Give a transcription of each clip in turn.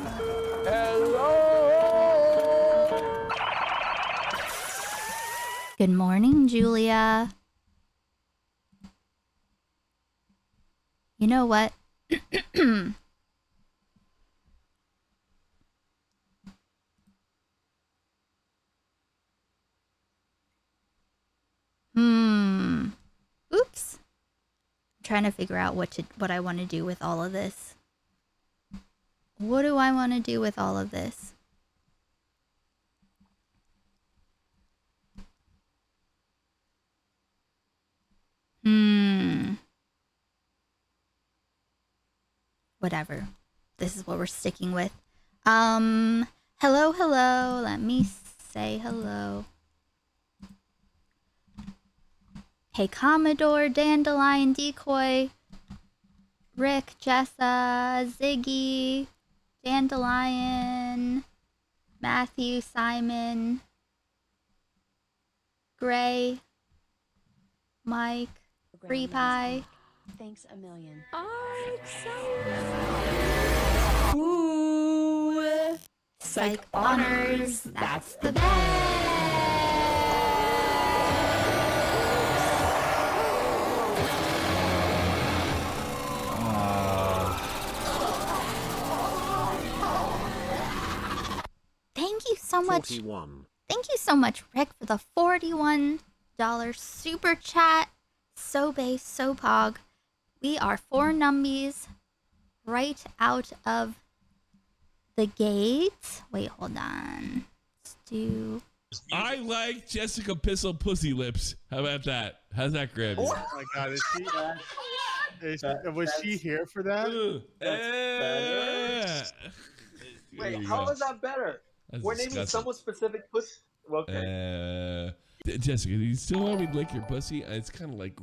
Hello. Good morning, Julia. You know what? Oops. I'm trying to figure out what I want to do with all of this. What do I want to do with all of this? Whatever. This is what we're sticking with. Hello, hello. Let me say hello. Hey, Commodore, Dandelion, Decoy, Rick, Jessa, Ziggy, Dandelion, Matthew, Simon, Gray, Mike, Free Pie. Thanks a million. I'm excited. Ooh. Psych honors. That's the best. Thank you so much. 41. Thank you so much, Rick, for the $41 super chat. So base, so pog. We are 4 numbies right out of the gate. Wait, hold on. Let's do... I like Jessica Pissel Pussy Lips. How about that? How's that grab you? Oh my god, was she here for that? Wait, how is that better? That's We're naming disgusting. someone specific pussy. Okay. Jessica, do you still want me to lick your pussy? It's kind of like...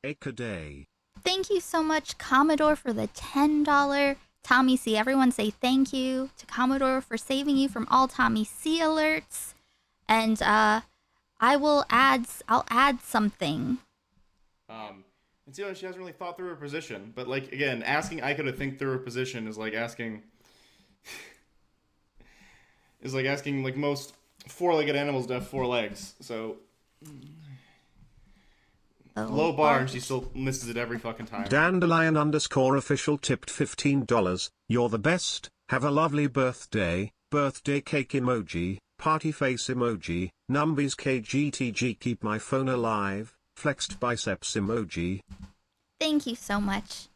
Acre day. Thank you so much, Commodore, for the $10 Tommy C. Everyone say thank you to Commodore for saving you from all Tommy C alerts. And I'll add something. And see, she hasn't really thought through her position. But like again, asking Aiko to think through her position is like asking like most four-legged animals to have 4 legs. So low bar, and she still misses it every fucking time. Dandelion _ official tipped $15. You're the best. Have a lovely birthday. Birthday cake emoji. Party face emoji. Numbies KGTG keep my phone alive. Flexed biceps emoji. Thank you so much,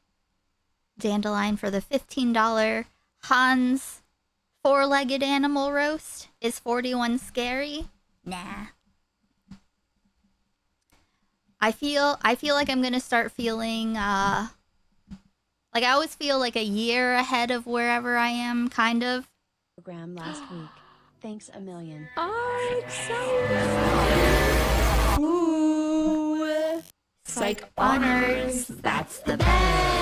Dandelion, for the $15 Hans 4-legged animal roast. Is 41 scary? Nah. I feel like I'm gonna start feeling like I always feel like a year ahead of wherever I am, kind of. Program last week. Thanks a million. I'm excited. Ooh. Psych honors. That's the best.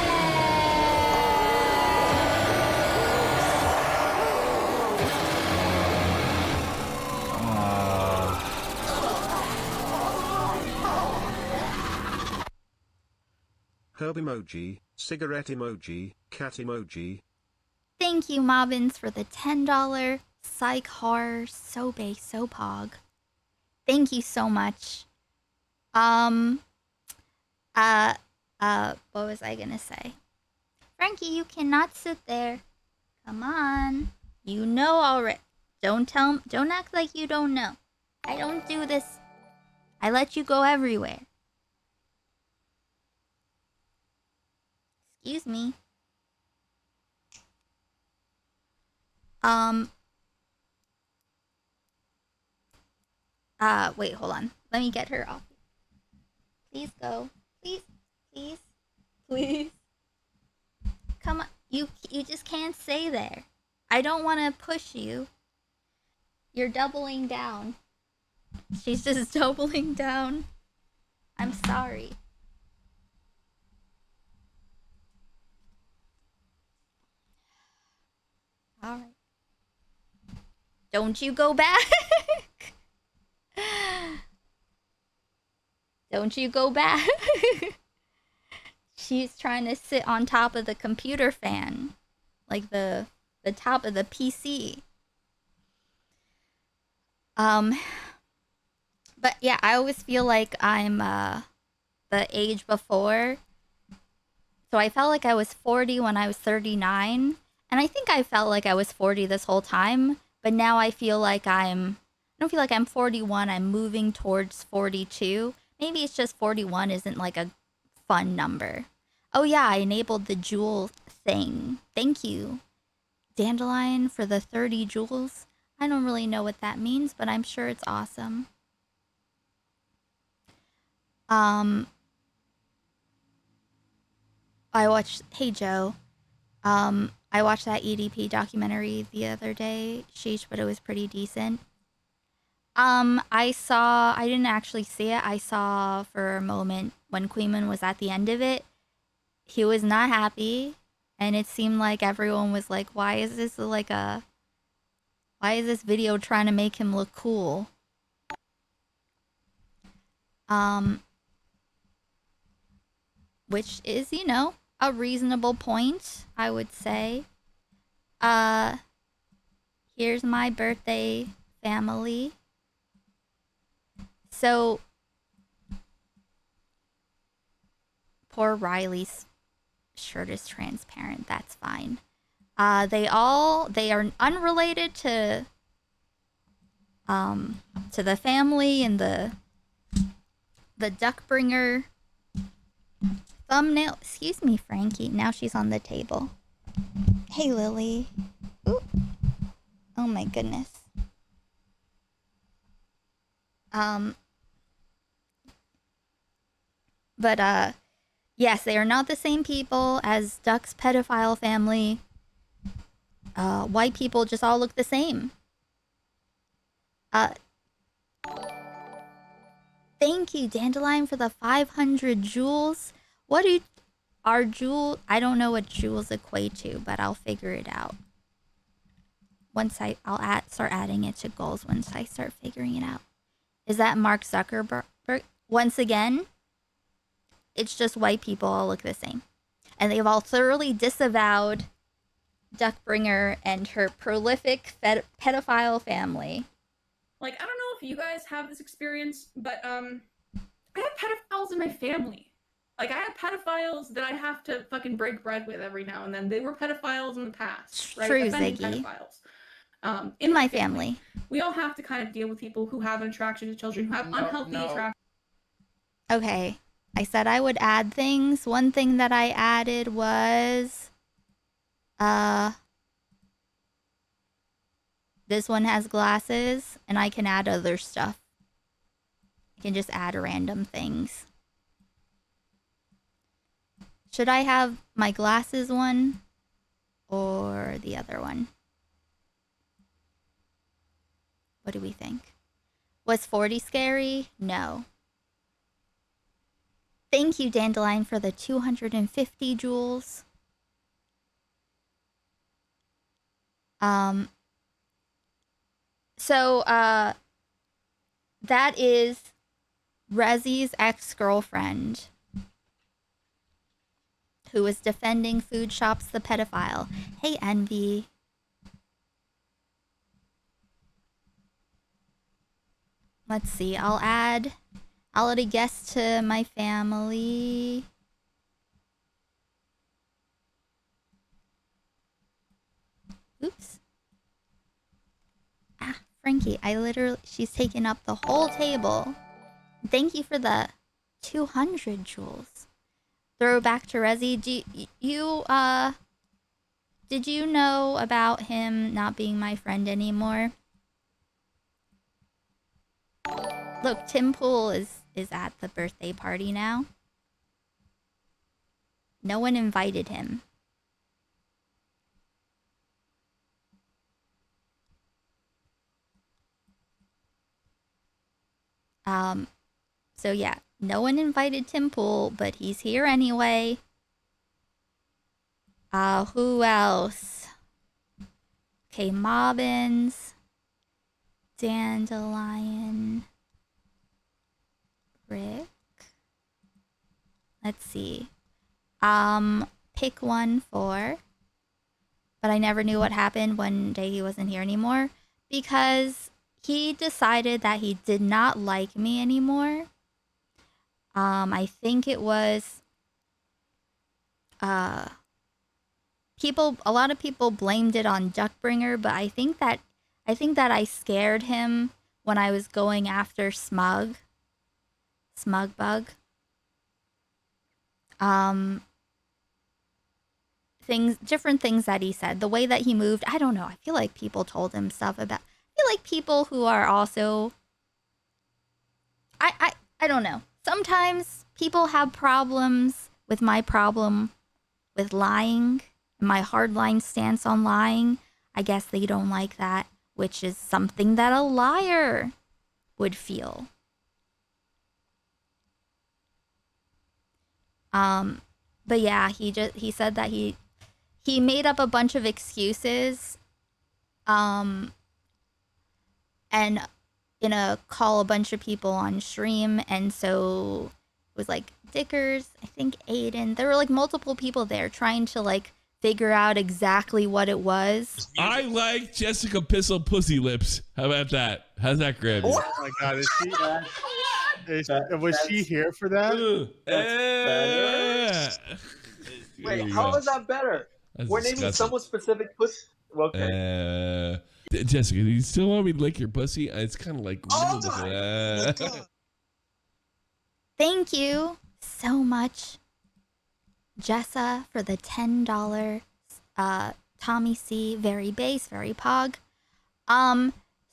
Herb emoji. Cigarette emoji. Cat emoji. Thank you, Mobbins, for the $10 Psych Horror So Base So Pog. Thank you so much. What was I gonna say? Frankie, you cannot sit there. Come on. You know already. Don't act like you don't know. I don't do this. I let you go everywhere. Excuse me. Wait, hold on. Let me get her off. Please go. Please. Please. Please. Come on. You just can't stay there. I don't want to push you. You're doubling down. She's just doubling down. I'm sorry. All right. Don't you go back. Don't you go back. she's trying to sit on top of the computer fan, like the top of the PC. But yeah, I always feel like I'm the age before. So I felt like I was 40 when I was 39, and I think I felt like I was 40 this whole time, but now I feel like I don't feel like I'm 41, I'm moving towards 42. Maybe it's just 41 isn't like a fun number. Oh yeah, I enabled the jewel thing. Thank you, Dandelion, for the 30 jewels. I don't really know what that means, but I'm sure it's awesome. I watched, hey Joe, I watched that EDP documentary the other day, sheesh, but it was pretty decent. I didn't actually see it, I saw for a moment when Queeman was at the end of it, he was not happy, and it seemed like everyone was like, why is this video trying to make him look cool? Which is, you know, a reasonable point, I would say. Here's my birthday family. So, poor Riley's shirt is transparent, that's fine. They are unrelated to the family and the Duckbringer thumbnail. Excuse me, Frankie. Now she's on the table. Hey, Lily. Ooh. Oh my goodness. But yes, they are not the same people as Duck's pedophile family. White people just all look the same. Thank you, Dandelion, for the 500 jewels. What are jewels? I don't know what jewels equate to, but I'll figure it out. Once I'll start adding it to goals once I start figuring it out. Is that Mark Zuckerberg? Once again, it's just white people all look the same. And they've all thoroughly disavowed Duckbringer and her prolific pedophile family. Like, I don't know if you guys have this experience, but I have pedophiles in my family. Like, I have pedophiles that I have to fucking break bread with every now and then. They were pedophiles in the past, right? True, Offending Ziggy. pedophiles. In my family. We all have to kind of deal with people who have an attraction to children, who have unhealthy attraction. Okay. I said I would add things. One thing that I added was... this one has glasses, and I can add other stuff. I can just add random things. Should I have my glasses one or the other one? What do we think? Was 40 scary? No. Thank you, Dandelion, for the 250 jewels. So, that is Rezi's ex-girlfriend who is defending Food Shops the pedophile. Hey, Envy. Let's see, I'll add a guest to my family. Oops. Frankie, she's taken up the whole table. Thank you for the 200 jewels. Throw back to Rezi. Did you know about him not being my friend anymore? Look, Tim Pool is at the birthday party now. No one invited him. So yeah, no one invited Tim Pool, but he's here anyway. Who else? Okay, Mobbins, Dandelion, Rick. Let's see. Pick one for. But I never knew what happened one day he wasn't here anymore because he decided that he did not like me anymore. I think it was a lot of people blamed it on Duckbringer, but I think that I scared him when I was going after Smugbug. Different things that he said, the way that he moved, I don't know. I feel like people told him stuff about, I feel like people who are also, I don't know. Sometimes people have problems with my problem with lying, my hardline stance on lying. I guess they don't like that, which is something that a liar would feel. But yeah, he said that he made up a bunch of excuses, and call a bunch of people on stream, and so it was like Dickers, I think Aiden, there were like multiple people there trying to like figure out exactly what it was. I like Jessica Pistol Pussy Lips. How about that? How's that grab you? Oh my god, was she here for that? Wait, how is that better? That's We're naming disgusting. someone specific pussy. Okay. Jessica, do you still want me to lick your pussy? It's kind of like. Thank you so much, Jessa, for the $10. Tommy C, very base, very pog.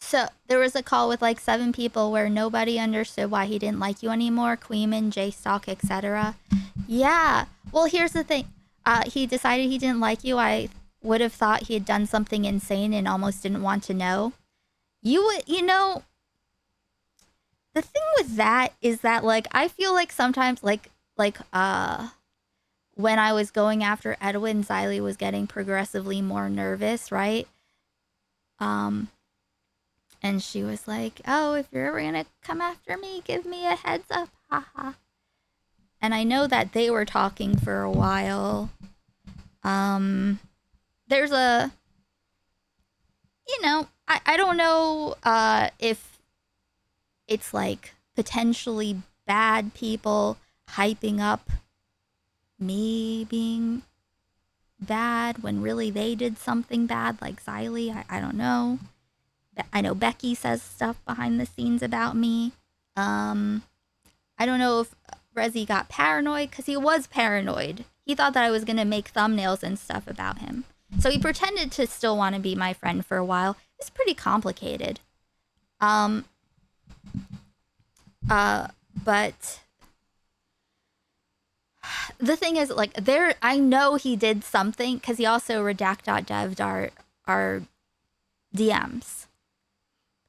So there was a call with like 7 people where nobody understood why he didn't like you anymore. Queeman, J-Stock, etc. Yeah. Well, here's the thing. He decided he didn't like you. I would have thought he had done something insane and almost didn't want to know. You know, the thing with that is that like I feel like sometimes like when I was going after Edwin, Xylee was getting progressively more nervous, right? And she was like, "Oh, if you're ever gonna come after me, give me a heads up, haha." And I know that they were talking for a while. There's a, I don't know if it's like potentially bad people hyping up me being bad when really they did something bad, like Xylee. I don't know. I know Becky says stuff behind the scenes about me. I don't know if Rezi got paranoid, because he was paranoid. He thought that I was going to make thumbnails and stuff about him. So he pretended to still want to be my friend for a while. It's pretty complicated. But the thing is, like, I know he did something, because he also redact.dev'd our DMs.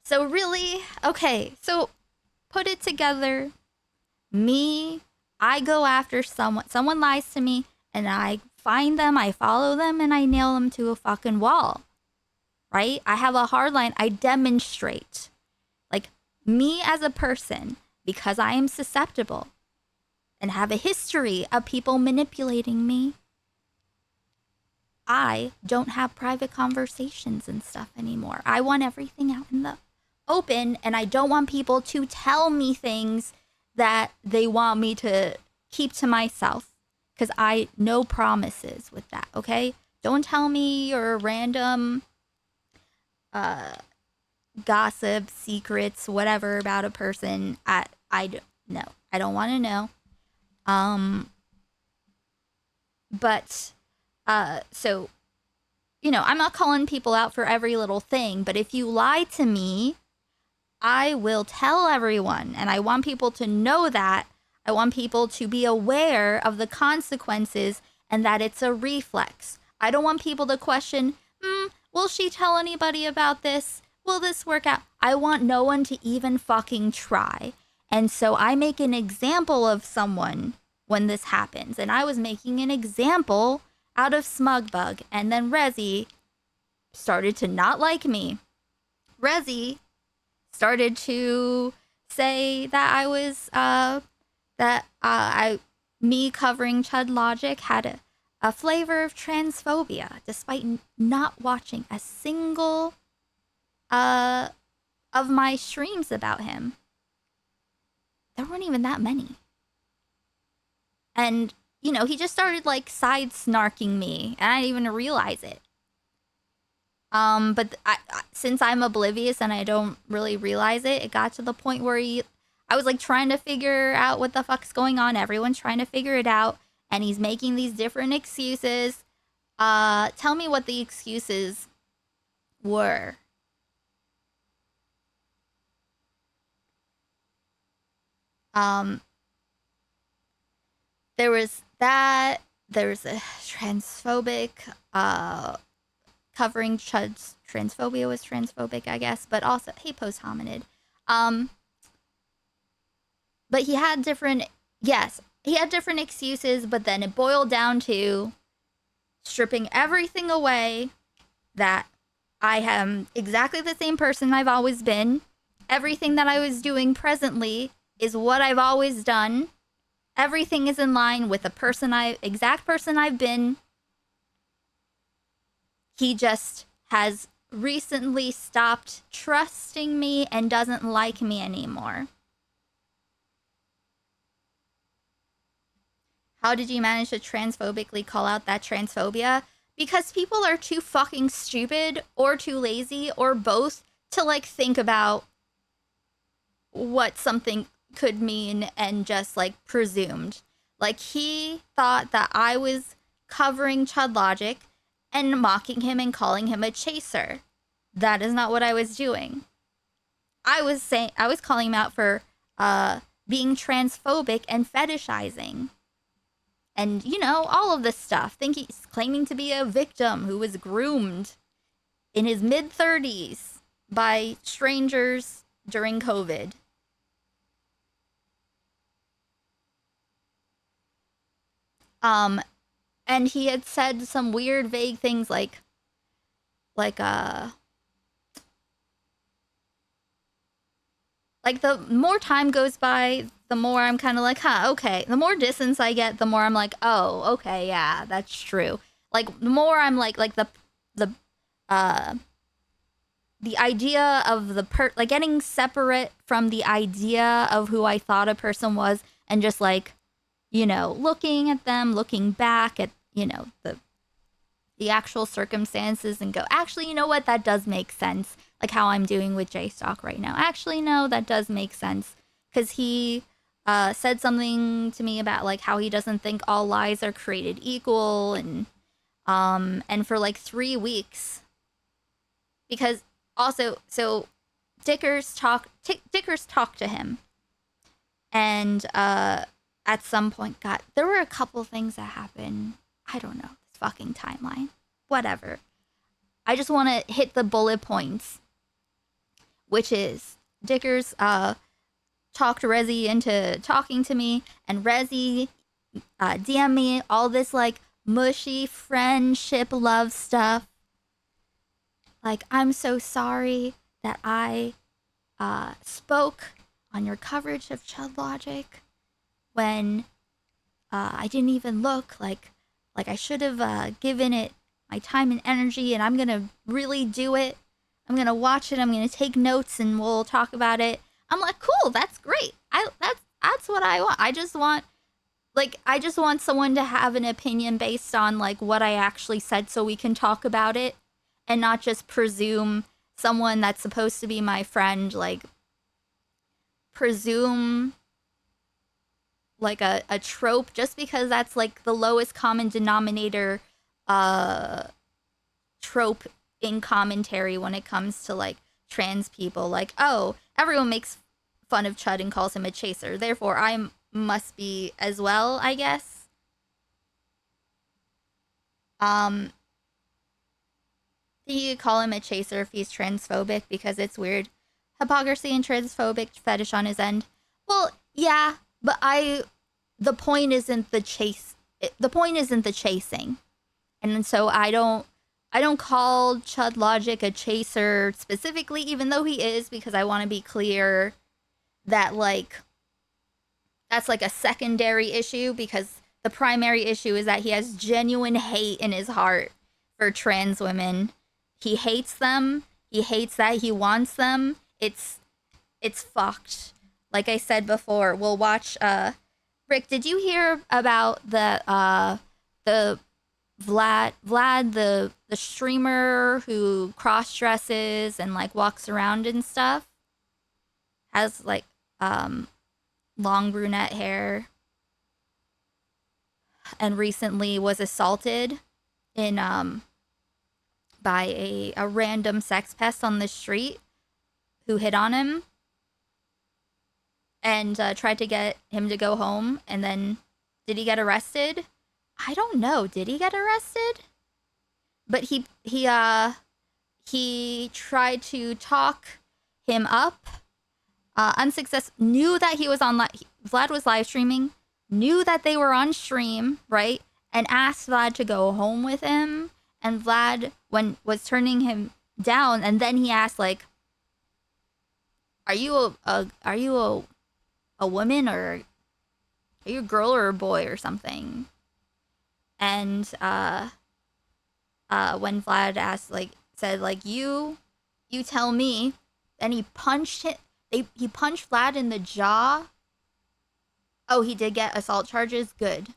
So really, okay, so put it together. I go after someone lies to me, and I find them, I follow them, and I nail them to a fucking wall, right? I have a hard line. I demonstrate, like, me as a person, because I am susceptible and have a history of people manipulating me. I don't have private conversations and stuff anymore. I want everything out in the open, and I don't want people to tell me things that they want me to keep to myself, because I no promises with that, okay? Don't tell me your random gossip, secrets, whatever about a person. I don't want to know. But so, I'm not calling people out for every little thing, but if you lie to me, I will tell everyone, and I want people to know that. I want people to be aware of the consequences and that it's a reflex. I don't want people to question, will she tell anybody about this? Will this work out? I want no one to even fucking try. And so I make an example of someone when this happens. And I was making an example out of Smugbug. And then Rezi started to not like me. Rezi started to say that I was, that I me covering Chud Logic had a flavor of transphobia, despite not watching a single of my streams about him. There weren't even that many. And, you know, he just started like side snarking me, and I didn't even realize it. But since I'm oblivious and I don't really realize it, it got to the point where I was like trying to figure out what the fuck's going on. Everyone's trying to figure it out, and he's making these different excuses. Tell me what the excuses were. There was that. There's a transphobic, covering Chud's transphobia was transphobic, I guess, but also, hey, post hominid. But he had different excuses, but then it boiled down to stripping everything away, that I am exactly the same person I've always been. Everything that I was doing presently is what I've always done. Everything is in line with the exact person I've been. He just has recently stopped trusting me and doesn't like me anymore. How did you manage to transphobically call out that transphobia? Because people are too fucking stupid or too lazy or both to like think about what something could mean and just like presumed. Like he thought that I was covering Chud Logic and mocking him and calling him a chaser. That is not what I was doing. I was calling him out for being transphobic and fetishizing. And, you know, all of this stuff. Think he's claiming to be a victim who was groomed in his mid-30s by strangers during COVID. And he had said some weird, vague things like the more time goes by, the more I'm kind of like, huh, okay. The more distance I get, the more I'm like, oh, okay, yeah, that's true. Like, the more I'm like the idea of like getting separate from the idea of who I thought a person was, and just like, you know, looking at them, looking back at, you know, the actual circumstances and go, actually, you know what? That does make sense. Like how I'm doing with J-Stock right now. Actually, no, that does make sense. Because he said something to me about like how he doesn't think all lies are created equal, and for like 3 weeks. Because also, so Dickers talked to him. And at some point, there were a couple things that happened. I don't know, this fucking timeline. Whatever. I just want to hit the bullet points. Which is, Dickers talked Rezi into talking to me, and Rezi DM me all this like mushy friendship love stuff. Like, I'm so sorry that I spoke on your coverage of Chud Logic when I didn't even look like I should have given it my time and energy, and I'm gonna really do it. I'm gonna watch it, I'm gonna take notes, and we'll talk about it. I'm like, cool, that's great. That's what I want. I just want someone to have an opinion based on like what I actually said, so we can talk about it and not just presume someone that's supposed to be my friend, like presume like a trope just because that's like the lowest common denominator trope in commentary when it comes to like trans people. Like, oh, everyone makes fun of Chud and calls him a chaser, therefore I must be as well, I guess. You could call him a chaser if he's transphobic because it's weird. Hypocrisy and transphobic fetish on his end. Well, yeah, but the point isn't the chase. The point isn't the chasing. And so I don't call Chud Logic a chaser specifically, even though he is, because I want to be clear that, like, that's like a secondary issue, because the primary issue is that he has genuine hate in his heart for trans women. He hates them. He hates that he wants them. It's fucked. Like I said before, we'll watch Rick, did you hear about the Vlad the streamer who cross dresses and like walks around and stuff? Has like long brunette hair, and recently was assaulted in by a random sex pest on the street who hit on him and tried to get him to go home. And then did he get arrested? I don't know. Did he get arrested? But he tried to talk him up. Unsuccessful. Knew that he was on Vlad was live streaming. Knew that they were on stream, right? And asked Vlad to go home with him. And Vlad was turning him down, and then he asked, like, "Are you a woman, or are you a girl or a boy or something?" And when Vlad asked, like, said, like, you tell me, then he punched him. He punched Vlad in the jaw. Oh, he did get assault charges. Good.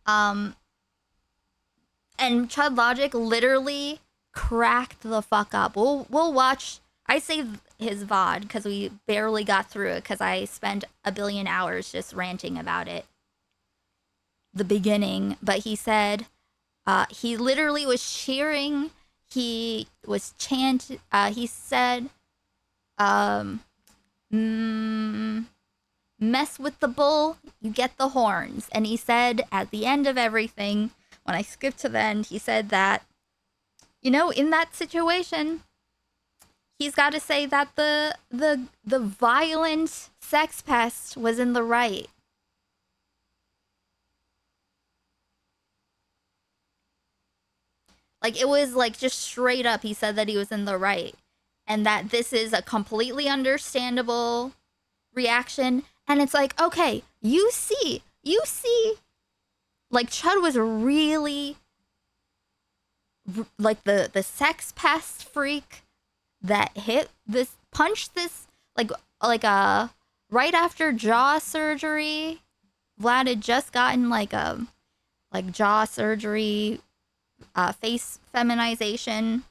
And Chud Logic literally cracked the fuck up. We'll watch. I saved his VOD because we barely got through it because I spent a billion hours just ranting about it. The beginning, but he said he literally was cheering. He was chanting. He said, "Mess with the bull, you get the horns." And he said at the end of everything, when I skipped to the end, he said that, you know, in that situation, he's got to say that the violent sex pest was in the right. Like, it was like just straight up, he said that he was in the right, and that this is a completely understandable reaction. And it's like, okay, you see, like, Chud was really like the sex pest freak that punched this, like right after jaw surgery. Vlad had just gotten like jaw surgery, face feminization,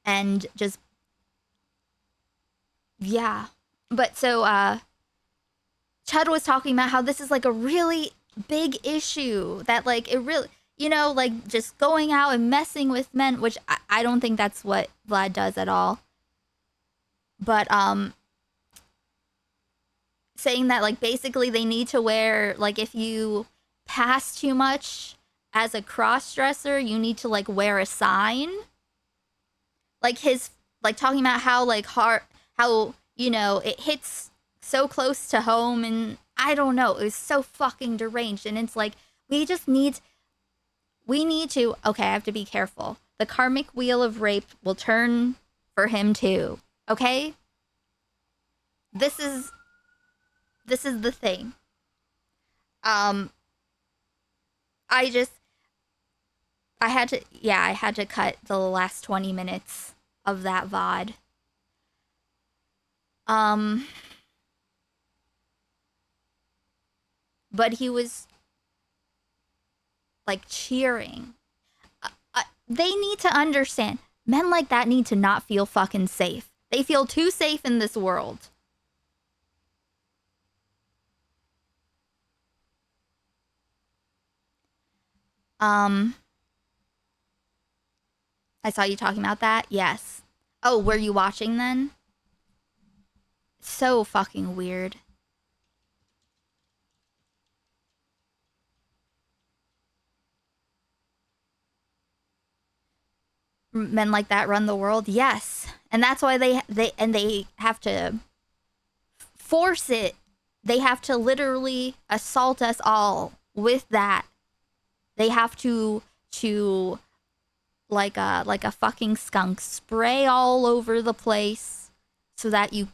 and just, yeah. But so Chud was talking about how this is like a really big issue, that like it really, you know, like just going out and messing with men, which I don't think that's what Vlad does at all. But saying that, like, basically they need to wear, like, if you pass too much as a cross-dresser, you need to, like, wear a sign. Like, talking about how, like, how, you know, it hits so close to home, and I don't know, it was so fucking deranged. And it's like, we need to, okay, I have to be careful. The karmic wheel of rape will turn for him too, okay? This is the thing. I had to cut the last 20 minutes of that VOD. But he was like cheering. They need to understand, men like that need to not feel fucking safe. They feel too safe in this world. I saw you talking about that. Yes. Oh, were you watching then? So fucking weird. Men like that run the world. Yes. And that's why they have to force it. They have to literally assault us all with that. They have to like a fucking skunk, spray all over the place so that you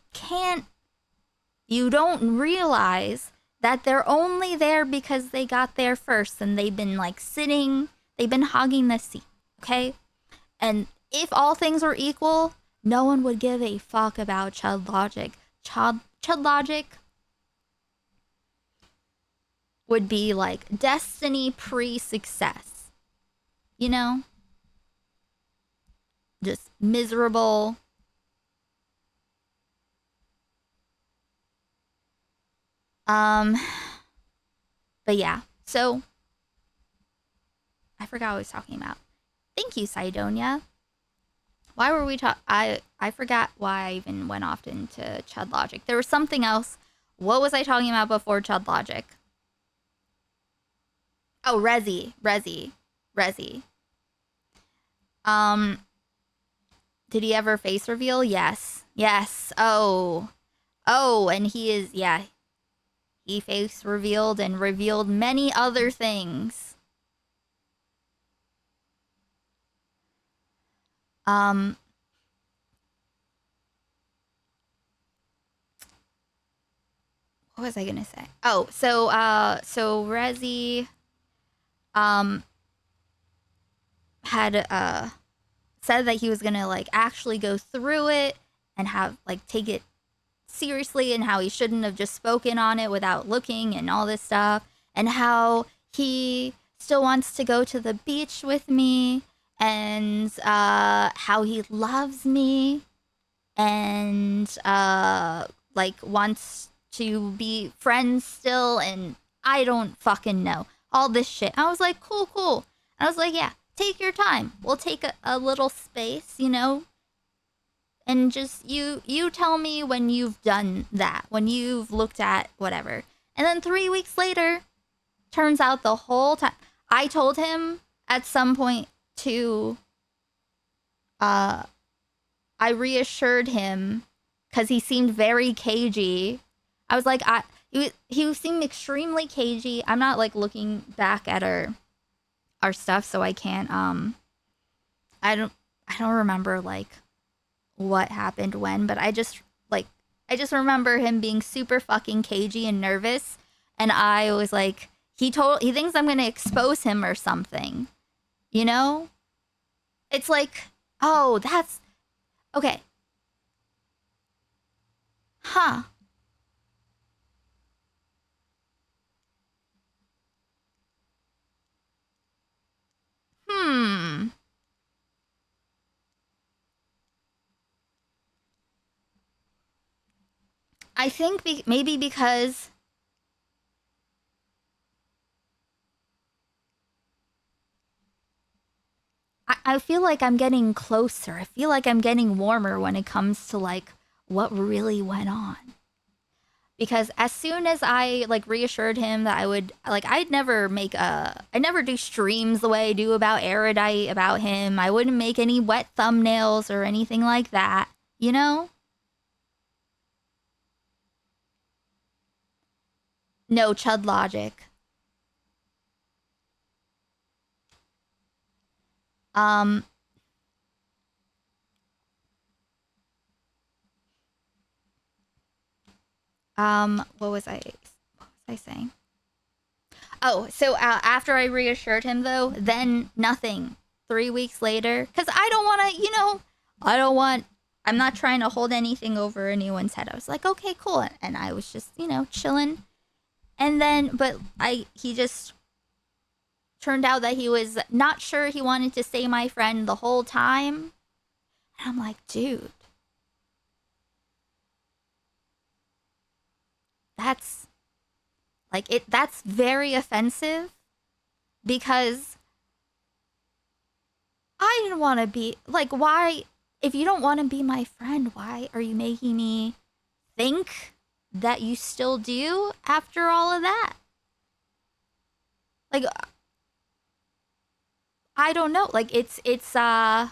don't realize that they're only there because they got there first and they've been like they've been hogging the seat, okay? And if all things were equal, no one would give a fuck about Chud Logic. Chud Logic would be like Destiny pre-success. You know? Just miserable. But yeah, so I forgot what I was talking about. Thank you, Sidonia. Why were we I forgot why I even went off into Chud Logic. There was something else. What was I talking about before Chud Logic? Oh, Resi. Did he ever face reveal? Yes. Oh, and he is, yeah. He face revealed and revealed many other things. What was I gonna say? Oh, so Rezi had said that he was gonna like actually go through it and have like take it seriously, and how he shouldn't have just spoken on it without looking and all this stuff, and how he still wants to go to the beach with me, and how he loves me, and like wants to be friends still, and I don't fucking know all this shit. I was like, cool. I was like, yeah, take your time. We'll take a little space, you know, and just you tell me when you've done that, when you've looked at whatever. And then 3 weeks later, turns out the whole time I told him at some point to I reassured him because he seemed very cagey. I was like, he seemed extremely cagey. I'm not like looking back at our stuff, so I can't I don't remember like what happened when, but I just remember him being super fucking cagey and nervous, and I was like, he thinks I'm gonna expose him or something, you know? It's like, oh, that's okay. Huh. I think maybe because I feel like I'm getting closer. I feel like I'm getting warmer when it comes to like what really went on. Because as soon as I like reassured him that I would like, I'd never do streams the way I do about Erudite, about him. I wouldn't make any wet thumbnails or anything like that, you know? No, Chud Logic. What was I saying? Oh, so after I reassured him though, then nothing. 3 weeks later, because I don't want to, you know, I'm not trying to hold anything over anyone's head. I was like, okay, cool. And I was just, you know, chilling. And then, but he just turned out that he was not sure he wanted to stay my friend the whole time. And I'm like, dude. That's very offensive, because I didn't want to be like, why, if you don't want to be my friend, why are you making me think that you still do after all of that? Like, I don't know, like it's I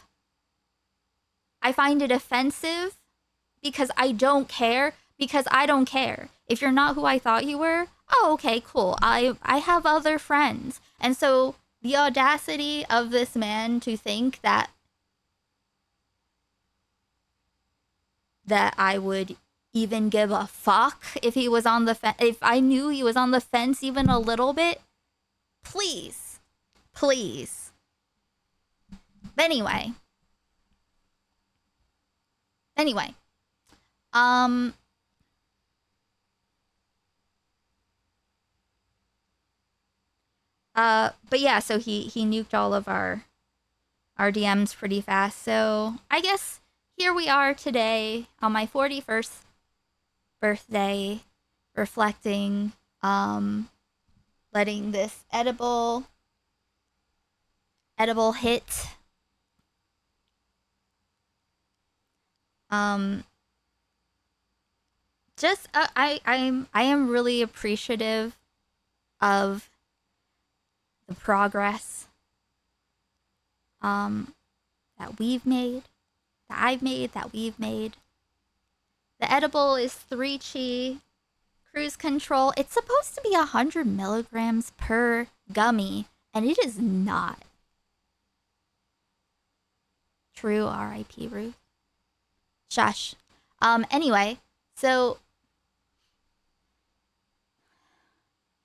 find it offensive because I don't care. If you're not who I thought you were, oh, okay, cool. I have other friends. And so The audacity of this man to think that I would even give a fuck if he was on the fence, if I knew he was on the fence even a little bit. Please. Please. Anyway. But yeah, so he nuked all of our DMs pretty fast. So I guess here we are today on my 41st birthday, reflecting, letting this edible hit. Just I am really appreciative of the progress that we've made, that we've made. The edible is 3 chi, cruise control. It's supposed to be 100 milligrams per gummy, and it is not. True, R.I.P. Ruth. Shush. Anyway, so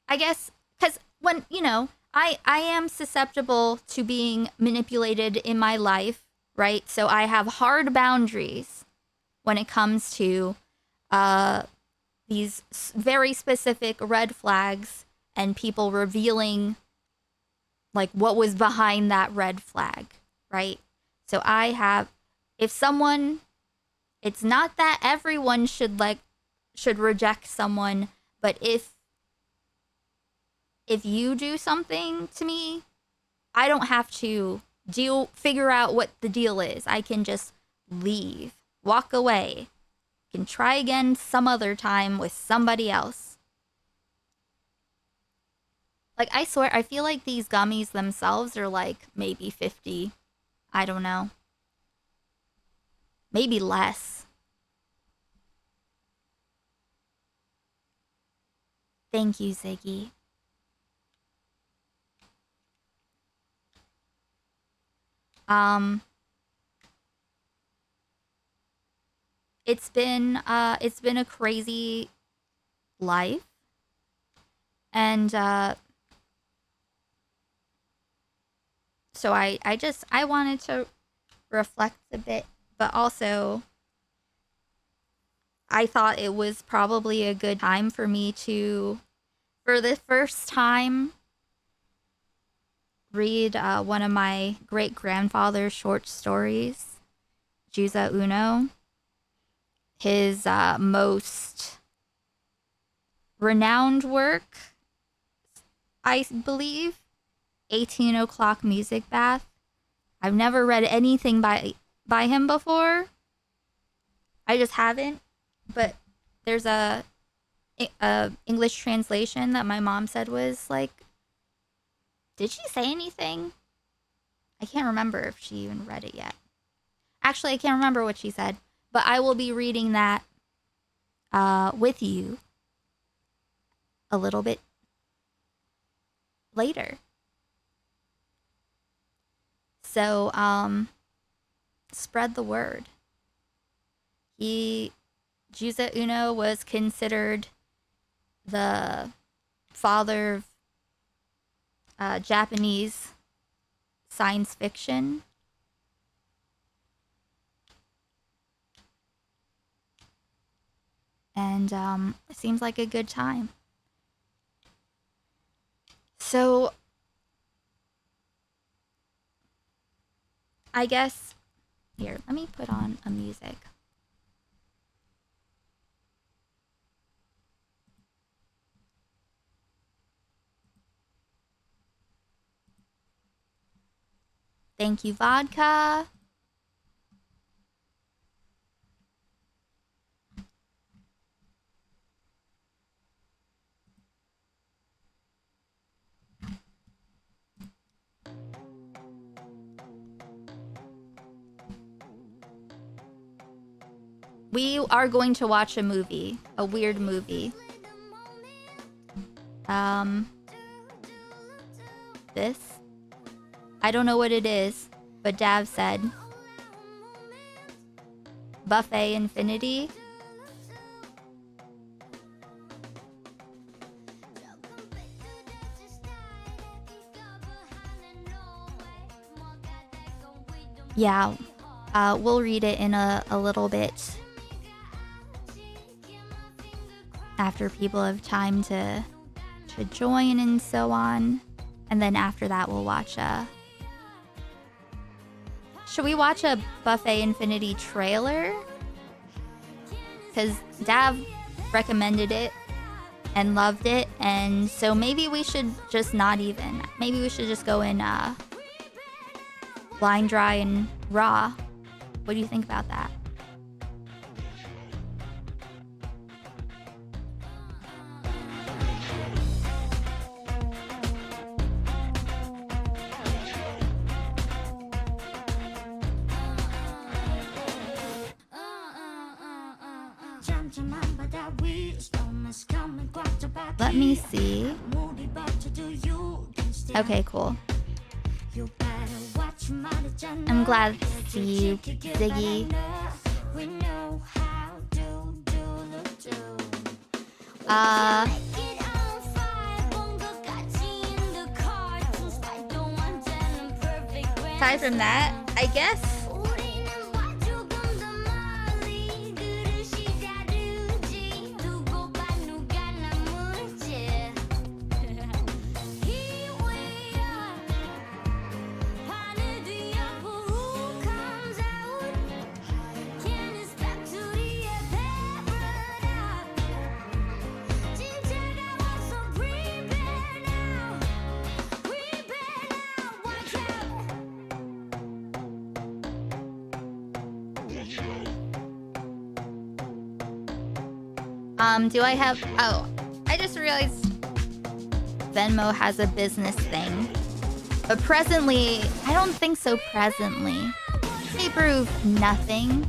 I guess, because when, you know, I am susceptible to being manipulated in my life, right? So I have hard boundaries when it comes to these very specific red flags and people revealing like what was behind that red flag, right? So I have, if someone, it's not that everyone should reject someone, but if you do something to me, I don't have to figure out what the deal is. I can just leave, walk away, can try again some other time with somebody else. Like, I swear, I feel like these gummies themselves are like maybe 50. I don't know. Maybe less. Thank you, Ziggy. It's been a crazy life, and so I wanted to reflect a bit, but also I thought it was probably a good time for me to, for the first time, read one of my great-grandfather's short stories, Juza Unno. His most renowned work, I believe, 18 O'Clock Music Bath. I've never read anything by him before. I just haven't. But there's a English translation that my mom said was like, did she say anything? I can't remember if she even read it yet. Actually, I can't remember what she said. But I will be reading that with you a little bit later. So, spread the word. Juza Unno was considered the father of Japanese science fiction. And it seems like a good time. So I guess, here, let me put on a music. Thank you, vodka. We are going to watch a movie, a weird movie. This. I don't know what it is, but Dav said Buffet Infinity. Yeah, we'll read it in a little bit after people have time to join and so on. And then after that, we'll watch should we watch a Buffet Infinity trailer? Because Dav recommended it and loved it, and so maybe we should just not even. Maybe we should just go in blind, dry, and raw. What do you think about that? Let me see. Okay, cool. I'm glad to see you, Ziggy. Aside from that, I guess do I have... Oh, I just realized Venmo has a business thing. But presently, I don't think so presently. They prove nothing.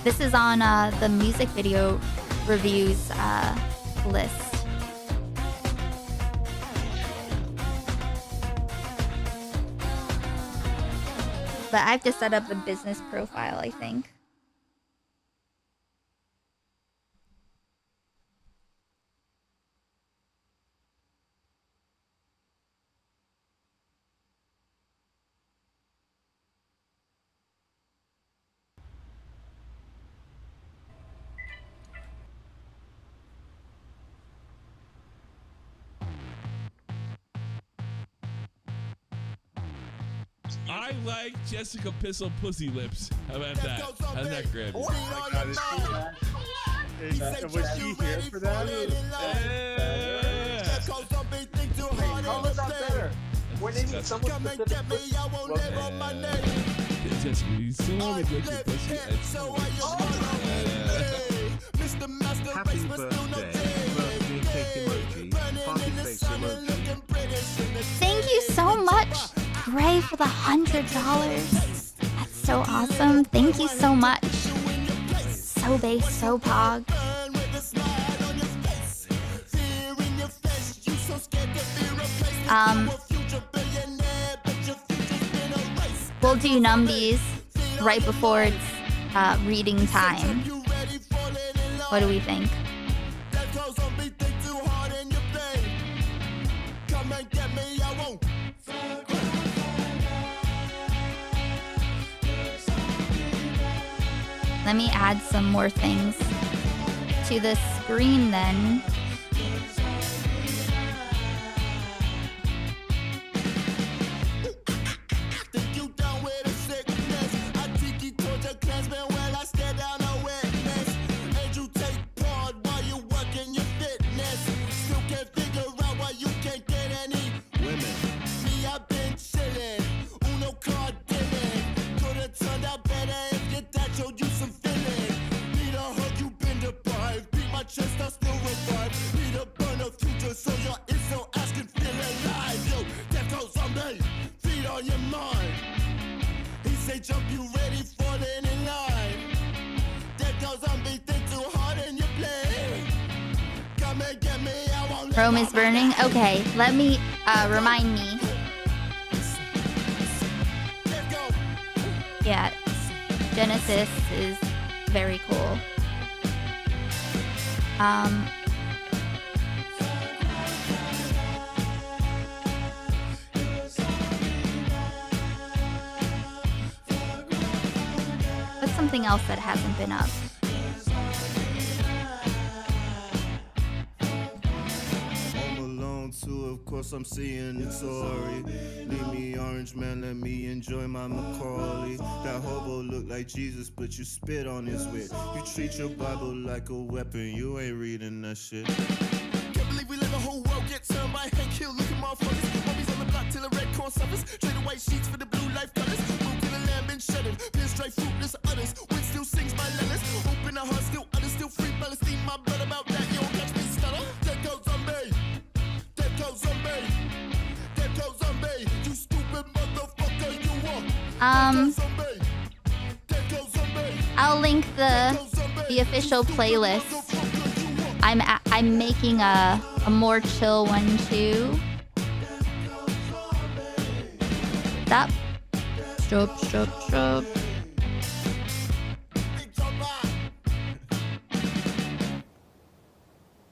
This is on the music video reviews list. But I have to set up a business profile, I think. I like Jessica Pistol Pussy Lips. How about that? How's that grab? Oh my God, is she here for that? How is that better? We're naming someone specific. Jessica, you still want me to lick your pussy? Happy birthday, birthday cake emoji, party face emoji. Thank you so much, Gray, for the $100. That's so awesome. Thank you so much. So bass, so pog. We'll do numbies right before it's reading time. What do we think? Let me add some more things to the screen then. Jump, you ready for the end line? That goes on, be think too hard and you play. Come and get me out. Rome is burning? Okay, let me, remind me. Yeah, Genesis is very cool. What's something else that hasn't been up? Too, of course I'm seeing the Tory. Leave me orange, man, let me enjoy my Macaulay. That hobo look like Jesus, but you spit on his wit. You treat your Bible like a weapon, you ain't reading that shit. Can't believe we let the whole world get turned by hate, kill, look at motherfuckers. Mommies on the block till the red corn suffers. Trade the white sheets for the blue life colors. Moved in the land, been shuttered. Pinstripe fruitless udders. Wind still sings my letters. Open the heart, still udders, still free Palestine. My blood about that, you don't catch me stutter. Dead goes zombie. Zombie, you stupid motherfucker, you I'll link the official playlist. I'm making a more chill one too. Stop. Stop.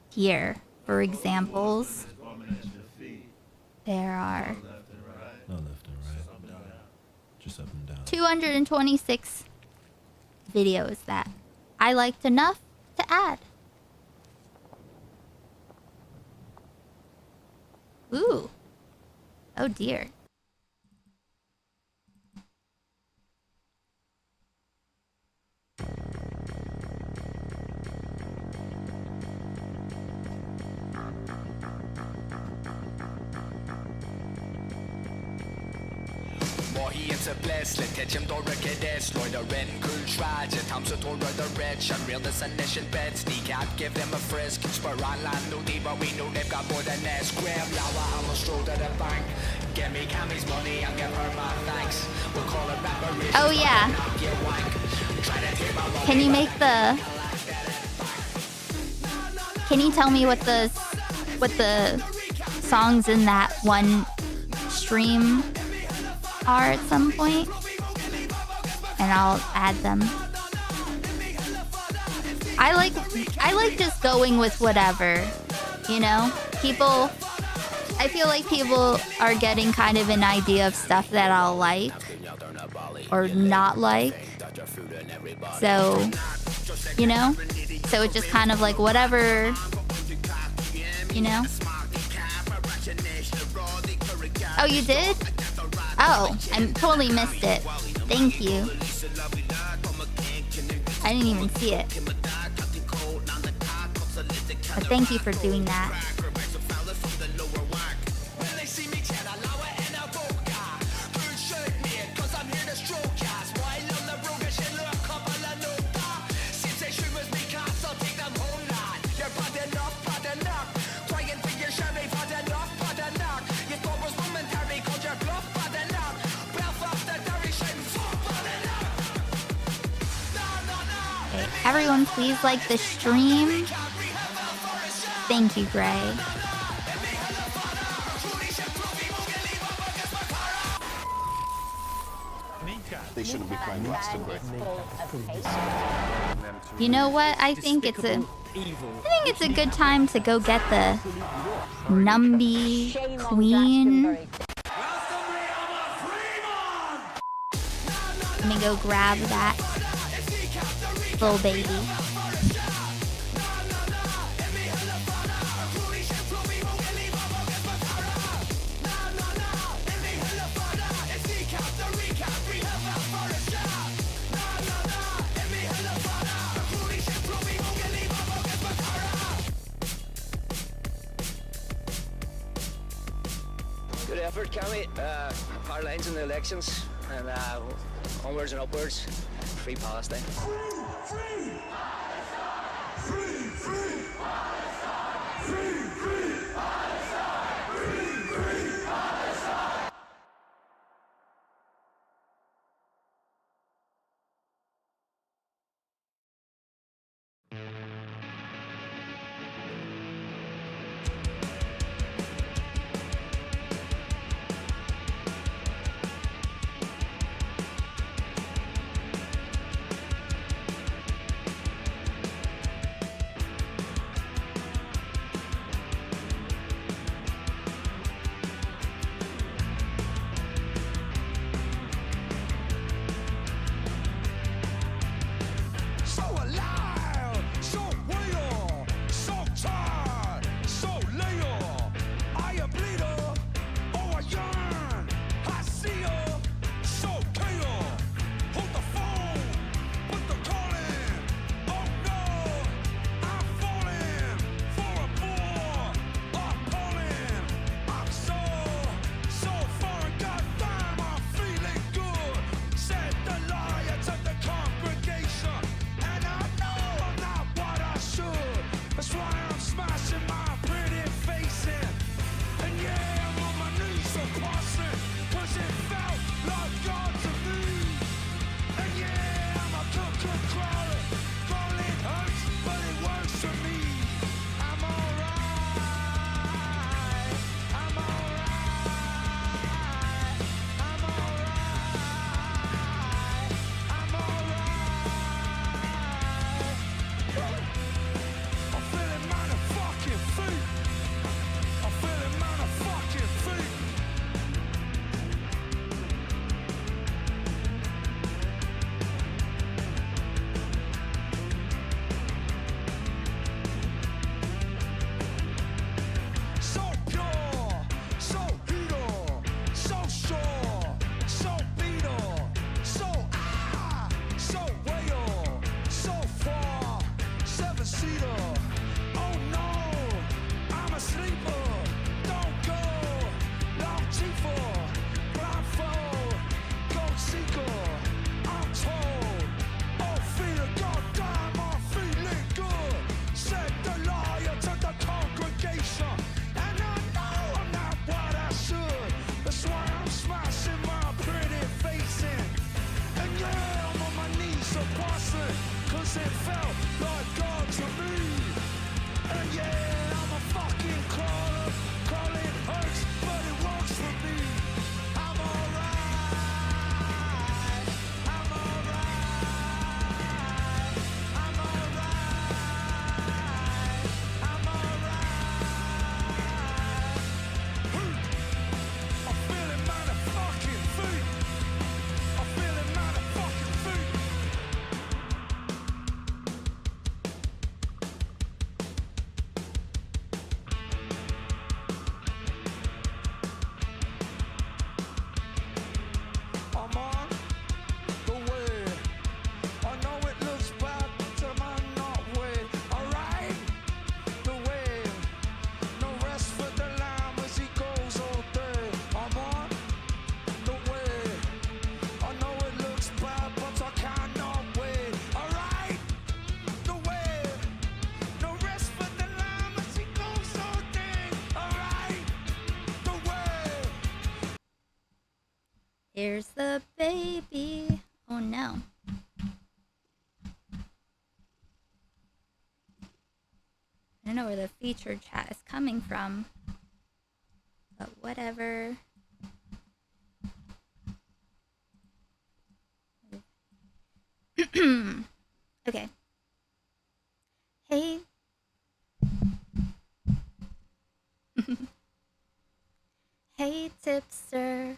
Here, for examples. There are no left and right, just up and down. 226 videos that I liked enough to add. Ooh. Oh dear. Så blæslet til kjem dårlig det slår der en kul svære tam så tror der red shot real the sun nation bed sneak out give them a frisk spur on land no diva we know they've got more than that scram lawa I'm a stroll to the bank get me Cammy's money and give her my thanks we'll call it back oh yeah can you make the can you tell me what the songs in that one stream are at some point, and I'll add them. I like just going with whatever, you know? I feel like people are getting kind of an idea of stuff that I'll like or not like. So, you know? So it's just kind of like whatever, you know? Oh, you did? Oh, I totally missed it. Thank you. I didn't even see it. But thank you for doing that. Everyone, please like the stream. Thank you, Gray. They shouldn't be playing Glaston, Gray. You know what? I think it's a good time to go get the Numby Queen. Let me go grab that little baby. Good effort, Cammy. Our lines in the elections and onwards and upwards. Free Palestine. Here's the baby. Oh no. I don't know where the featured chat is coming from, but whatever. Okay. Hey. Hey, tipster.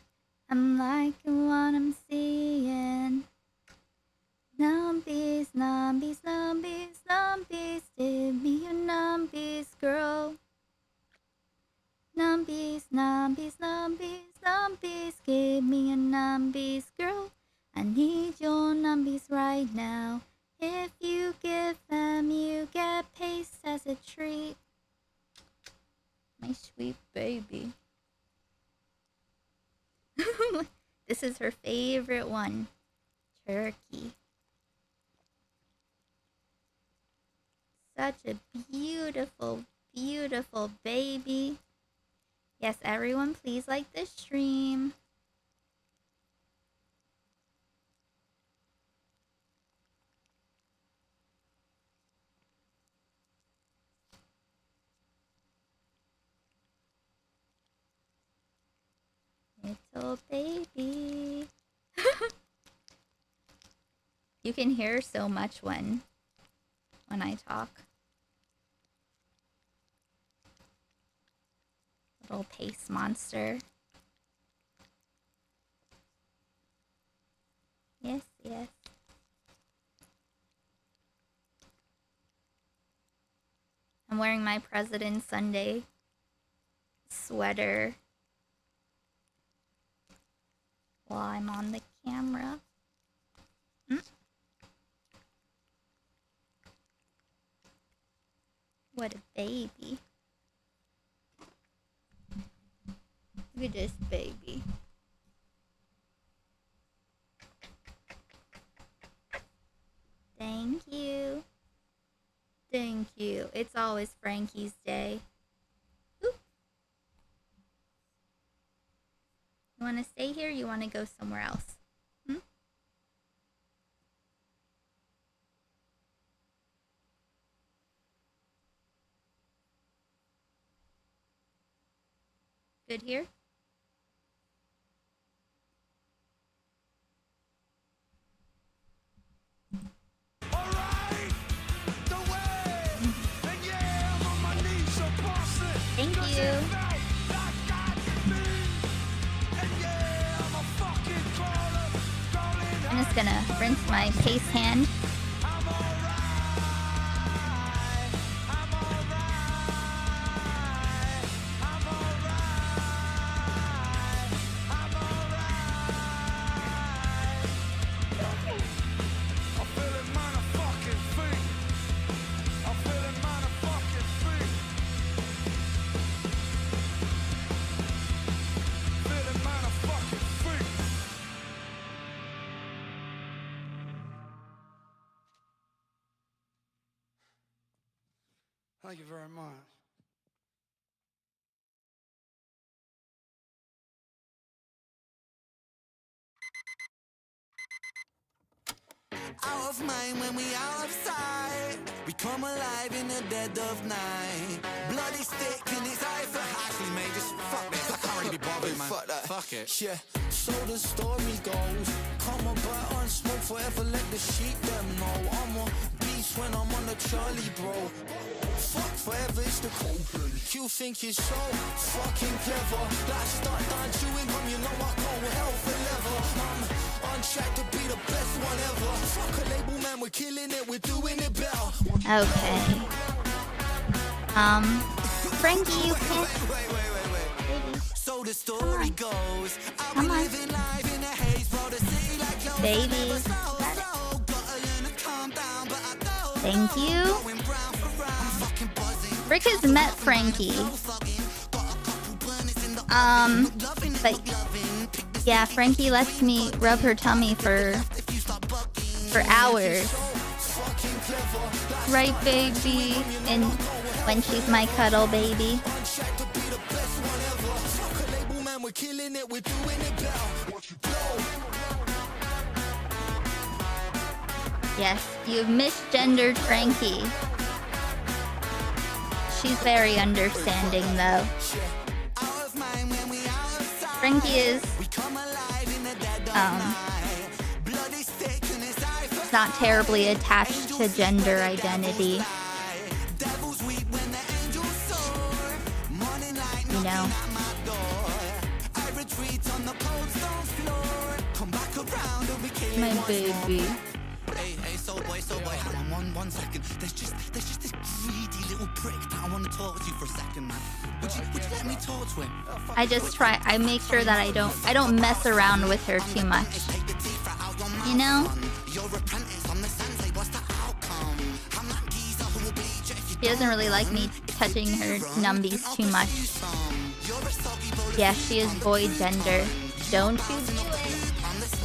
I'm liking what I'm seeing. Numbies, numbies, numbies, numbies. Give me your numbies, girl. Numbies, numbies, numbies, numbies. Give me your numbies, girl. I need your numbies right now. If you give them, you get paste as a treat. My sweet baby. This is her favorite one. Turkey. Such a beautiful, beautiful baby. Yes, everyone, please like this stream. Little baby. You can hear so much when I talk. Little pace monster. Yes, yes. I'm wearing my President Sunday sweater while I'm on the camera. What a baby. Look at this baby. Thank you. Thank you. It's always Frankie's day. Oop. You want to stay here? Or you want to go somewhere else? Good here? Thank you. I'm just gonna rinse my paste hand. Thank you very much. Out of mind when we out of sight. We come alive in the dead of night. Bloody stick in his eye for actually mate, just fuck this. I can't really be bothered, man. Fuck that. Fuck it. Yeah. So the story goes. Come about on smoke forever, let the sheep them know. I'm a beast when I'm on the Charlie, bro. Fuck forever, it's the cold. You think you're so fucking clever. Like start down chewing gum, you know I go hell forever. I'm on track to be the best one ever. Fuck a label, man, we're killing it, we're doing it better. Okay. Frankie, you can't. Baby. So the story goes. I'll be living life in a haze, bro. The city like clothes. Baby. Thank you. Rick has met Frankie. But yeah, Frankie lets me rub her tummy for hours. Right, baby? And when she's my cuddle baby. We're killing it, we're doing it better. Yes, you've misgendered Frankie. She's very understanding though. Frankie is not terribly attached to gender identity. You know. My baby. Hey, so boy, hang on one second. There's just this greedy little prick that I want to talk to you for a second, man. Would you let me talk to him? I make sure that I don't mess around with her too much. You know? She doesn't really like me touching her numbies too much. Yeah, she is boy gender. Don't you do it.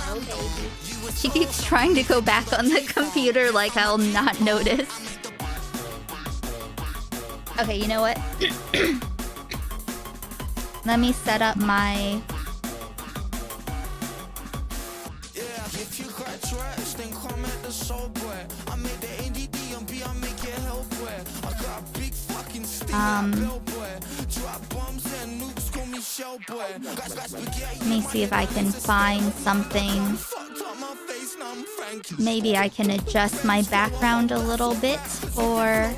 No, baby. She keeps trying to go back on the computer like I'll not notice. Okay, you know what? Let me set up my... Let me see if I can find something. Maybe I can adjust my background a little bit, or...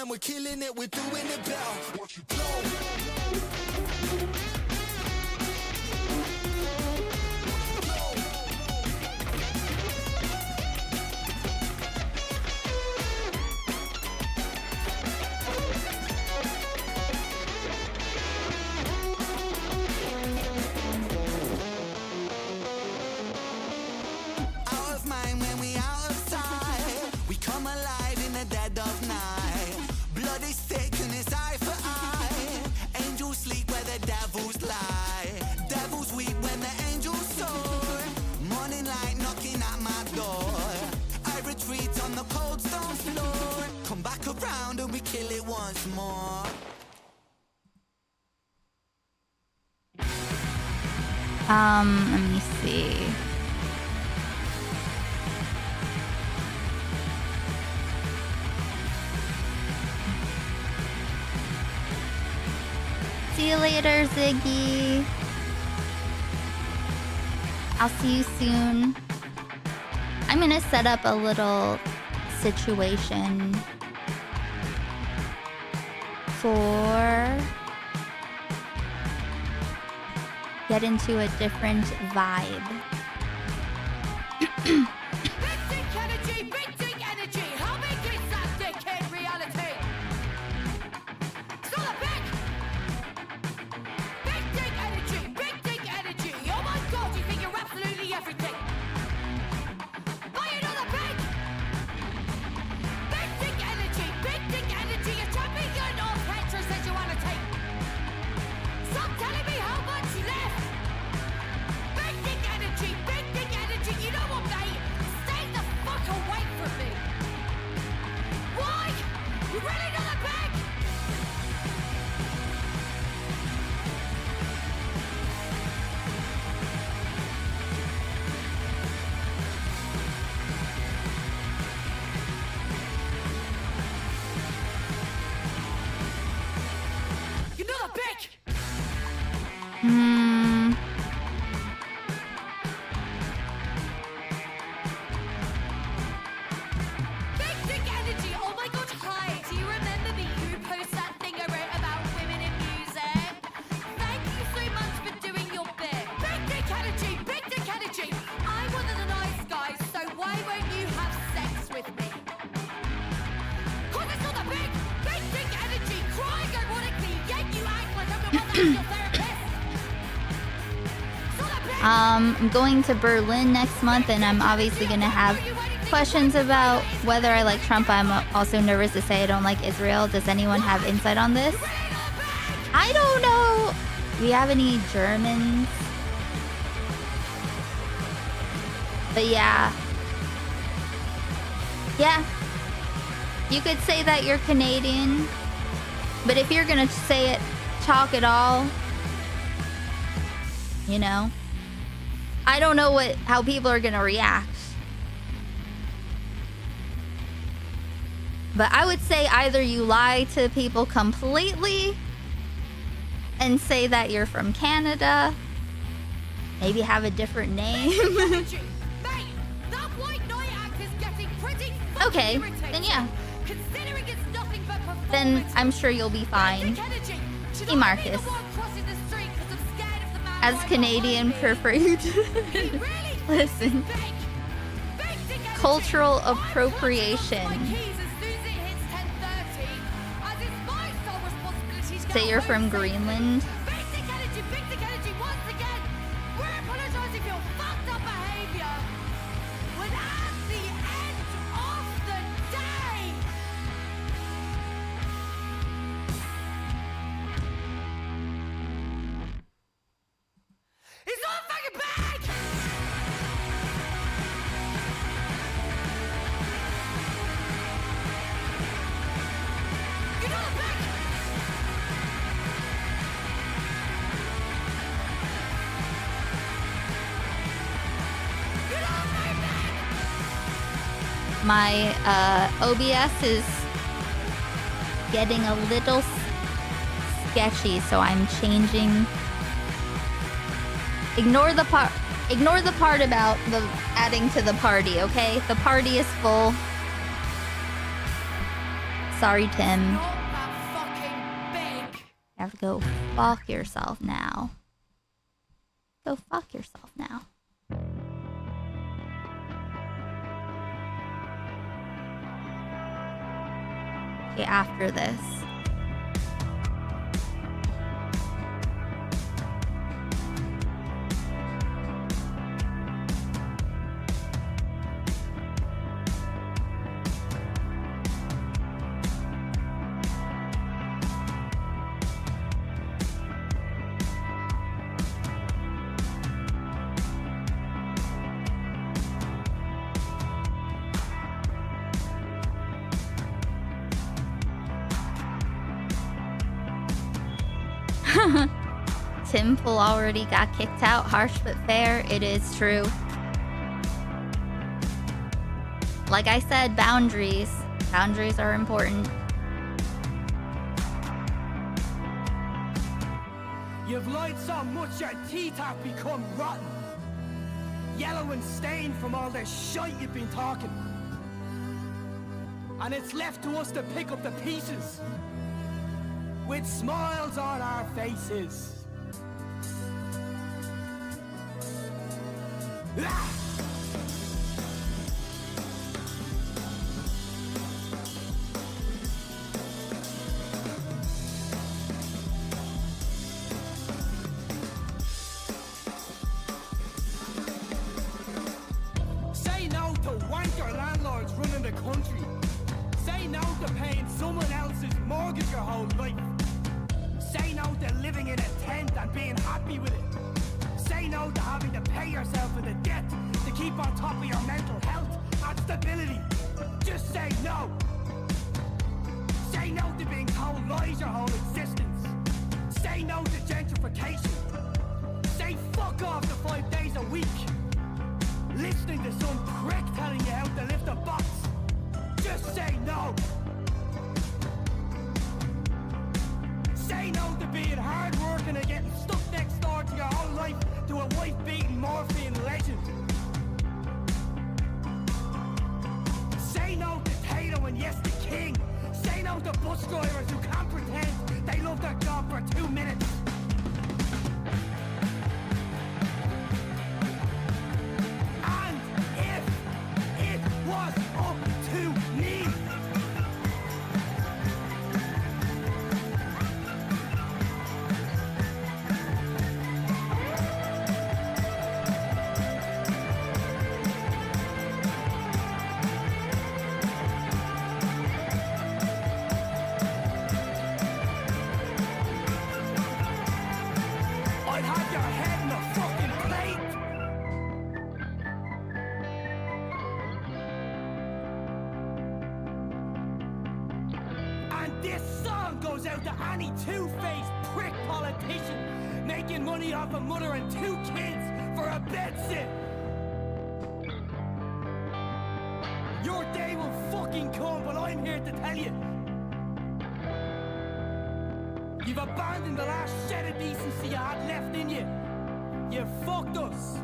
We're killing it, we're doing it better. Out of mind when we out of sight. We come alive in the dead of night. Blood is thick and it's eye for eye. Angels sleep where the devils lie. Devils weep when the angels soar. Morning light knocking at my door. I retreat on the cold stone floor. Come back around and we kill it once more. Let me see. See you later, Ziggy. I'll see you soon. I'm gonna set up a little situation for get into a different vibe. I'm going to Berlin next month, and I'm obviously going to have questions about whether I like Trump. I'm also nervous to say I don't like Israel. Does anyone have insight on this? I don't know. Do we have any Germans? But yeah. Yeah. You could say that you're Canadian, but if you're gonna say it, talk it all, you know, I don't know how people are gonna react. But I would say either you lie to people completely and say that you're from Canada, maybe have a different name. Okay, then yeah. Then I'm sure you'll be fine. Hey Marcus. As Canadian, prefer you to listen. Cultural appropriation. Say you're from Greenland. My OBS is getting a little sketchy, so I'm changing. Ignore the part about the adding to the party, okay? The party is full. Sorry, Tim. You have to go fuck yourself now. Go fuck yourself now. Okay, after this. Timple already got kicked out. Harsh but fair. It is true. Like I said, boundaries. Boundaries are important. You've lied so much your teeth have become rotten. Yellow and stained from all the shite you've been talking. And it's left to us to pick up the pieces. With smiles on our faces. Say no to wanker landlords running the country. Say no to paying someone else's mortgage your whole life. Say no to living in a tent and being happy with it. Say no to having to pay yourself in the debt to keep on top of your mental health and stability. Just say no. Say no to being told lies your whole existence. Say no to gentrification. Say fuck off to 5 days a week. Listening to some prick telling you how to lift a box. Just say no. Say no to being hard working and getting stuck next door to your whole life to a wife-beating morphine legend. Say no to Tato and yes to King. Say no to bus drivers who can't pretend they love their job for 2 minutes. And if it was up to me, This song goes out to any two-faced prick politician making money off a mother and 2 kids for a bedsit. Your day will fucking come, but I'm here to tell you. You've abandoned the last shed of decency you had left in you. You fucked us.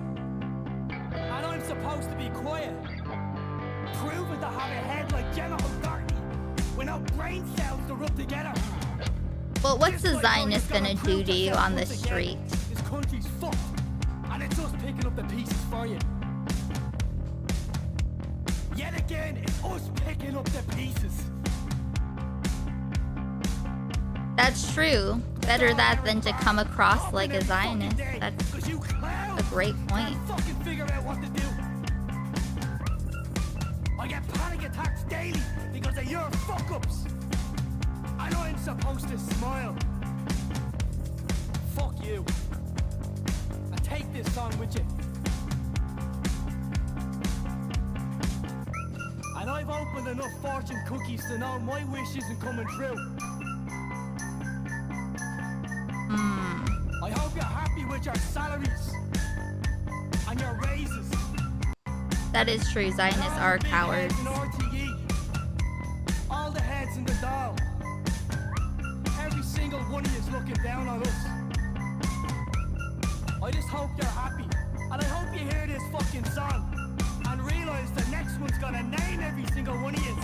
And I'm supposed to be quiet. Proving to have a head like Gemma O'Doherty with no brain cells to rub together. Well, what's the Zionist gonna do to you on the street? This country's fucked. And it's us picking up the pieces for you. Yet again, it's us picking up the pieces. That's true. Better that than to come across like a Zionist. That's a great point. Fucking figure out what to do. I get panic attacks daily because of your fuck-ups. And I'm supposed to smile. Fuck you. And take this song with you. And I've opened enough fortune cookies to know my wish isn't coming true. I hope you're happy with your salaries and your raises. That is true. Zionists are cowards. All the heads in the doll. Every single one of you is looking down on us. I just hope you're happy. And I hope you hear this fucking song and realize the next one's gonna name every single one of you.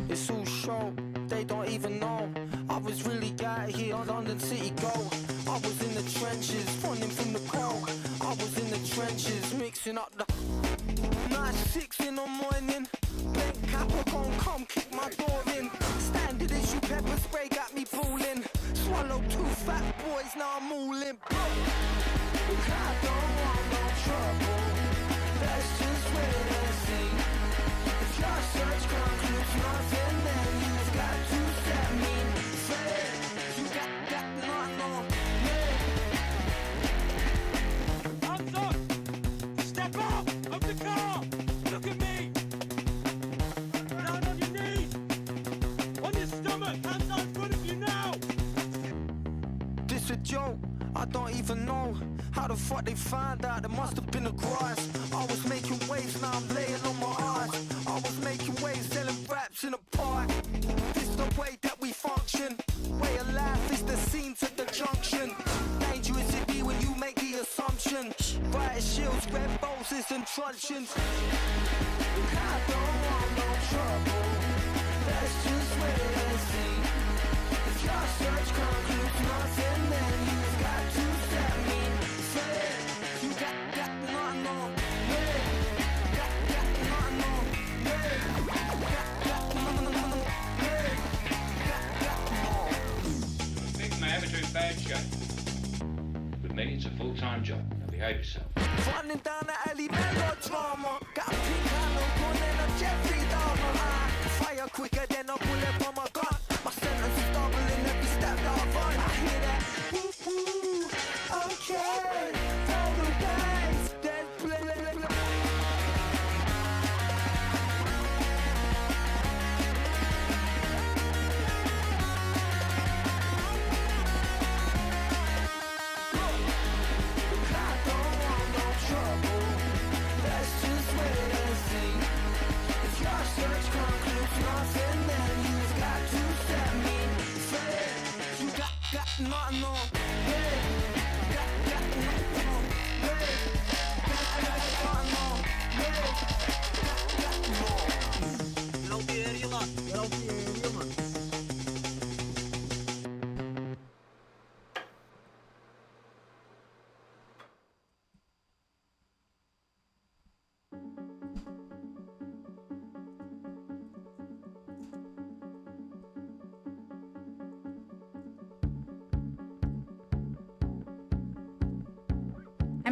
It's all show, they don't even know. I was really out here on London City Go. I was in the trenches, running from the cold. I was in the trenches, mixing up the night 6 in the morning. Blank Kappa gon' come kick my door in. Standard issue pepper spray got me pulling. Swallow 2 fat boys, now I'm all in. I don't want no trouble. Let's just wait and see. If your search concludes nothing, then you've got to set me free. You got nothing on me. I'm done. Step out of the car. Look at me. Down on your knees. On your stomach. Hands out in front of you now. This a joke, I don't even know how the fuck they find out. There must have been a grass. I was making waves, now I'm laying on my eyes. I was making waves, selling raps in a park. This the way that we function. Way of life is the scene to the junction. Dangerous it be when you make the assumption. Riot shields, red roses and truncheons. I don't want no trouble. Let's just wait and see. If your search concludes nothing, then you've got to set me free. You got nothing on me. Got nothing on me. I think you may have a too bad shape. With me, it's a full-time job. Now behave yourself. Running down the alley, melodrama. Got a pink handle gun and a Jeffrey Dahmer. Fire quicker than a bullet from a gun. My sentence is doubling every step that I run. I hear that. Woo-hoo, okay. All the bangs, then play. Trouble. Let's just wait and see. If your search comes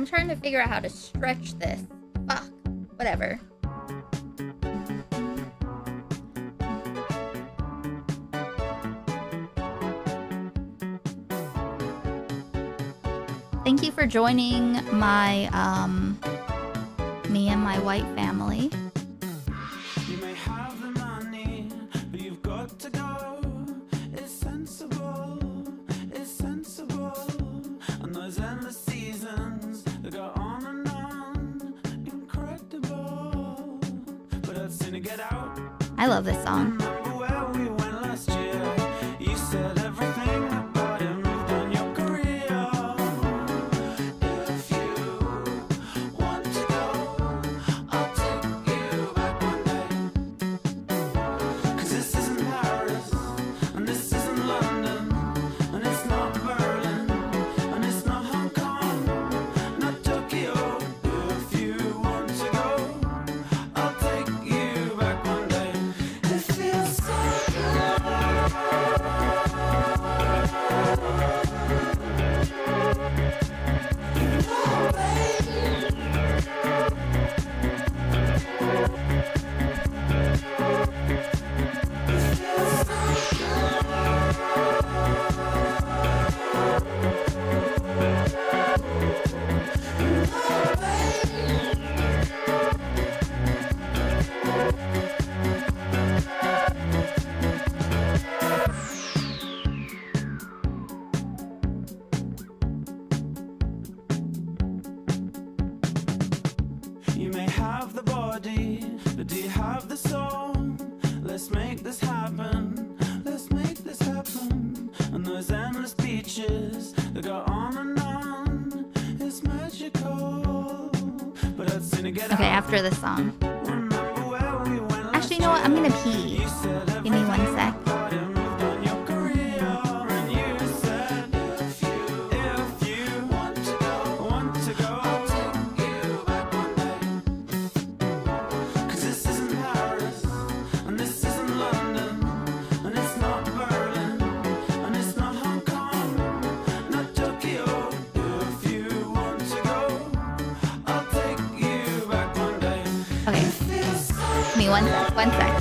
I'm trying to figure out how to stretch this. Fuck. Whatever. Thank you for joining my, me and my white family. You may have the money, but you've got to go. It's sensible, it's sensible. And those endless seasons that go on and on, incredible. But I'd sooner get out. I love this song. Remember where we went last year? You said everything about him, you've done your career. If you want to go, I'll take you back one day. 'Cause this isn't Paris, and this isn't London, and it's not Berlin, and it's not Hong Kong, not Tokyo. If you want to go, I'll take you back one day. It feels so You may have the body, but do you have the soul? Let's make this happen. Let's make this happen. And those endless beaches that go on and on, it's magical. But I'd sooner get Okay, out. after this song. Remember where we went last Actually, you know what? I'm gonna pee. You said Give me 1 sec. about him, you've done your career. And you said if you want to go, I'll take you back one day. 'Cause this isn't Paris, and this isn't London, and it's not Berlin, and it's not Hong Kong, not Tokyo. If you want to go, I'll take you back one day. Okay. Give me 1 sec. 1 sec.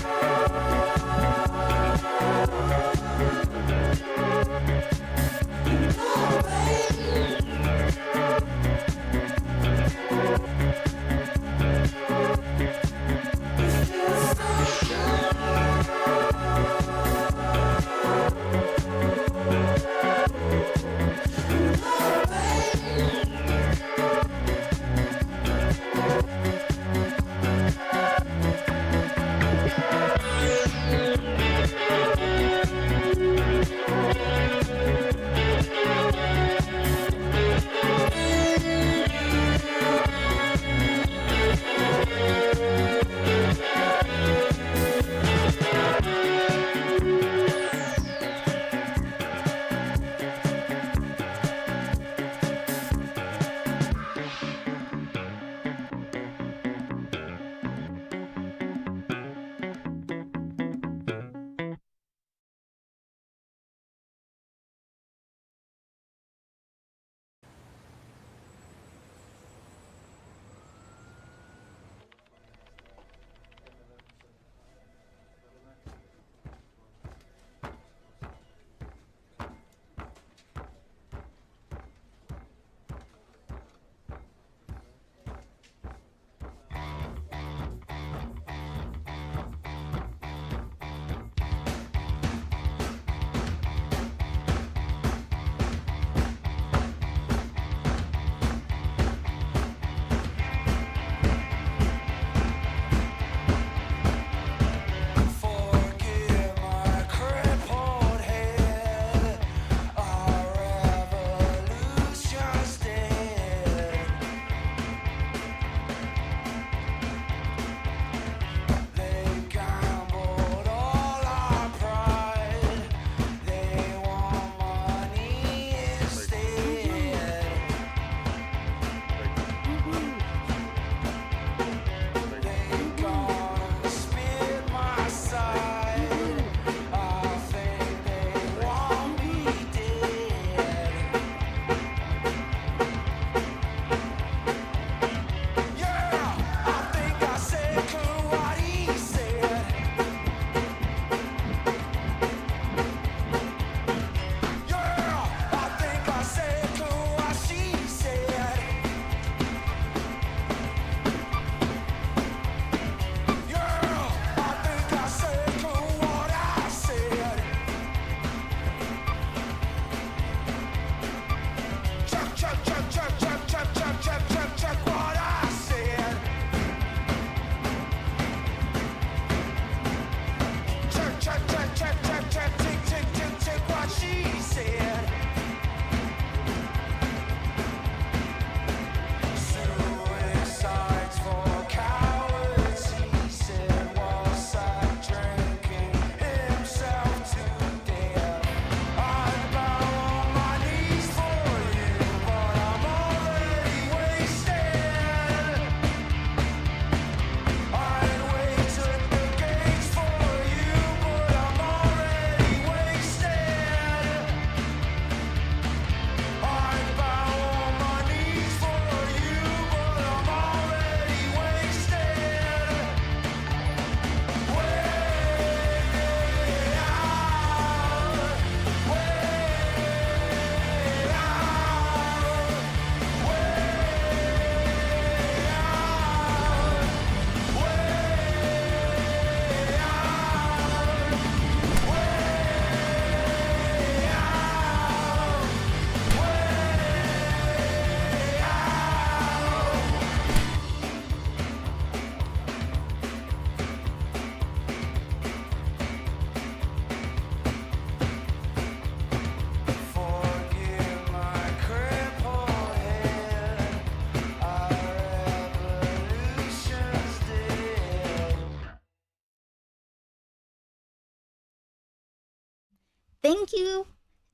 Thank you,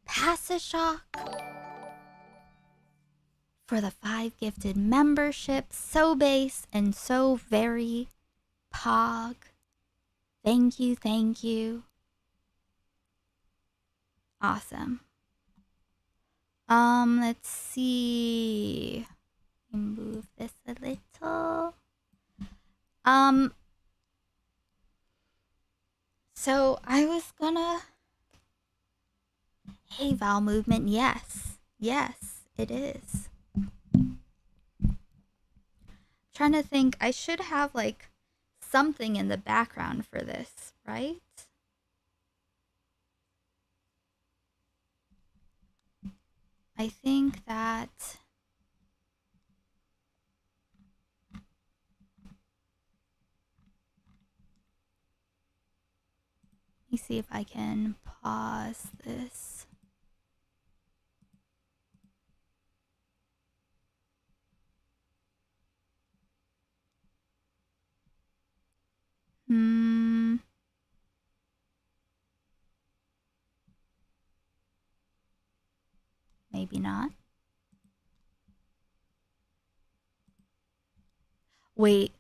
Passashock, for the 5 gifted memberships. So base and so very pog. Thank you, thank you. Awesome. Let's see. Move this a little. So I was gonna. Hey, vowel movement. Yes, yes, it is. Trying to think. I should have like something in the background for this, right? I think that. Let me see if I can pause this. Maybe not. Wait.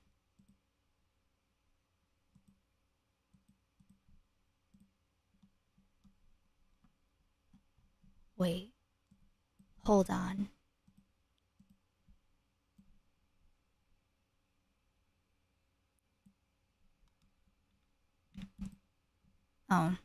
Wait. Hold on. Oh.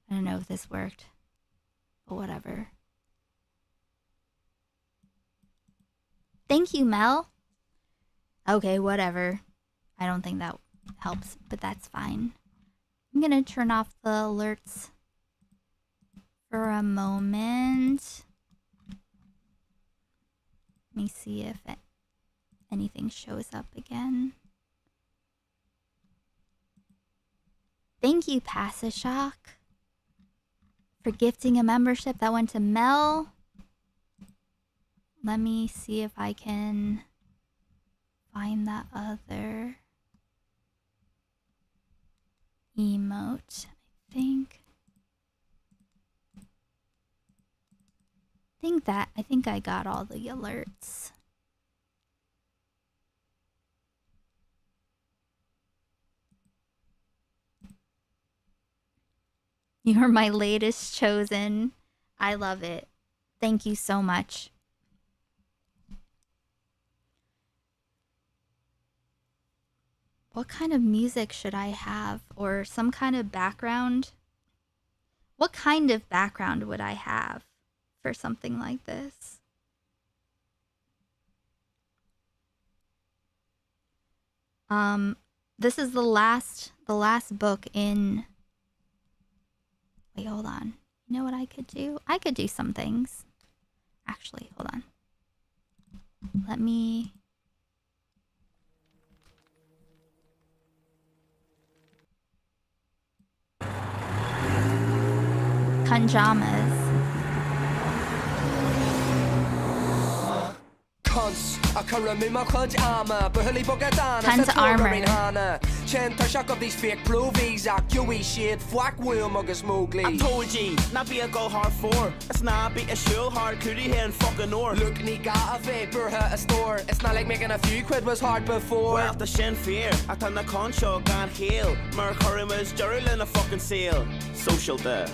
I don't know if this worked, but whatever. Thank you, Mel. Okay, whatever. I don't think that helps, but that's fine. I'm gonna turn off the alerts for a moment. Let me see if anything shows up again. Thank you, Passashock, for gifting a membership. That went to Mel. Let me see if I can find that other emote. I think I got all the alerts. You're my latest chosen. I love it. Thank you so much. What kind of music should I have? Or some kind of background? What kind of background would I have for something like this? This is the last book in... Wait, hold on. You know what I could do? I could do some things. Actually, hold on. Let me... Kanjamas. Tons of armor. Of these fake provies, shit, I told ye, not be a go hard for. It's not be a show hard, could you hear and fucking or. Look, ni got a vapor, a store. It's not like making a few quid was hard before. Well, after Shin Fear, I turn the concho, gone heal. Mercury was Jerry in a fucking seal. Social there.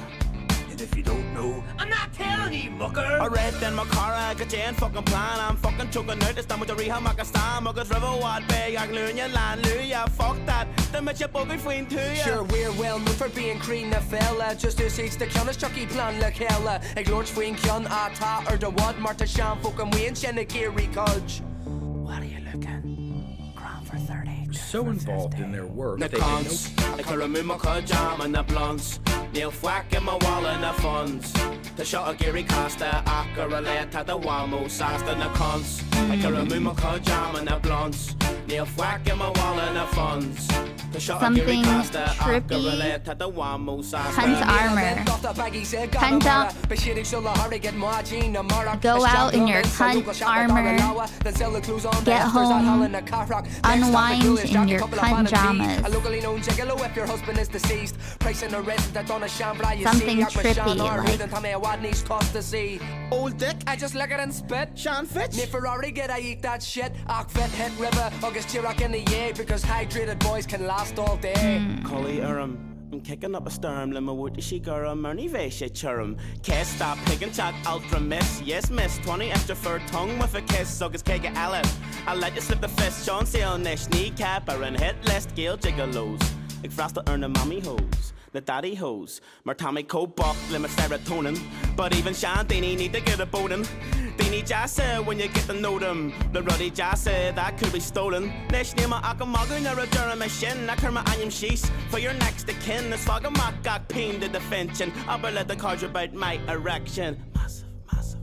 If you don't know, I'm not telling you, mucker. I read in my car, I got you in fucking plan. I'm fucking choking out this time with the rehab, I can stand. Muggers River, what big, I learn you land, yeah, fuck that. Then met your buggy between two, yeah. Sure, we're well known for being green, the fella. Just to see the Kiana Chucky plan, like hella. Like Lord Swing, Kian, Ata, or the what, Marta Sham, fucking Wayne, Shenagiri, Coach. What are you looking? Crown for 30. So involved in their work, the cons, I can remove my cut jam and the blunts. Nail whack in my wallet and the funds. Ta seo a géirí casta ach gur a le tá do bhámú sásta na cons ag gur a mú có jam na blonts níl fuaic am a bhála na funds. Something trippy. Hunt armor. Go out in your cunt armor. Get home. Unwind in your cunt jamas. Something trippy like. Old dick, I just lick it and spit. Sean Fitch. Me Ferrari get I eat that shit. Ach fit hit river. August Chirac in the year because hydrated boys can last all day. Collie I'm kicking up a storm. Lima would she go a money veshe churrum. Kiss stop picking chat ultra miss. Yes miss 20 extra for tongue with a kiss. So it's cake Alice. I'll let you slip the fist. Sean Seal Nish kneecap or in hit list Gale Jiggalos. Ik frost to earn the mommy hose. The daddy hose. Maar Tommy Cobalt limit serotonin. But even Sean Dini need to get a boatin'. Dini Jassa when you get to know them. The ruddy Jassa that could be stolen. Nish Nima Akamagu nor a Jeremy Shin. Nakarma Anyam Shees. For your next of kin. The Swagamak got pain the defension. I'll let the cards about my erection. Massive.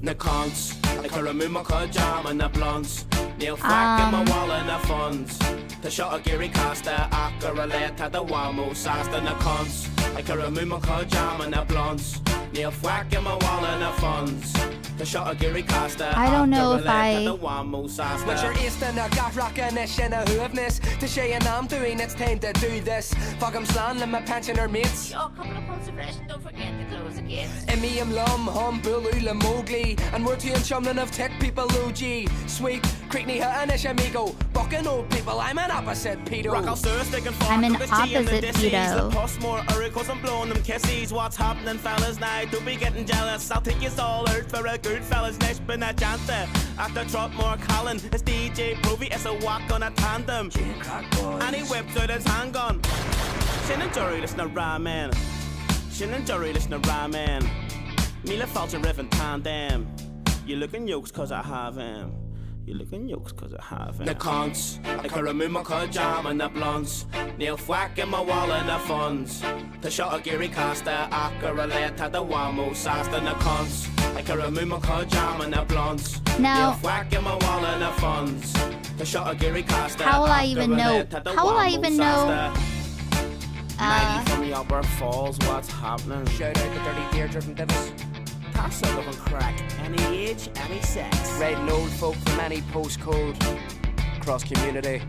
Na cons. I can remove my cut jam and the blunts. Neil Flack in my wallet and the funds. Ta seo a géirí casta ach gur a le tá do bhámú sásta na cons ag gur a mú mo có jam na blonts níl fuaic in my wallet and the funds. Ta seo a géirí casta I don't know if But you're easting a got rockin' ish in a hoovness. To say and I'm doing it's time to do this. Fuck I'm slanding my pensioner mates. Yo, couple of points of rest, don't forget to close the gates. And me lum hum bulu la Mowgli. And we're two and chumlin of tech people OG. Sweet Creekney and ish amigo. Bucking old people, I'm an opposite pedo. I'm an opposite pedo. Plus more oracles and blowing them kisses. What's happening fellas now? Don't be getting jealous. I'll take you all out for a good fellas. Nish been a chance after drop more Colin. It's DJ Provy, it's a walk on a tandem. And he whips out his handgun. Shin and Jory listen to ramen. Shin and Jory listen to ramen. Mila falls a riff and tandem. You looking yokes cause I have him. You looking yokes cause I have him. The cons, I can remove my cut jam and the blunts. Neil Flack in my wallet and the funds. Ta seo a géirí casta ach gur a le tá do bhámú sásta na cons. I can remove my cut jam and the blunts. Now, Neil Flack in my wallet and the funds. Ta seo a géirí casta how will I even know? How will I even know? Maggie from the Upper Falls, what's happening? Shout out to Dirty Deirdre from Divis. Pass a love and crack, any age, any sex. Riding old folk from any postcode. Cross community.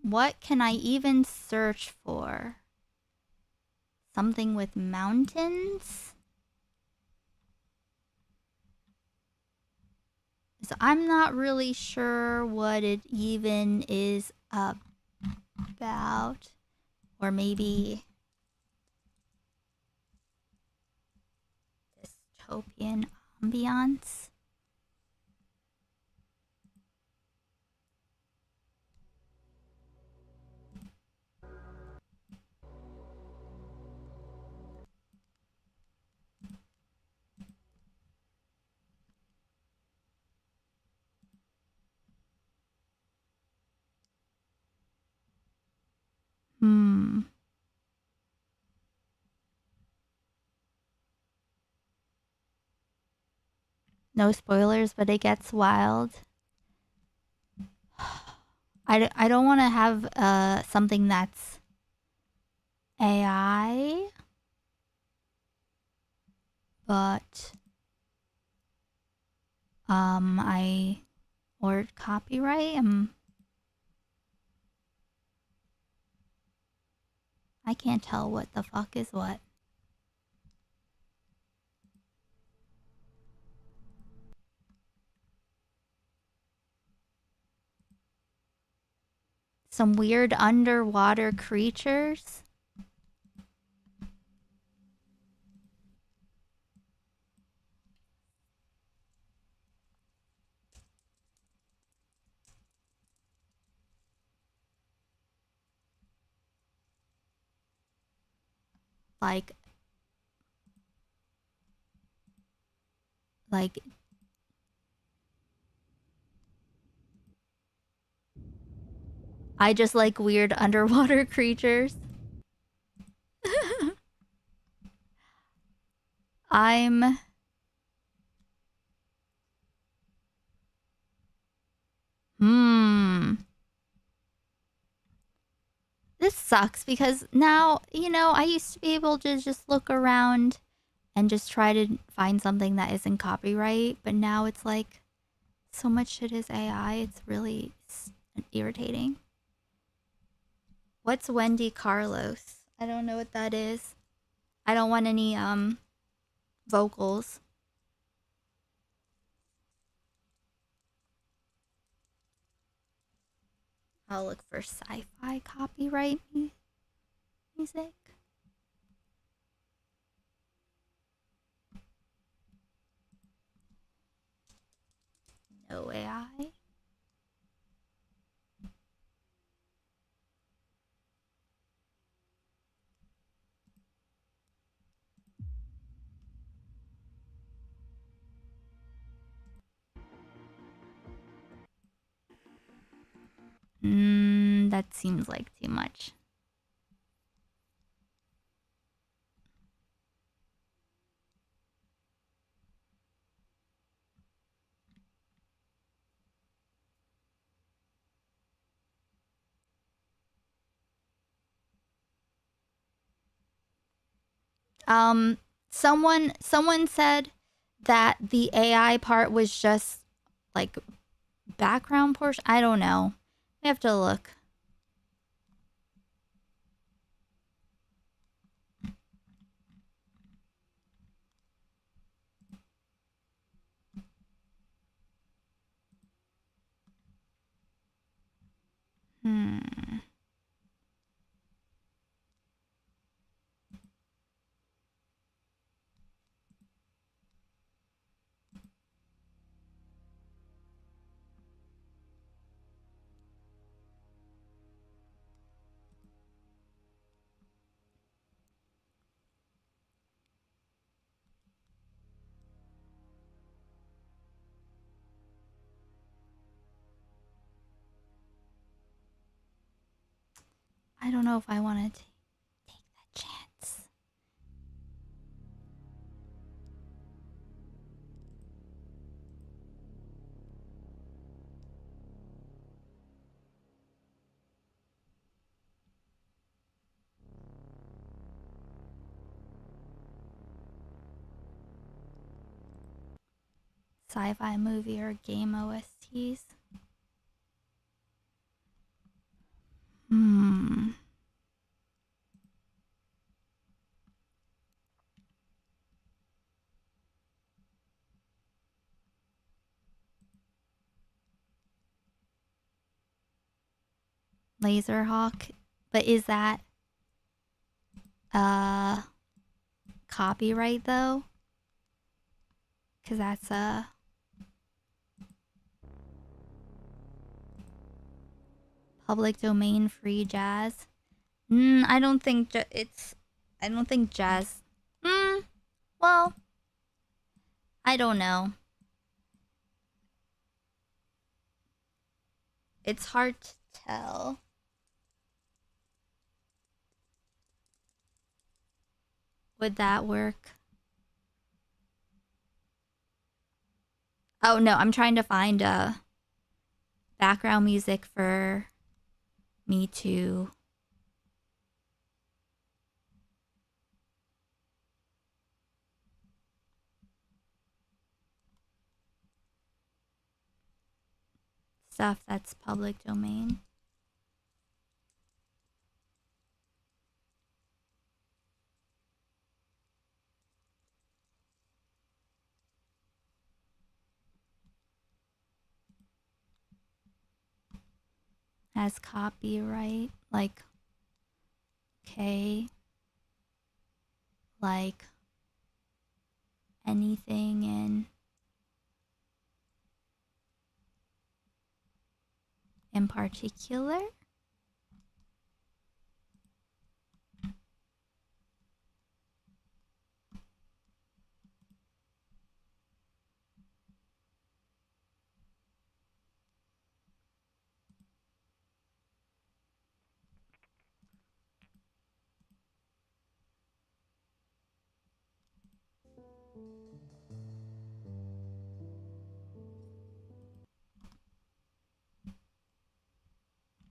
What can I even search for? Something with mountains? So I'm not really sure what it even is about. Or maybe dystopian ambiance. No spoilers, but it gets wild. I don't want to have something that's AI, but or copyright. I can't tell what the fuck is what. Some weird underwater creatures. Like I just like weird underwater creatures. I'm... This sucks because now, you know, I used to be able to just look around and just try to find something that isn't copyright, but now it's like so much shit is AI, it's really irritating. What's Wendy Carlos? I don't know what that is. I don't want any vocals. I'll look for sci-fi copyright music. No AI. That seems like too much. Someone said that the AI part was just like background portion. I don't know. We have to look. I don't know if I want to take that chance. Sci-fi movie or game OSTs. Laserhawk, but is that copyright though? Cause that's public domain free jazz. I don't think I don't think jazz. Well, I don't know. It's hard to tell. Would that work? Oh no, I'm trying to find background music for me to stuff that's public domain. Has copyright, like, okay, like anything in particular?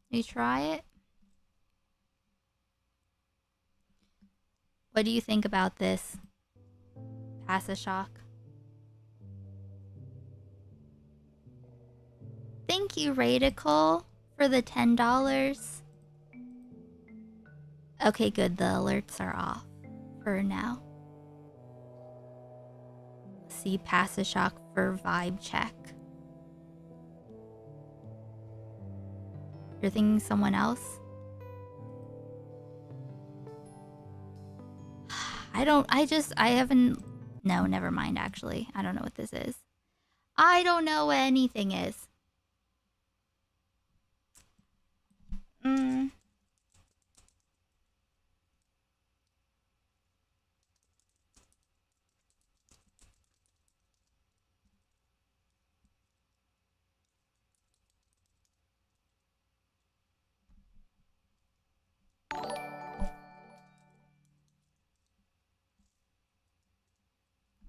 You try it? What do you think about this? Pass a shock. Thank you, Radical, for the $10. Okay, good. The alerts are off for now. See, pass a shock for vibe check. You're thinking someone else? I haven't... No, never mind, actually. I don't know what this is. I don't know what anything is.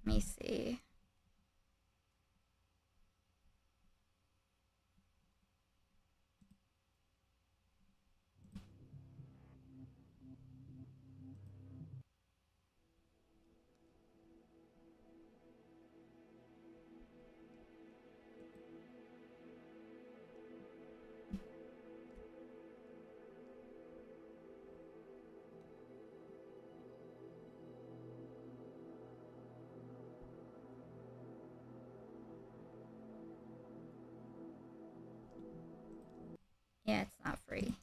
Let me see. Yeah, it's not free.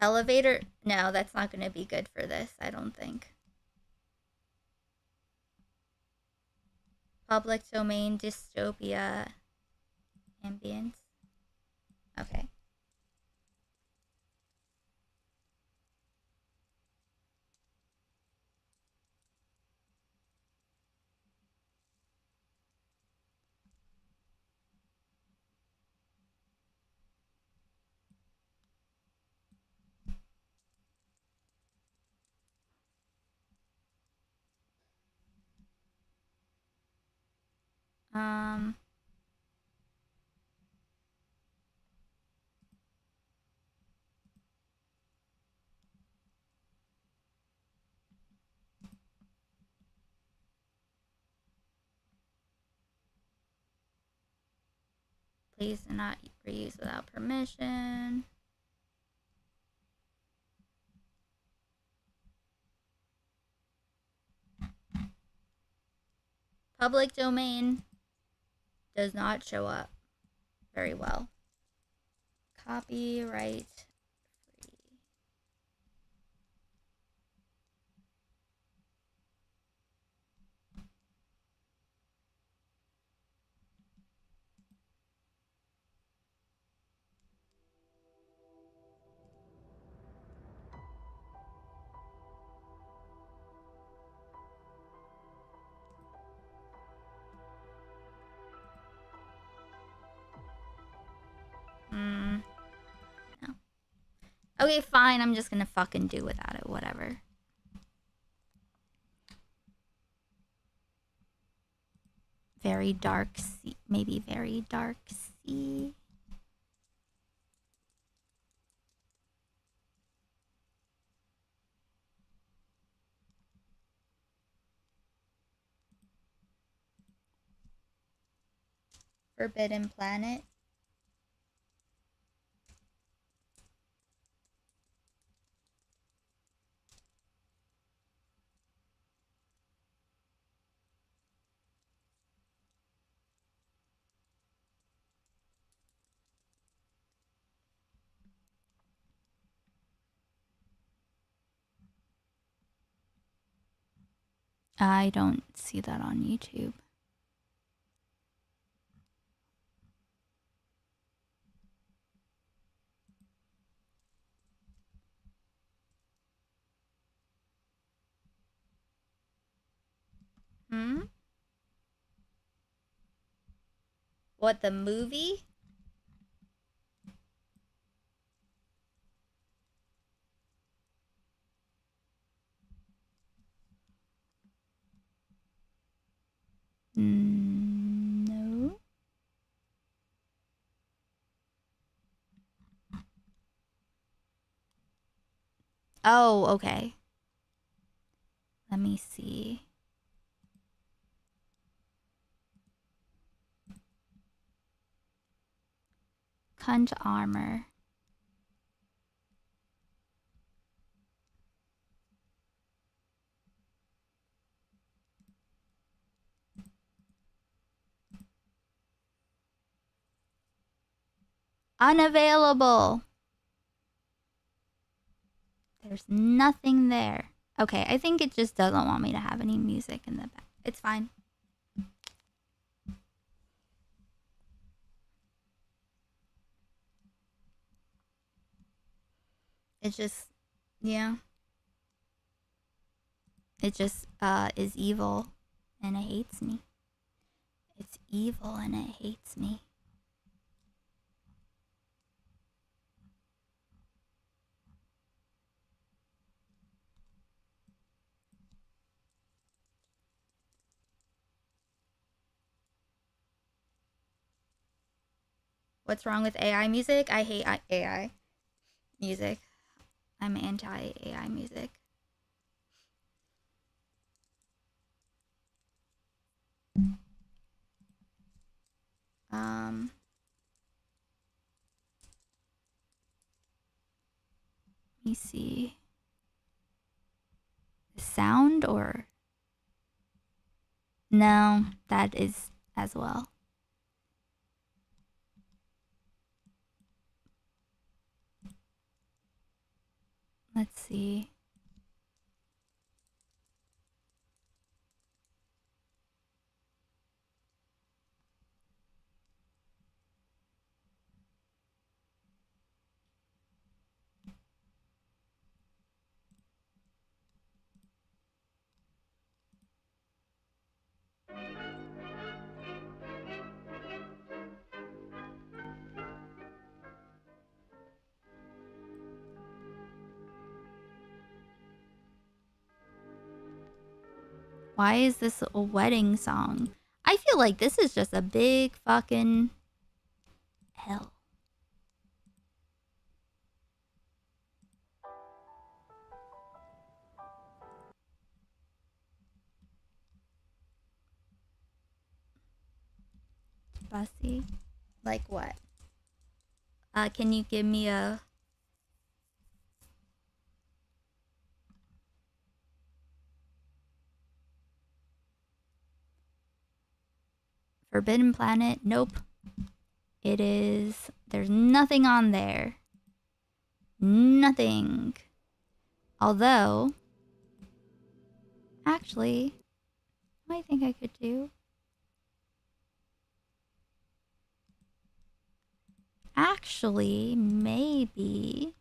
Elevator? No, that's not going to be good for this, I don't think. Public domain, dystopia, ambience. Okay. Please do not reuse without permission. Public domain does not show up very well. Copyright free. No. Okay, fine. I'm just gonna fucking do without it. Whatever. Very dark sea. Maybe very dark sea. Forbidden planet. I don't see that on YouTube. What, the movie? No. Oh, okay. Let me see. Cunt armor. Unavailable. There's nothing there. Okay, I think it just doesn't want me to have any music in the back. It's fine. It's just, yeah. It just is evil and it hates me. It's evil and it hates me. What's wrong with AI music? I hate AI music. I'm anti-AI music. Let me see. Sound or? No, that is as well. Let's see. Why is this a wedding song? I feel like this is just a big fucking hell. Fussy? Like what? Can you give me a... Forbidden Planet? Nope. It is... There's nothing on there. Nothing. Although... Actually... I think I could do... Actually, maybe...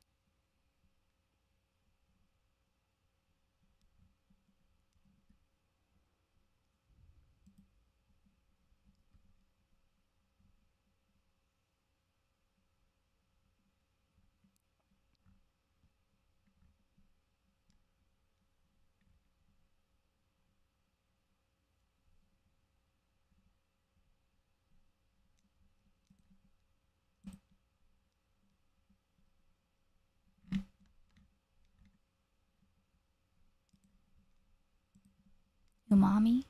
Umami?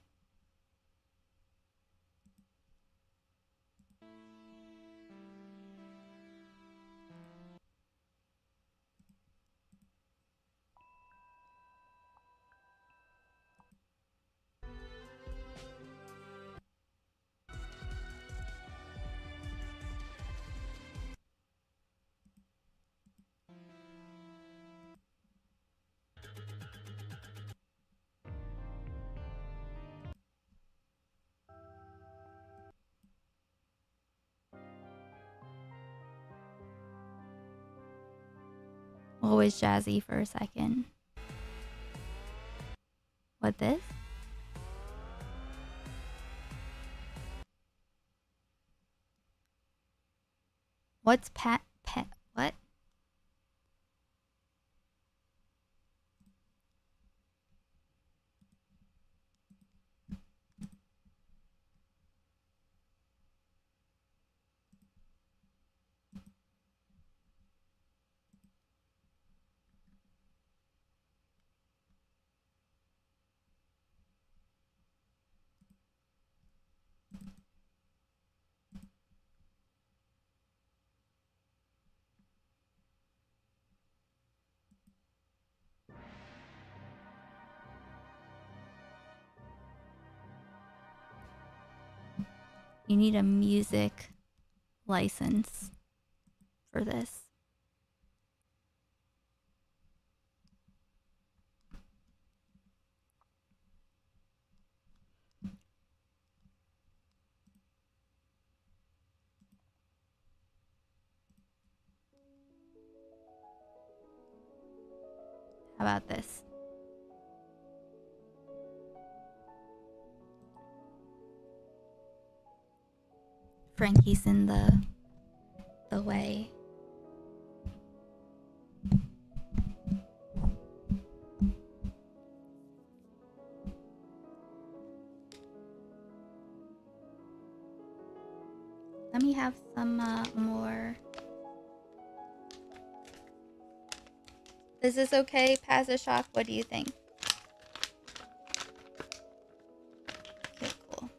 Always jazzy for a second. What, this? What's what? You need a music license for this. How about this? Frankie's in the way. Let me have some more. Is this okay, Pazashock? What do you think? Okay, cool.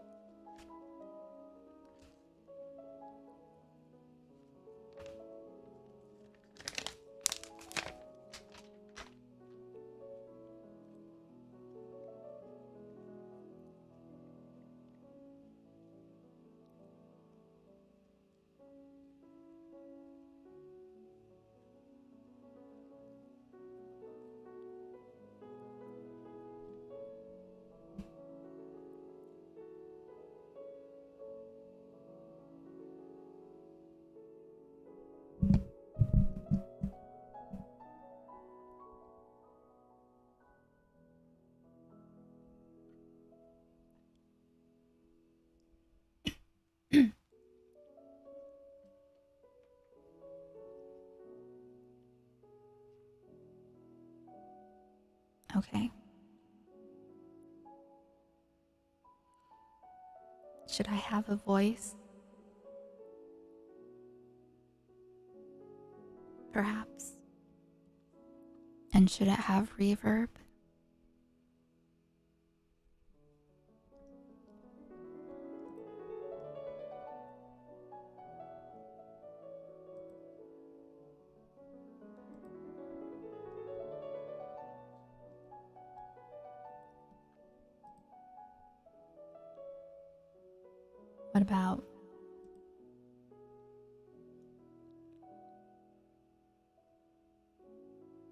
Okay. Should I have a voice? Perhaps. And should it have reverb?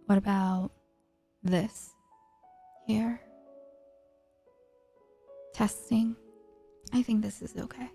What about this here? Testing. I think this is okay.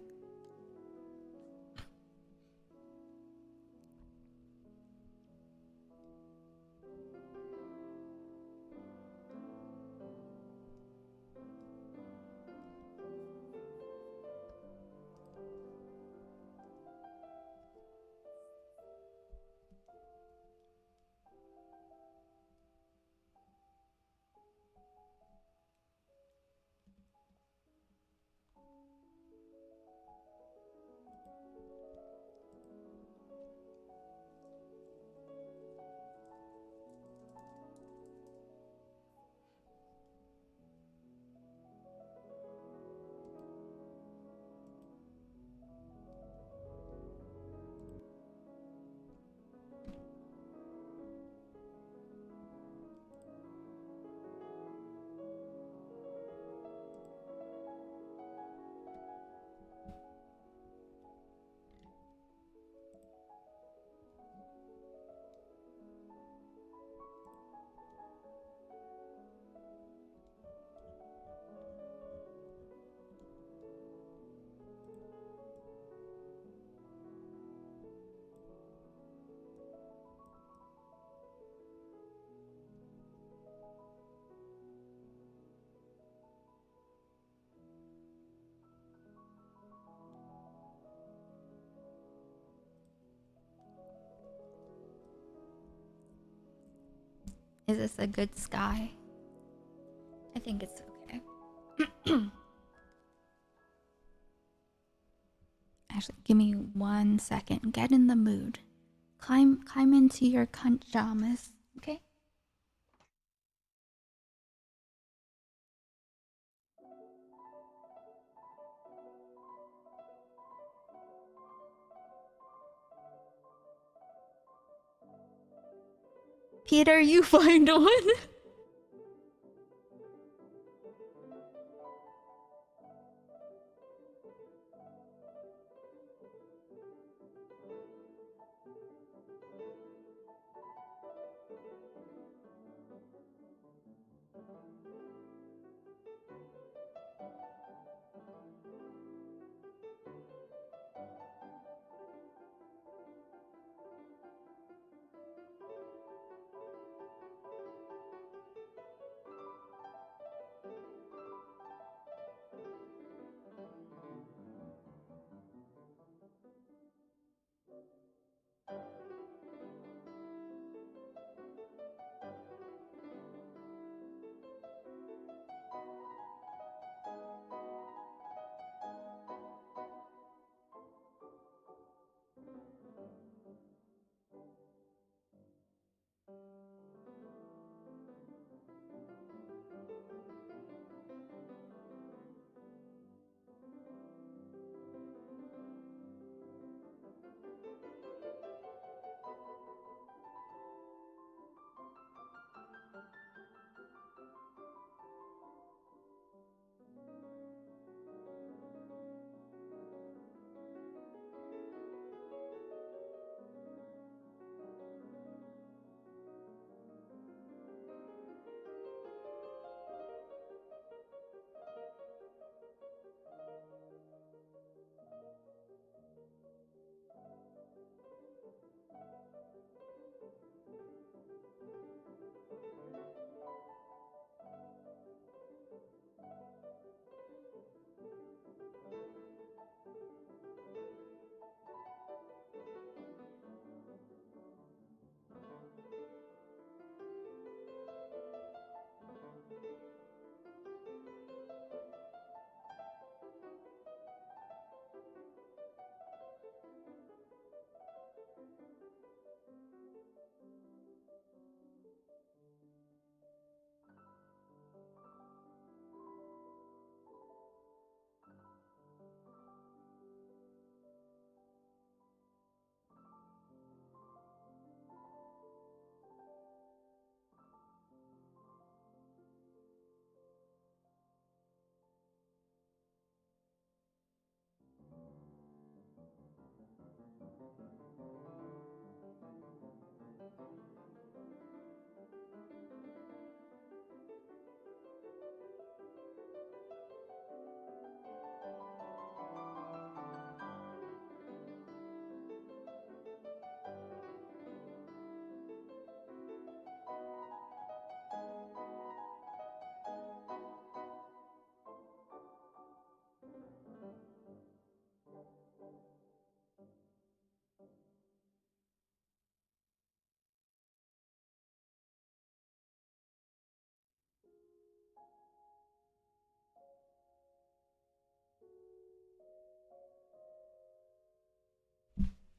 Is this a good sky? I think it's okay. Actually, give me 1 second. Get in the mood. Climb into your pajamas, okay? Peter, you find one.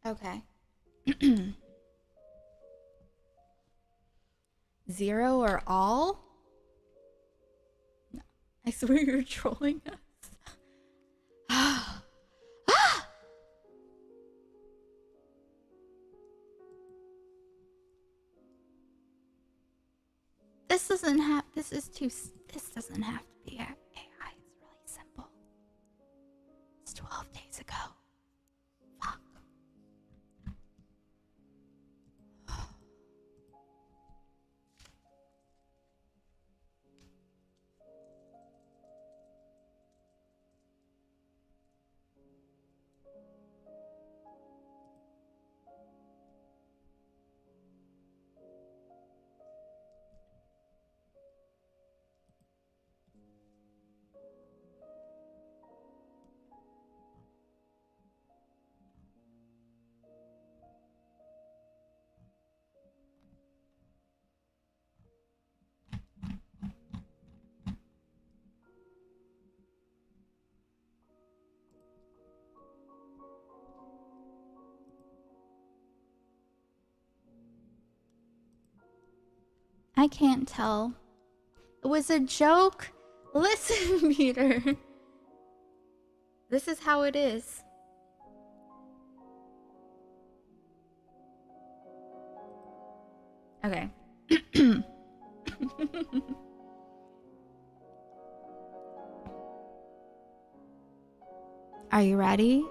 Okay. 0 or all? No. I swear you're trolling us. This doesn't have. This doesn't have to be AI. It's really simple. It's 12 days ago. Fuck. I can't tell. It was a joke. Listen, Peter. This is how it is. Okay. Are you ready?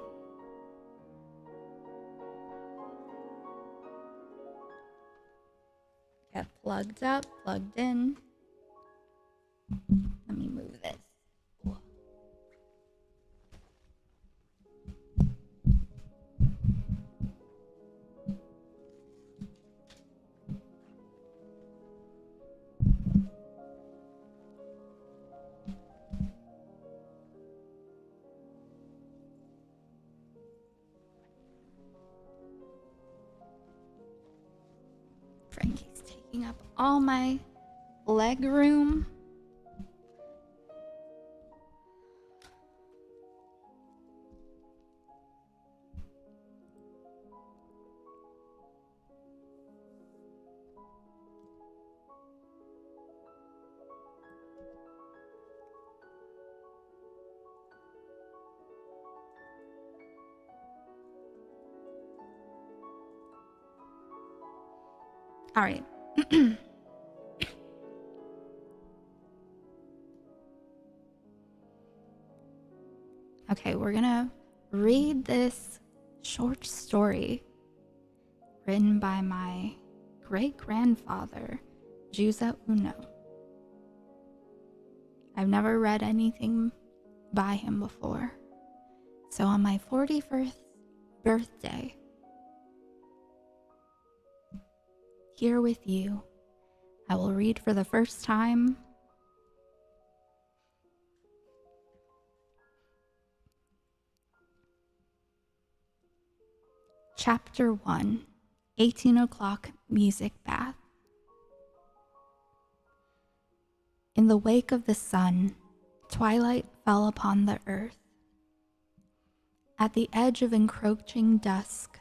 Get plugged up, plugged in. Let me move this. Frankie's taking up all my leg room. All right. Okay, we're gonna read this short story written by my great-grandfather, Juza Unno. I've never read anything by him before. So on my 41st birthday, here with you, I will read for the first time Chapter 1, 18 o'clock music bath. In the wake of the sun, twilight fell upon the earth. At the edge of encroaching dusk,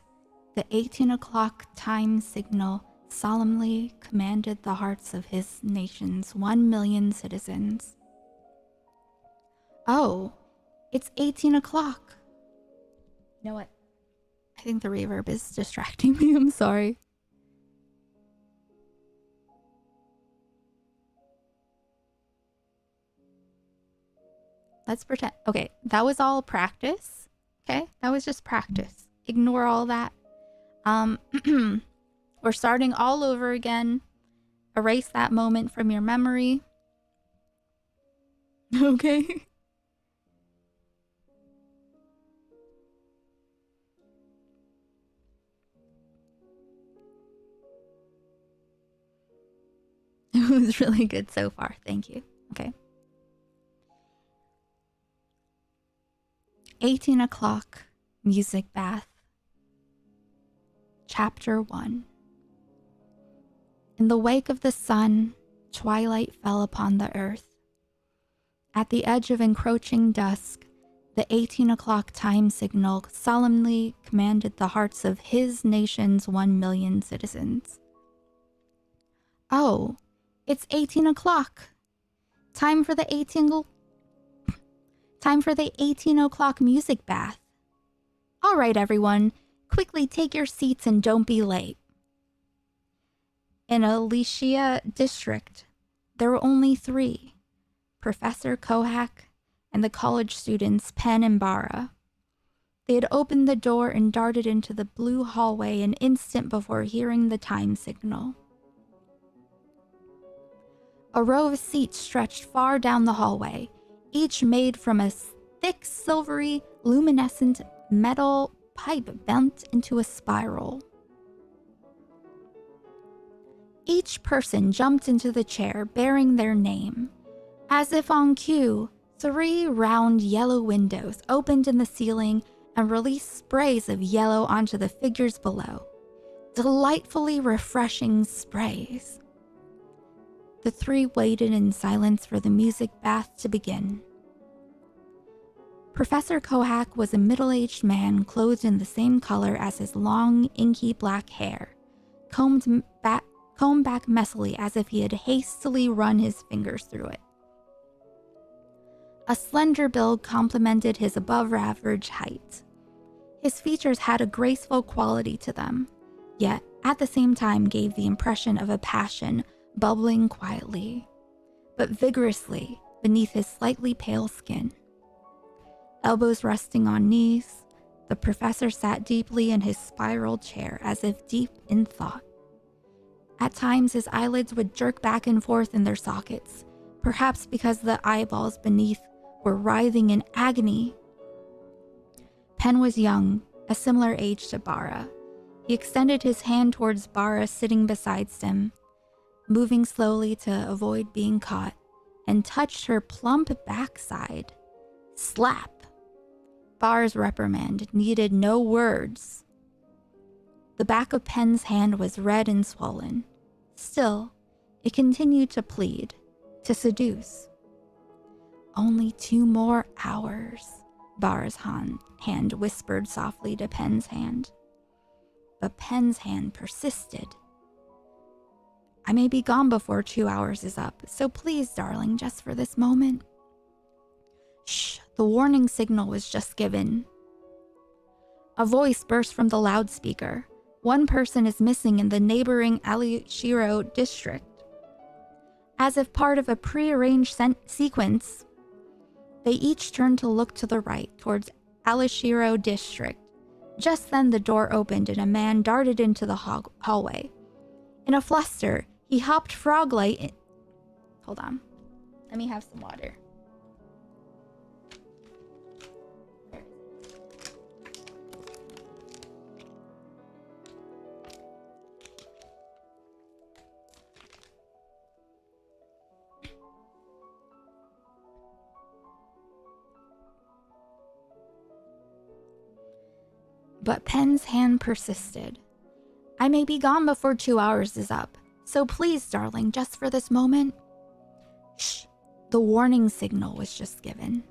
the 18 o'clock time signal solemnly commanded the hearts of his nation's 1 million citizens. Oh, it's 18 o'clock. You know what? I think the reverb is distracting me. I'm sorry. Let's pretend. Okay, that was all practice. Okay, that was just practice. Ignore all that. We're starting all over again. Erase that moment from your memory. Okay. It was really good so far. Thank you. Okay. 18 o'clock music bath. Chapter 1. In the wake of the sun, twilight fell upon the earth. At the edge of encroaching dusk, the 18 o'clock time signal solemnly commanded the hearts of his nation's 1 million citizens. Oh, it's 18 o'clock. Time for the 18 o'clock music bath. All right, everyone, quickly take your seats and don't be late. In Alicia district, there were only 3, Professor Kohak and the college students Penn and Barra. They had opened the door and darted into the blue hallway an instant before hearing the time signal. A row of seats stretched far down the hallway, each made from a thick, silvery, luminescent metal pipe bent into a spiral. Each person jumped into the chair bearing their name. As if on cue, 3 round yellow windows opened in the ceiling and released sprays of yellow onto the figures below. Delightfully refreshing sprays. The 3 waited in silence for the music bath to begin. Professor Kohak was a middle-aged man clothed in the same color as his long, inky black hair, combed combed back messily as if he had hastily run his fingers through it. A slender build complemented his above-average height. His features had a graceful quality to them, yet at the same time gave the impression of a passion bubbling quietly, but vigorously beneath his slightly pale skin. Elbows resting on knees, the professor sat deeply in his spiral chair as if deep in thought. At times his eyelids would jerk back and forth in their sockets, perhaps because the eyeballs beneath were writhing in agony. Penn was young, a similar age to Bara. He extended his hand towards Bara sitting beside him, moving slowly to avoid being caught, and touched her plump backside. Slap! Bara's reprimand needed no words. The back of Penn's hand was red and swollen. Still, it continued to plead, to seduce. Only 2 more hours, Bara's hand whispered softly to Penn's hand. But Penn's hand persisted. I may be gone before 2 hours is up, so please, darling, just for this moment. Shh, the warning signal was just given. A voice burst from the loudspeaker. One person is missing in the neighboring Alishiro district. As if part of a prearranged sequence, they each turned to look to the right, towards Alishiro district. Just then the door opened and a man darted into the hallway. In a fluster, he hopped frog-like in... Hold on. Let me have some water. But Penn's hand persisted. I may be gone before 2 hours is up, so please, darling, just for this moment. Shh, the warning signal was just given.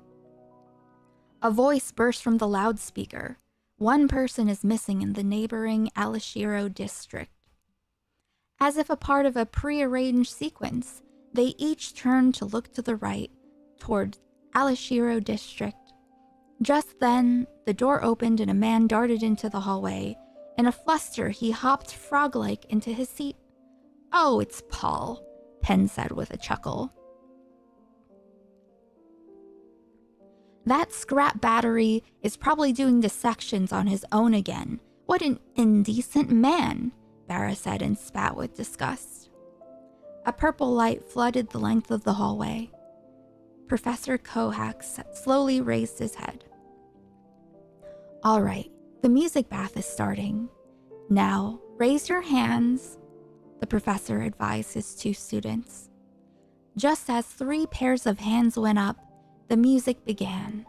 A voice burst from the loudspeaker. One person is missing in the neighboring Alishiro district. As if a part of a prearranged sequence, they each turned to look to the right, toward Alishiro district. Just then, the door opened and a man darted into the hallway. In a fluster, he hopped frog-like into his seat. Oh, it's Paul, Penn said with a chuckle. That scrap battery is probably doing dissections on his own again. What an indecent man, Bara said and spat with disgust. A purple light flooded the length of the hallway. Professor Kohak slowly raised his head. All right, the music bath is starting. Now, raise your hands, the professor advised his 2 students. Just as 3 pairs of hands went up, the music began.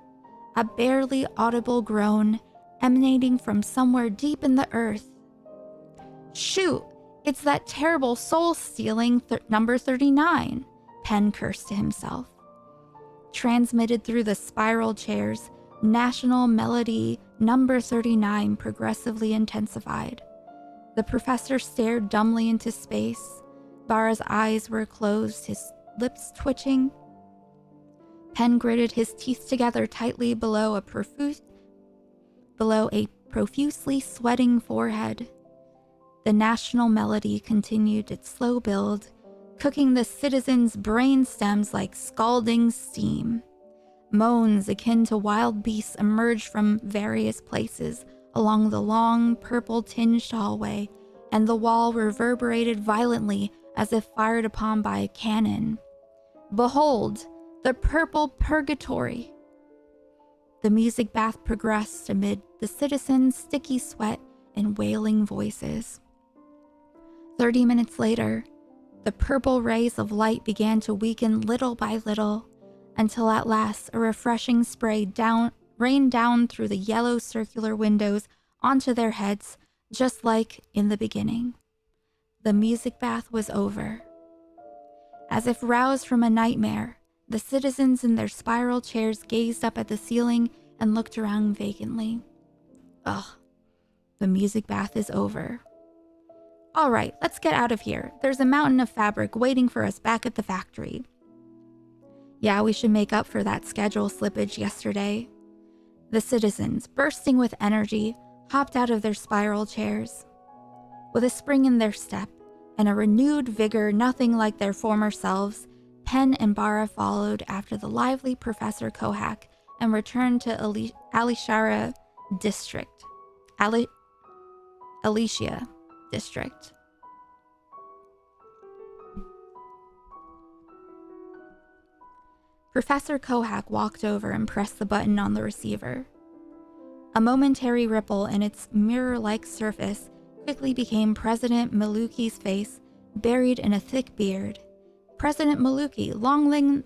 A barely audible groan emanating from somewhere deep in the earth. Shoot, it's that terrible soul-stealing number 39, Penn cursed to himself. Transmitted through the spiral chairs, national melody number 39 progressively intensified. The professor stared dumbly into space. Bara's eyes were closed, his lips twitching. Penn gritted his teeth together tightly below a profusely sweating forehead. The national melody continued its slow build, cooking the citizens' brain stems like scalding steam. Moans akin to wild beasts emerged from various places along the long, purple-tinged hallway, and the wall reverberated violently as if fired upon by a cannon. Behold, the purple purgatory! The music bath progressed amid the citizens' sticky sweat and wailing voices. 30 minutes later, the purple rays of light began to weaken little by little, until at last a refreshing spray rained down through the yellow circular windows onto their heads, just like in the beginning. The music bath was over. As if roused from a nightmare, the citizens in their spiral chairs gazed up at the ceiling and looked around vacantly. Ugh, the music bath is over. All right, let's get out of here. There's a mountain of fabric waiting for us back at the factory. Yeah, we should make up for that schedule slippage yesterday. The citizens, bursting with energy, hopped out of their spiral chairs. With a spring in their step and a renewed vigor nothing like their former selves, Penn and Bara followed after the lively Professor Kohak and returned to Alicia District. Alicia District. Professor Kohak walked over and pressed the button on the receiver. A momentary ripple in its mirror-like surface quickly became President Maluki's face, buried in a thick beard. President Maluki, hold on.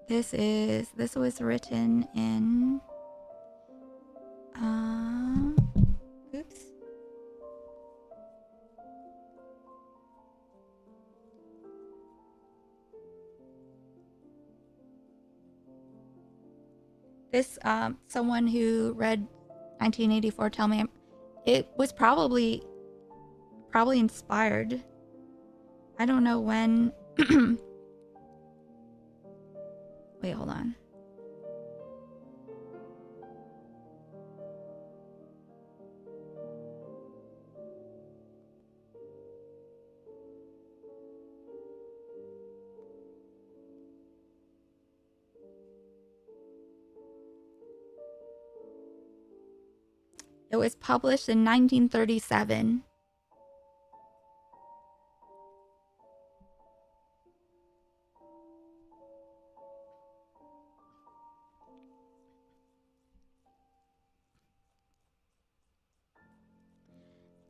This was written in, oops. This, someone who read 1984 tell me it was probably inspired. I don't know when. Wait, hold on. It was published in 1937.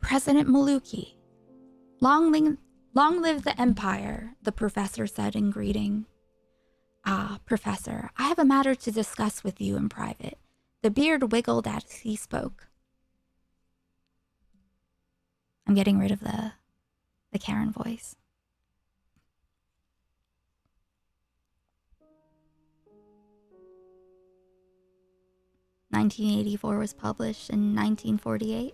President Maluki. Long live the Empire, the professor said in greeting. Ah, Professor, I have a matter to discuss with you in private. The beard wiggled as he spoke. I'm getting rid of the Karen voice. "1984 was published in 1948.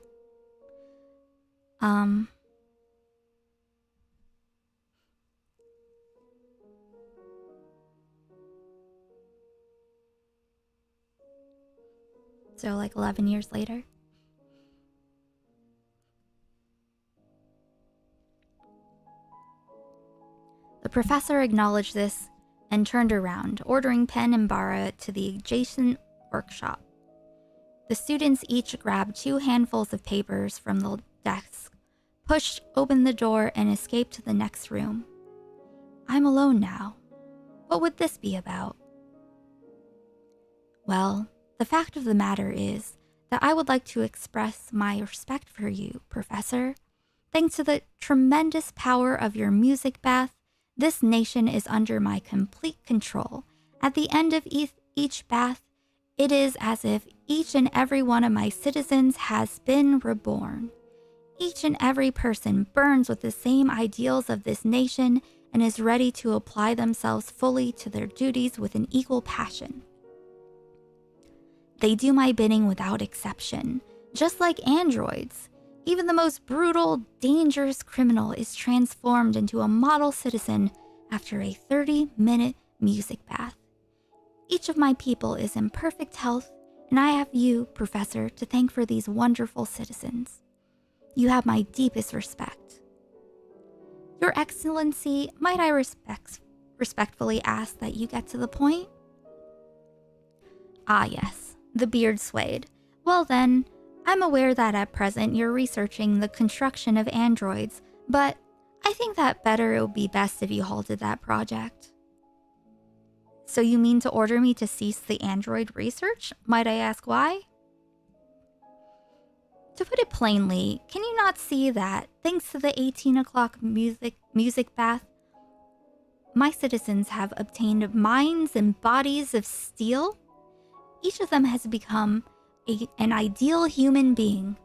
So like 11 years later. The professor acknowledged this and turned around, ordering Penn and Bara to the adjacent workshop. The students each grabbed 2 handfuls of papers from the desk, pushed open the door, and escaped to the next room. I'm alone now. What would this be about? Well, the fact of the matter is that I would like to express my respect for you, Professor. Thanks to the tremendous power of your music bath, this nation is under my complete control. At the end of each bath, it is as if each and every one of my citizens has been reborn. Each and every person burns with the same ideals of this nation and is ready to apply themselves fully to their duties with an equal passion. They do my bidding without exception, just like androids. Even the most brutal, dangerous criminal is transformed into a model citizen after a 30-minute music bath. Each of my people is in perfect health, and I have you, Professor, to thank for these wonderful citizens. You have my deepest respect. Your Excellency, might I respectfully ask that you get to the point? Ah, yes. The beard swayed. Well then, I'm aware that at present you're researching the construction of androids, but I think that it would be best if you halted that project. So you mean to order me to cease the android research? Might I ask why? To put it plainly, can you not see that, thanks to the 18 o'clock music bath, my citizens have obtained minds and bodies of steel? Each of them has become an ideal human being.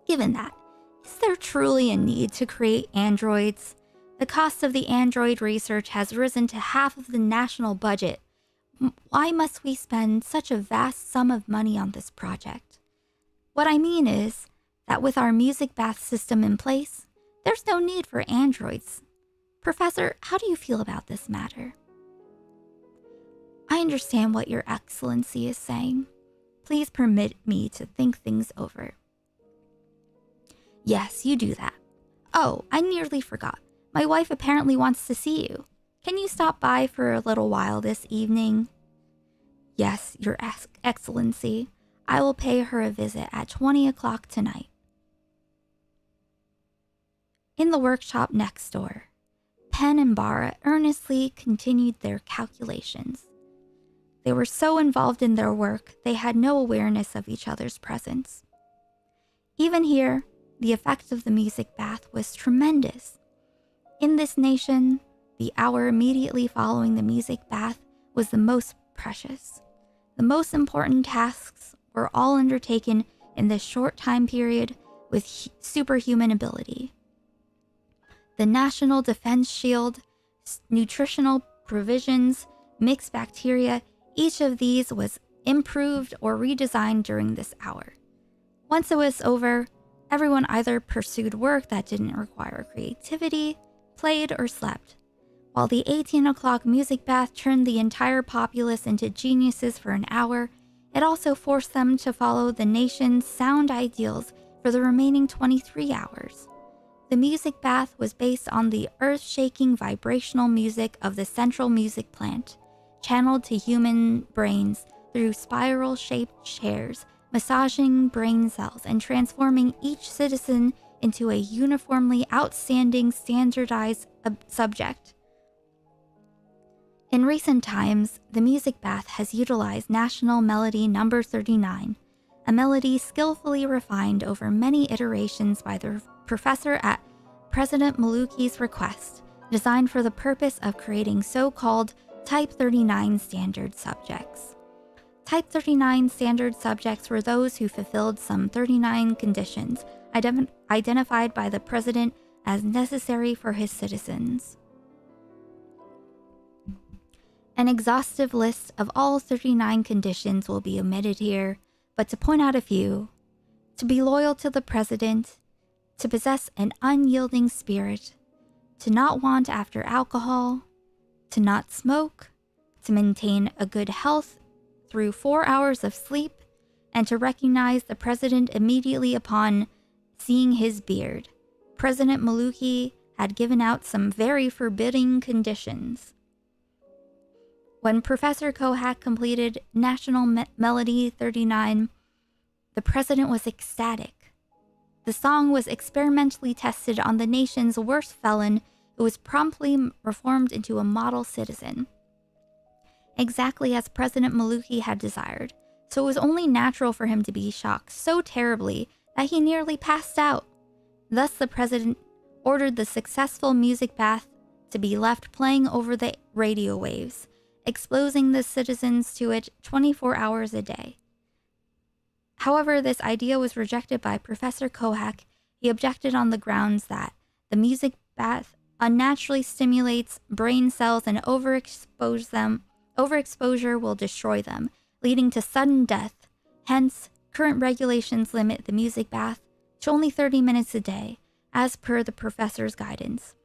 Given that, is there truly a need to create androids? The cost of the android research has risen to half of the national budget. why must we spend such a vast sum of money on this project? What I mean is that with our music bath system in place, there's no need for androids. Professor, how do you feel about this matter? I understand what Your Excellency is saying. Please permit me to think things over. Yes, you do that. Oh, I nearly forgot. My wife apparently wants to see you. Can you stop by for a little while this evening? Yes, Your Excellency. I will pay her a visit at 20 o'clock tonight. In the workshop next door, Penn and Bara earnestly continued their calculations. They were so involved in their work, they had no awareness of each other's presence. Even here, the effect of the music bath was tremendous. In this nation, the hour immediately following the music bath was the most precious. The most important tasks were all undertaken in this short time period with superhuman ability. The National Defense Shield, nutritional provisions, mixed bacteria, each of these was improved or redesigned during this hour. Once it was over, everyone either pursued work that didn't require creativity, played, or slept. While the 18 o'clock music bath turned the entire populace into geniuses for an hour, it also forced them to follow the nation's sound ideals for the remaining 23 hours. The music bath was based on the earth-shaking vibrational music of the central music plant, channeled to human brains through spiral-shaped chairs, massaging brain cells and transforming each citizen into a uniformly outstanding standardized subject. In recent times, the music bath has utilized National Melody Number 39, a melody skillfully refined over many iterations by the professor at President Maluki's request, designed for the purpose of creating so-called Type 39 standard subjects. Type 39 standard subjects were those who fulfilled some 39 conditions identified by the president as necessary for his citizens. An exhaustive list of all 39 conditions will be omitted here, but to point out a few: to be loyal to the president, to possess an unyielding spirit, to not want after alcohol, to not smoke, to maintain a good health through 4 hours of sleep, and to recognize the president immediately upon seeing his beard. President Maluki had given out some very forbidding conditions. When Professor Kohak completed National Melody 39, the president was ecstatic. The song was experimentally tested on the nation's worst felon, who was promptly reformed into a model citizen, exactly as President Maluki had desired, so it was only natural for him to be shocked so terribly that he nearly passed out. Thus, the president ordered the successful music bath to be left playing over the radio waves, exposing the citizens to it 24 hours a day. However, this idea was rejected by Professor Kohak. He objected on the grounds that the music bath unnaturally stimulates brain cells and overexposure will destroy them, leading to sudden death. Hence, current regulations limit the music bath to only 30 minutes a day, as per the professor's guidance.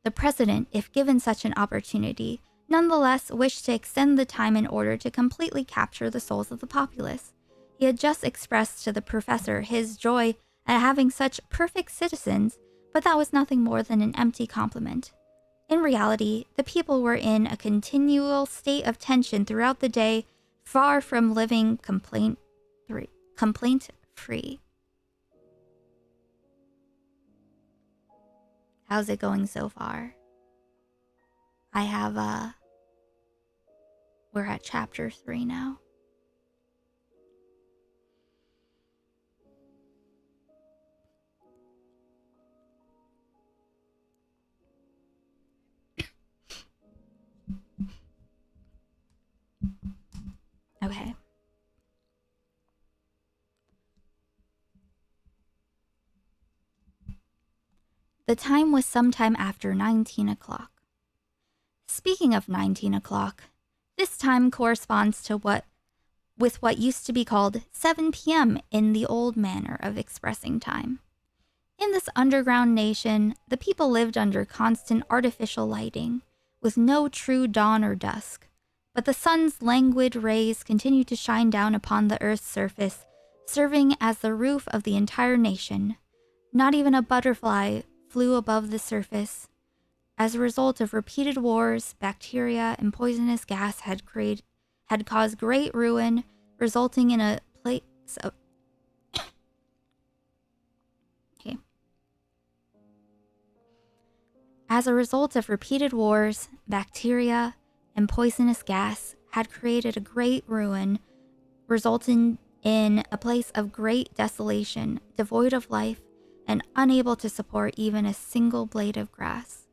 The president, if given such an opportunity, nonetheless wished to extend the time in order to completely capture the souls of the populace. He had just expressed to the professor his joy at having such perfect citizens, but that was nothing more than an empty compliment. In reality, the people were in a continual state of tension throughout the day, far from living complaint-free. How's it going so far? I have, we're at chapter 3 now. Okay. The time was sometime after 19 o'clock. Speaking of 19 o'clock, This time corresponds to what used to be called 7 p.m. in the old manner of expressing time. In this underground nation, the people lived under constant artificial lighting, with no true dawn or dusk. But the sun's languid rays continued to shine down upon the earth's surface, serving as the roof of the entire nation. Not even a butterfly flew above the surface. As a result of repeated wars, bacteria and poisonous gas had caused great ruin, resulting in a place of As a result of repeated wars, bacteria and poisonous gas had created a great ruin, resulting in a place of great desolation, devoid of life, and unable to support even a single blade of grass.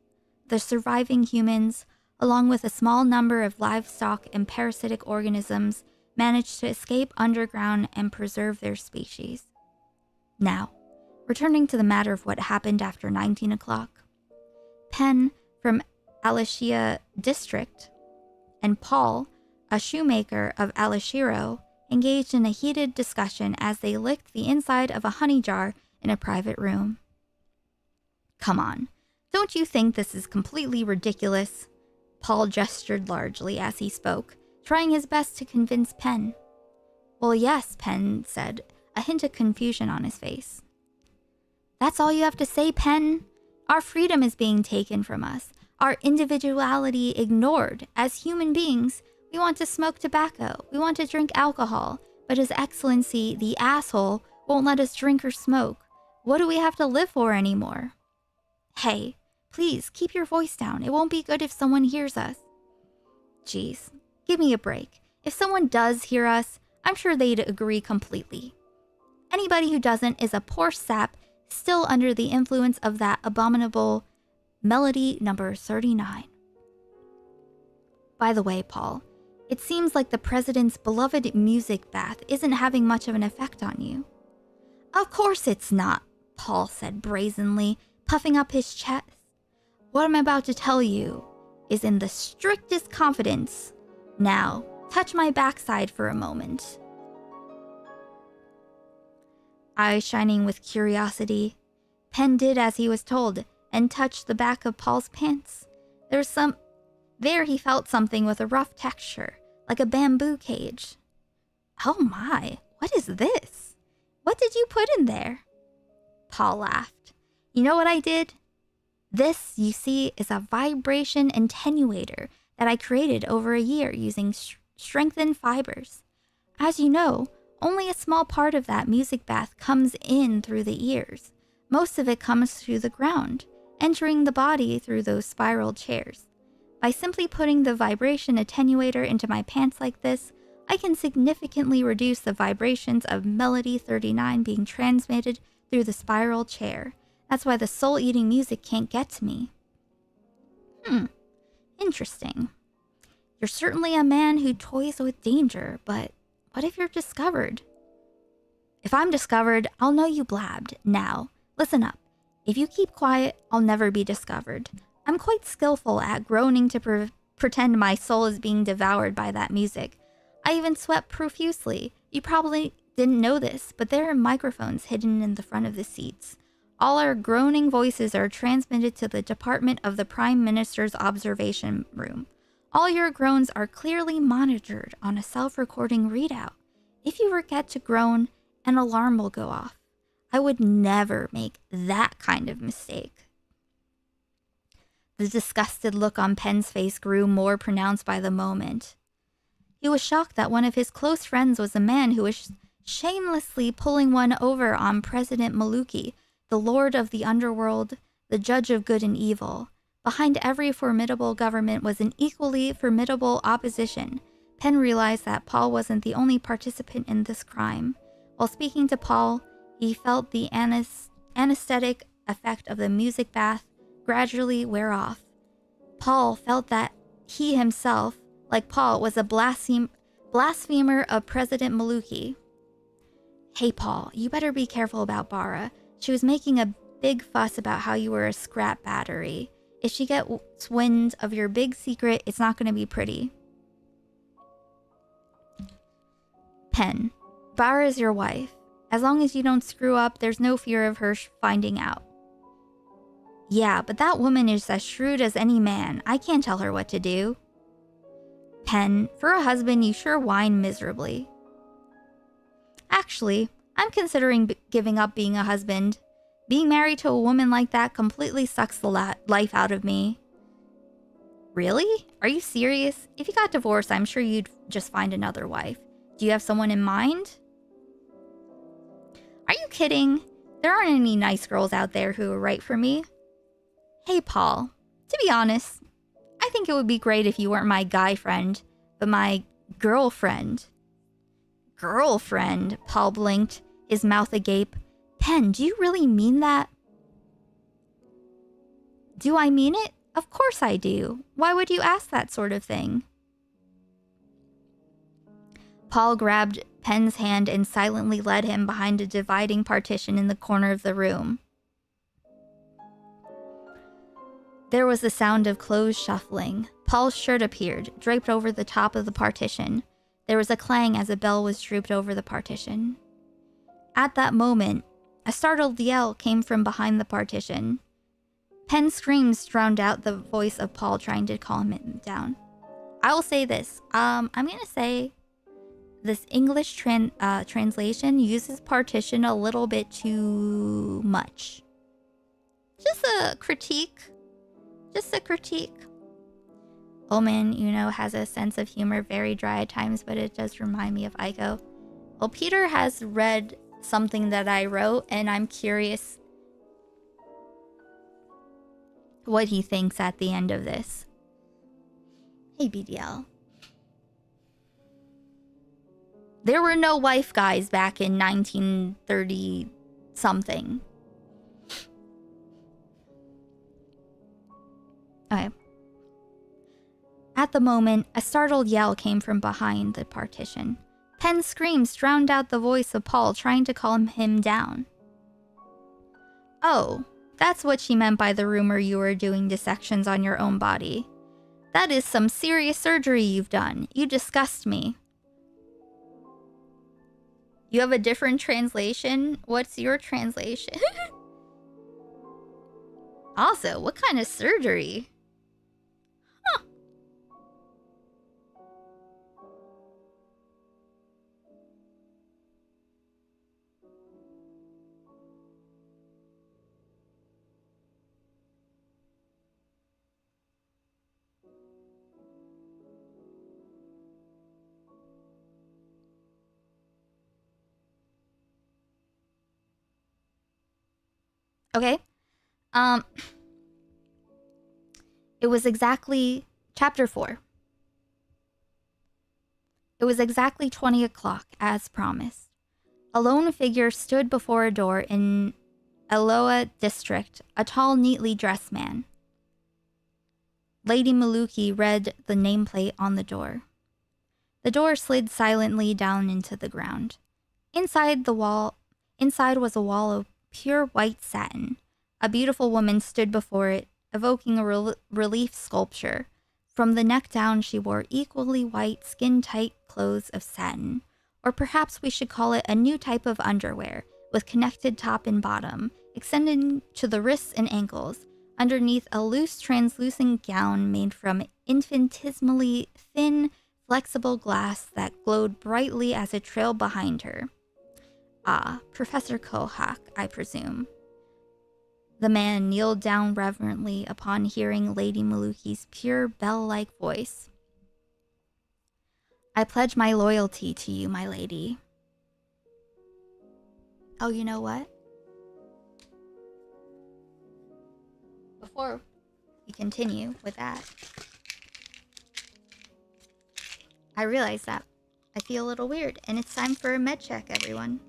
The surviving humans, along with a small number of livestock and parasitic organisms, managed to escape underground and preserve their species. Now, returning to the matter of what happened after 19 o'clock, Penn from Alashia District and Paul, a shoemaker of Alashiro, engaged in a heated discussion as they licked the inside of a honey jar in a private room. Come on, don't you think this is completely ridiculous? Paul gestured largely as he spoke, trying his best to convince Penn. Well, yes, Penn said, a hint of confusion on his face. That's all you have to say, Penn? Our freedom is being taken from us, our individuality ignored. As human beings, we want to smoke tobacco, we want to drink alcohol, but His Excellency, the asshole, won't let us drink or smoke. What do we have to live for anymore? Hey, please, keep your voice down. It won't be good if someone hears us. Jeez, give me a break. If someone does hear us, I'm sure they'd agree completely. Anybody who doesn't is a poor sap still under the influence of that abominable melody number 39. By the way, Paul, it seems like the president's beloved music bath isn't having much of an effect on you. Of course it's not, Paul said brazenly, puffing up his chest. What I'm about to tell you is in the strictest confidence. Now, touch my backside for a moment. Eyes shining with curiosity, Penn did as he was told and touched the back of Paul's pants. There he felt something with a rough texture, like a bamboo cage. Oh my, what is this? What did you put in there? Paul laughed. You know what I did? This, you see, is a vibration attenuator that I created over a year using strengthened fibers. As you know, only a small part of that music bath comes in through the ears. Most of it comes through the ground, entering the body through those spiral chairs. By simply putting the vibration attenuator into my pants like this, I can significantly reduce the vibrations of Melody 39 being transmitted through the spiral chair. That's why the soul-eating music can't get to me. Interesting. You're certainly a man who toys with danger, but what if you're discovered? If I'm discovered, I'll know you blabbed. Now, listen up. If you keep quiet, I'll never be discovered. I'm quite skillful at groaning to pretend my soul is being devoured by that music. I even sweat profusely. You probably didn't know this, but there are microphones hidden in the front of the seats. All our groaning voices are transmitted to the department of the Prime Minister's observation room. All your groans are clearly monitored on a self-recording readout. If you forget to groan, an alarm will go off. I would never make that kind of mistake. The disgusted look on Penn's face grew more pronounced by the moment. He was shocked that one of his close friends was a man who was shamelessly pulling one over on President Maluki, the lord of the underworld, the judge of good and evil. Behind every formidable government was an equally formidable opposition. Penn realized that Paul wasn't the only participant in this crime. While speaking to Paul, he felt the anesthetic effect of the music bath gradually wear off. Paul felt that he himself, like Paul, was a blasphemer of President Maluki. Hey Paul, you better be careful about Bara. She was making a big fuss about how you were a scrap battery. If she gets wind of your big secret, it's not going to be pretty. Pen, Bar is your wife. As long as you don't screw up, there's no fear of her finding out. Yeah, but that woman is as shrewd as any man. I can't tell her what to do. Pen, for a husband, you sure whine miserably. Actually, I'm considering giving up being a husband. Being married to a woman like that completely sucks the life out of me. Really? Are you serious? If you got divorced, I'm sure you'd just find another wife. Do you have someone in mind? Are you kidding? There aren't any nice girls out there who are right for me. Hey, Paul. To be honest, I think it would be great if you weren't my guy friend, but my girlfriend. Girlfriend? Paul blinked, his mouth agape. Pen, do you really mean that? Do I mean it? Of course I do. Why would you ask that sort of thing? Paul grabbed Pen's hand and silently led him behind a dividing partition in the corner of the room. There was the sound of clothes shuffling. Paul's shirt appeared, draped over the top of the partition. There was a clang as a bell was drooped over the partition. At that moment, a startled yell came from behind the partition. Pen's screams drowned out the voice of Paul trying to calm him down. I will say this. I'm going to say this English translation uses partition a little bit too much. Just a critique. Just a critique. Omen, has a sense of humor, very dry at times, but it does remind me of Aiko. Well, Peter has read something that I wrote, and I'm curious what he thinks at the end of this. Hey, BDL. There were no wife guys back in 1930 something. Okay. At the moment, a startled yell came from behind the partition. Pen's screams drowned out the voice of Paul trying to calm him down. Oh, that's what she meant by the rumor you were doing dissections on your own body. That is some serious surgery you've done. You disgust me. You have a different translation? What's your translation? Also, what kind of surgery? Huh. Okay. It was exactly chapter 4. It was exactly 20 o'clock, as promised. A lone figure stood before a door in Eloa district, a tall, neatly dressed man. Lady Maluki read the nameplate on the door. The door slid silently down into the ground. Inside was a wall of pure white satin. A beautiful woman stood before it, evoking a relief sculpture. From the neck down, she wore equally white, skin-tight clothes of satin. Or perhaps we should call it a new type of underwear, with connected top and bottom, extending to the wrists and ankles, underneath a loose, translucent gown made from infinitesimally thin, flexible glass that glowed brightly as it trailed behind her. Ah, Professor Kohak, I presume. The man kneeled down reverently upon hearing Lady Maluki's pure bell-like voice. I pledge my loyalty to you, my lady. Oh, you know what? Before we continue with that, I realize that I feel a little weird, and it's time for a med check, everyone.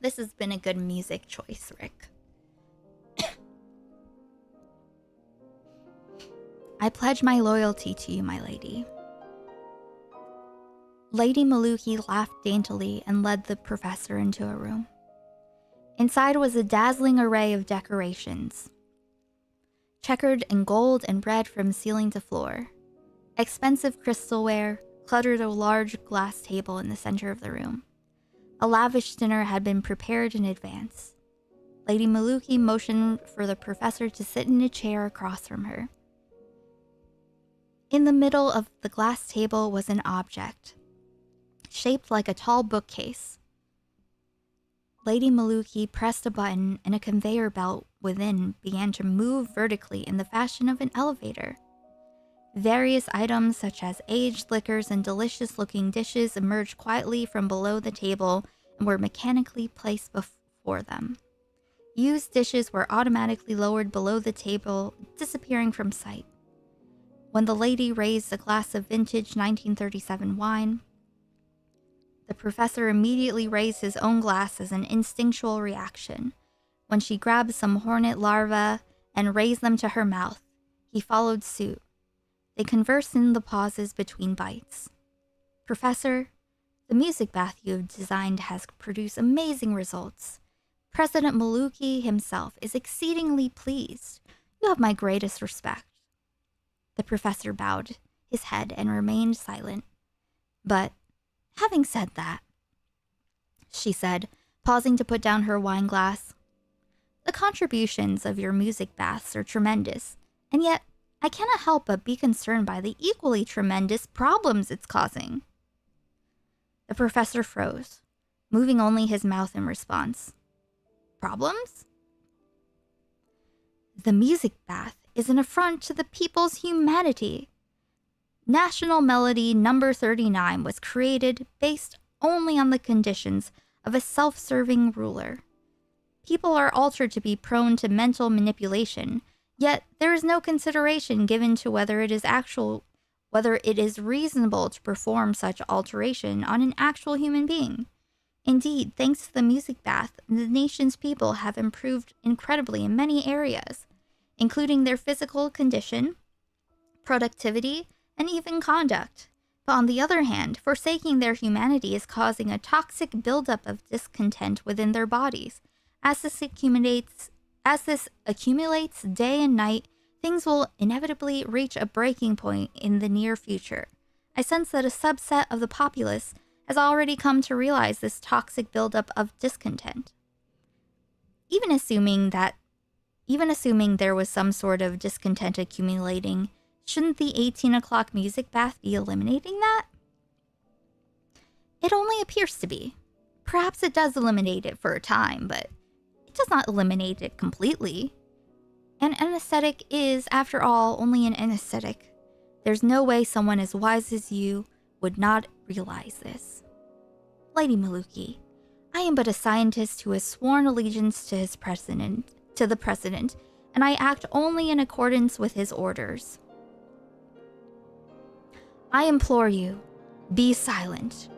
this has been a good music choice, Rick. I pledge my loyalty to you, my lady. Lady Maluki laughed daintily and led the professor into a room. Inside was a dazzling array of decorations, checkered in gold and red from ceiling to floor. Expensive crystalware cluttered a large glass table in the center of the room. A lavish dinner had been prepared in advance. Lady Maluki motioned for the professor to sit in a chair across from her. In the middle of the glass table was an object, shaped like a tall bookcase. Lady Maluki pressed a button and a conveyor belt within began to move vertically in the fashion of an elevator. Various items such as aged liquors and delicious-looking dishes emerged quietly from below the table and were mechanically placed before them. Used dishes were automatically lowered below the table, disappearing from sight. When the lady raised a glass of vintage 1937 wine, the professor immediately raised his own glass as an instinctual reaction. When she grabbed some hornet larvae and raised them to her mouth, he followed suit. They conversed in the pauses between bites. Professor, the music bath you have designed has produced amazing results. President Maluki himself is exceedingly pleased. You have my greatest respect. The professor bowed his head and remained silent. But, having said that, she said, pausing to put down her wine glass, the contributions of your music baths are tremendous, and yet I cannot help but be concerned by the equally tremendous problems it's causing. The professor froze, moving only his mouth in response. Problems? The music bath is an affront to the people's humanity. National Melody Number 39 was created based only on the conditions of a self-serving ruler. People are altered to be prone to mental manipulation, yet there is no consideration given to whether it is reasonable to perform such alteration on an actual human being. Indeed, thanks to the music bath, the nation's people have improved incredibly in many areas, including their physical condition, productivity, and even conduct. But on the other hand, forsaking their humanity is causing a toxic buildup of discontent within their bodies. As this accumulates day and night, things will inevitably reach a breaking point in the near future. I sense that a subset of the populace has already come to realize this toxic buildup of discontent. Even assuming there was some sort of discontent accumulating, shouldn't the 18 o'clock music bath be eliminating that? It only appears to be. Perhaps it does eliminate it for a time, but it does not eliminate it completely. An anesthetic is, after all, only an anesthetic. There's no way someone as wise as you would not realize this. Lady Maluki, I am but a scientist who has sworn allegiance to the president, and I act only in accordance with his orders. I implore you, be silent.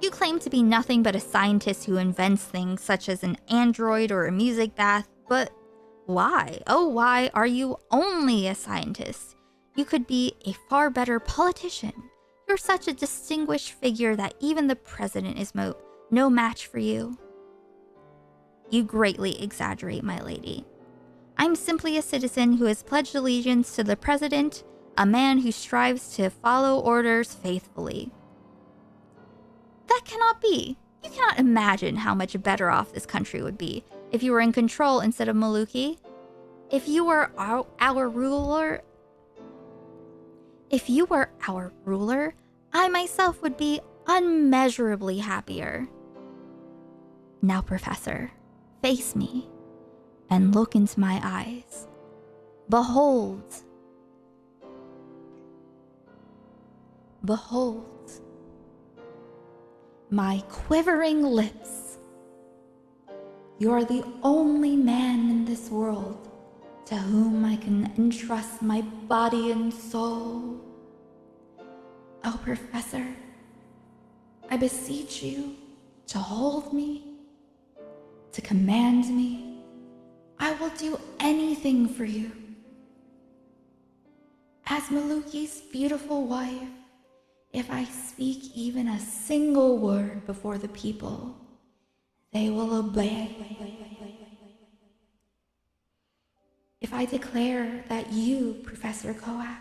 You claim to be nothing but a scientist who invents things such as an android or a music bath, but why? Oh, why are you only a scientist? You could be a far better politician. You're such a distinguished figure that even the president is no match for you. You greatly exaggerate, my lady. I'm simply a citizen who has pledged allegiance to the president, a man who strives to follow orders faithfully. That cannot be. You cannot imagine how much better off this country would be if you were in control instead of Maluki. If you were our ruler, I myself would be unmeasurably happier. Now, Professor, face me and look into my eyes. Behold. My quivering lips. You are the only man in this world to whom I can entrust my body and soul. Oh, Professor, I beseech you to hold me to command me, I will do anything for you. As Maluki's beautiful wife, if I speak even a single word before the people, they will obey. If I declare that you, Professor Koak,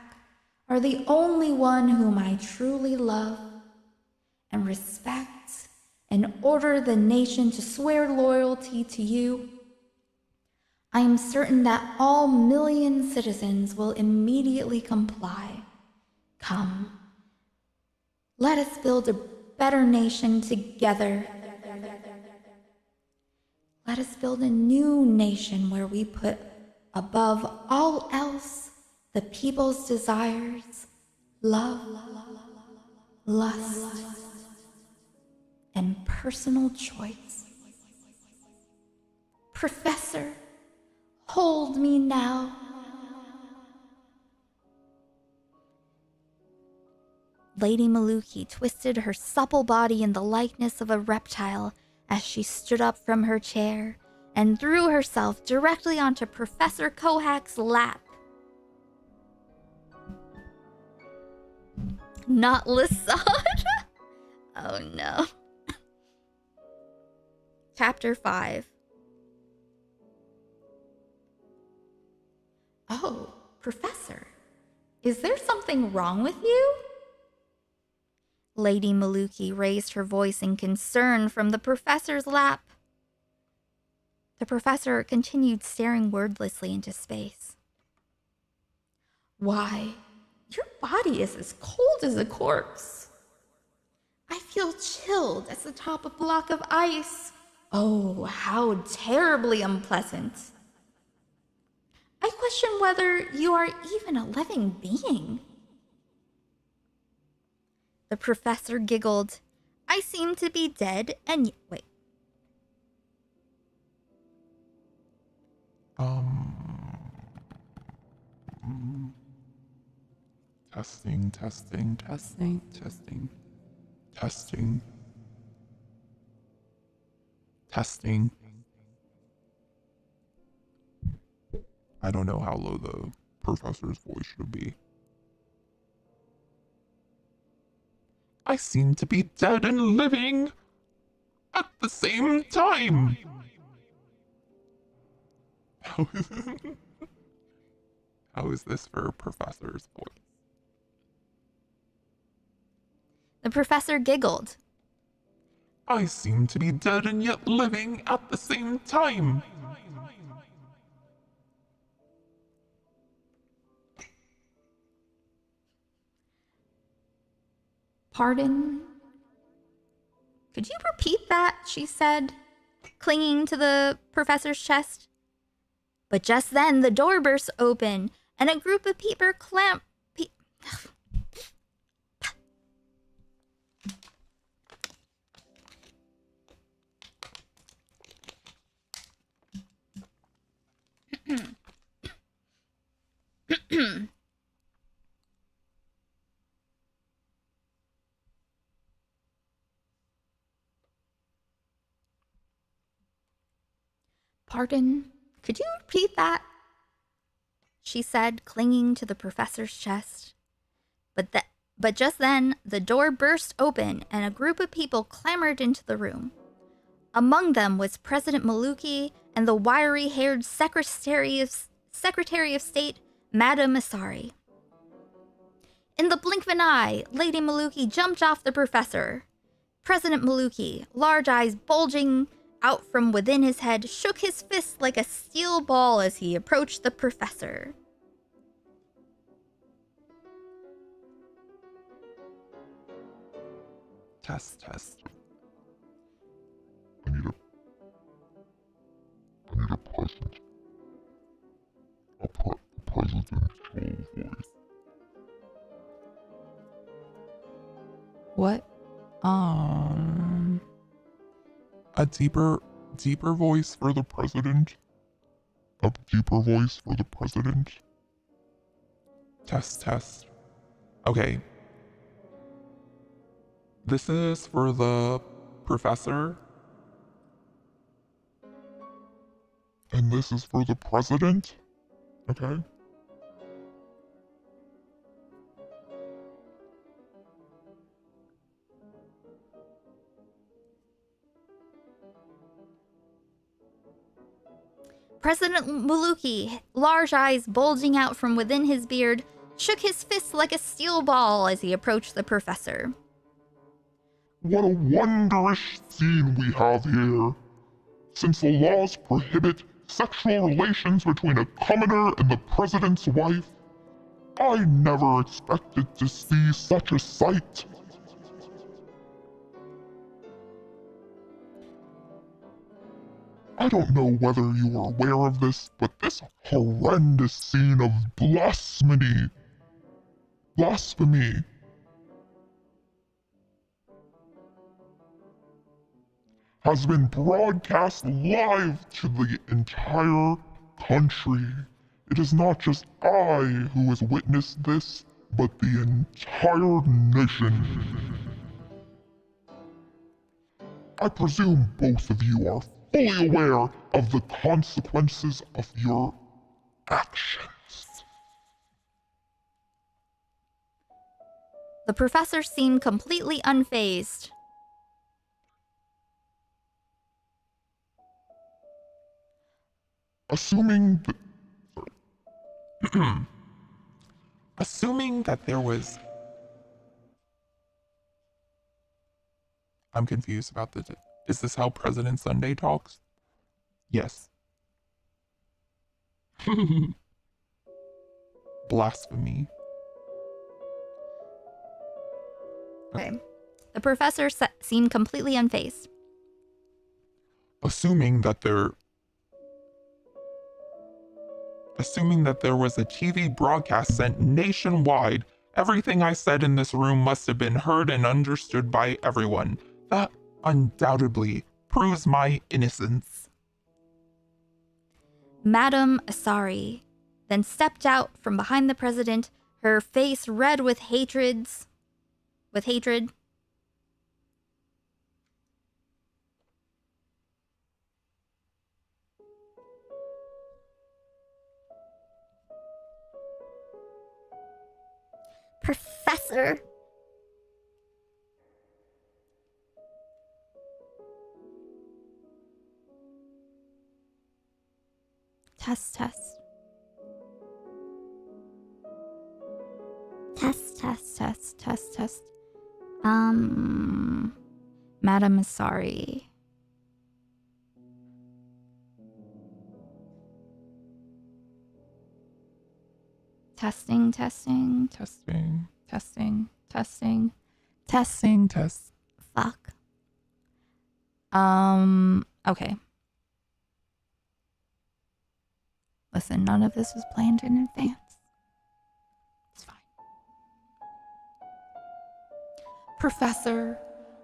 are the only one whom I truly love and respect, and order the nation to swear loyalty to you, I am certain that all million citizens will immediately comply. Come, let us build a better nation together. Let us build a new nation where we put above all else the people's desires, love, lust, and personal choice. Professor, hold me now. Lady Maluki twisted her supple body in the likeness of a reptile as she stood up from her chair and threw herself directly onto Professor Kohak's lap. Not Lasad? Oh no. Chapter 5. Oh, Professor, is there something wrong with you? Lady Maluki raised her voice in concern from the professor's lap. The professor continued staring wordlessly into space. Why, your body is as cold as a corpse. I feel chilled as atop a block of ice. Oh, how terribly unpleasant. I question whether you are even a living being. The professor giggled. I seem to be dead and wait. Testing, testing, testing, testing, testing, testing. I don't know how low the professor's voice should be. I seem to be dead and living at the same time. How is this for a professor's voice? The professor giggled. I seem to be dead and yet living at the same time. Pardon? Could you repeat that? She said, clinging to the professor's chest. But just then the door burst open and a group of people Pardon? Could you repeat that? She said, clinging to the professor's chest. But just then, the door burst open and a group of people clamored into the room. Among them was President Maluki and the wiry-haired Secretary of State, Madame Asari. In the blink of an eye, Lady Maluki jumped off the professor. President Maluki, large eyes bulging out from within his head, shook his fist like a steel ball as he approached the professor. Test, test. I need a present. A presidential voice. What? A deeper voice for the president. A deeper voice for the president. Test, test. Okay. This is for the professor. And this is for the president? Okay. President Muluki, large eyes bulging out from within his beard, shook his fist like a steel ball as he approached the professor. What a wondrous scene we have here. Since the laws prohibit sexual relations between a commoner and the president's wife, I never expected to see such a sight. I don't know whether you are aware of this, but this horrendous scene of blasphemy has been broadcast live to the entire country. It is not just I who has witnessed this, but the entire nation. I presume both of you are fully aware of the consequences of your actions. The professor seemed completely unfazed. Assuming that there was... I'm confused about the... Is this how President Sunday talks? Yes. Blasphemy. Okay. The professor seemed completely unfazed. Assuming that there was a TV broadcast sent nationwide, everything I said in this room must have been heard and understood by everyone. That undoubtedly proves my innocence. Madame Asari then stepped out from behind the president, her face red with hatred. Professor. Test. Madam is sorry. Testing. Fuck. Okay. Listen, none of this was planned in advance. It's fine. Professor,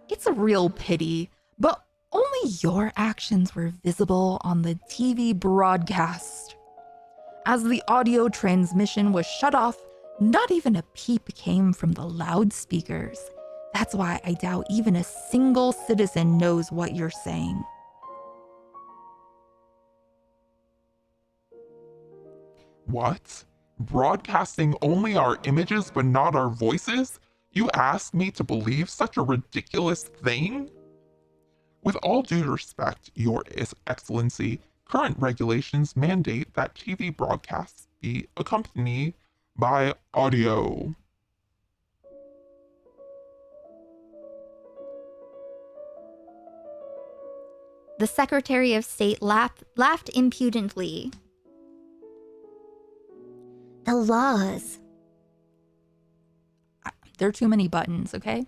it's a real pity, but only your actions were visible on the TV broadcast. As the audio transmission was shut off, not even a peep came from the loudspeakers. That's why I doubt even a single citizen knows what you're saying. What? Broadcasting only our images but not our voices? You ask me to believe such a ridiculous thing? With all due respect, Your Excellency, current regulations mandate that TV broadcasts be accompanied by audio. The Secretary of State laughed impudently. The laws. There are too many buttons, okay?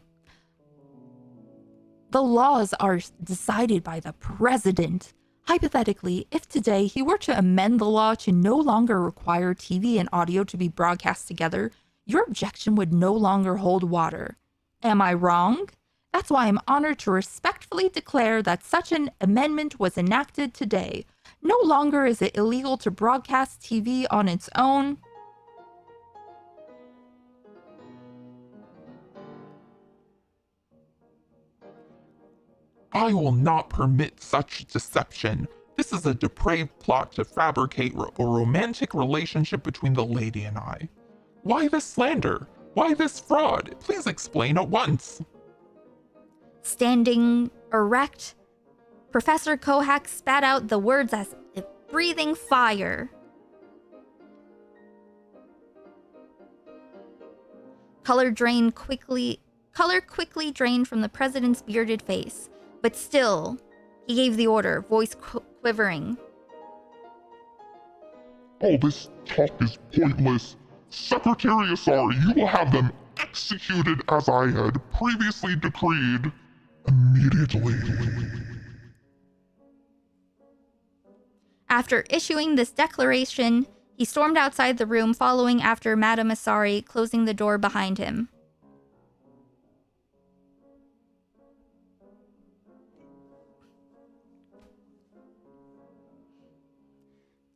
The laws are decided by the president. Hypothetically, if today he were to amend the law to no longer require TV and audio to be broadcast together, your objection would no longer hold water. Am I wrong? That's why I'm honored to respectfully declare that such an amendment was enacted today. No longer is it illegal to broadcast TV on its own. I will not permit such deception. This is a depraved plot to fabricate a romantic relationship between the lady and I. Why this slander? Why this fraud? Please explain at once. Standing erect, Professor Kohak spat out the words as if breathing fire. Color quickly drained from the president's bearded face, but still, he gave the order, voice quivering. All this talk is pointless. Secretary Asari, you will have them executed as I had previously decreed. Immediately. After issuing this declaration, he stormed outside the room, following after Madame Asari, closing the door behind him.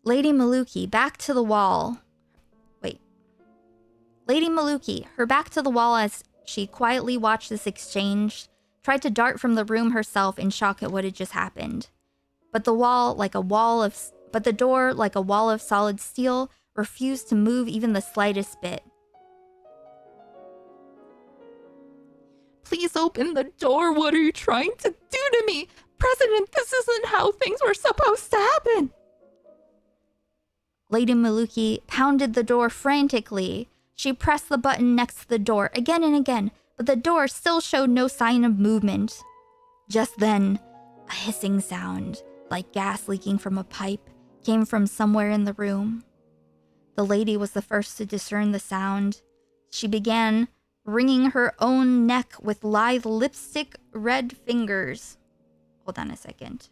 Lady Maluki, back to the wall. Lady Maluki, her back to the wall as she quietly watched this exchange, tried to dart from the room herself in shock at what had just happened. But the door, like a wall of solid steel, refused to move even the slightest bit. Please open the door. What are you trying to do to me? President, this isn't how things were supposed to happen. Lady Maluki pounded the door frantically. She pressed the button next to the door again and again, but the door still showed no sign of movement. Just then, a hissing sound, like gas leaking from a pipe, came from somewhere in the room. The lady was the first to discern the sound. She began wringing her own neck with lithe lipstick red fingers. Hold on a second.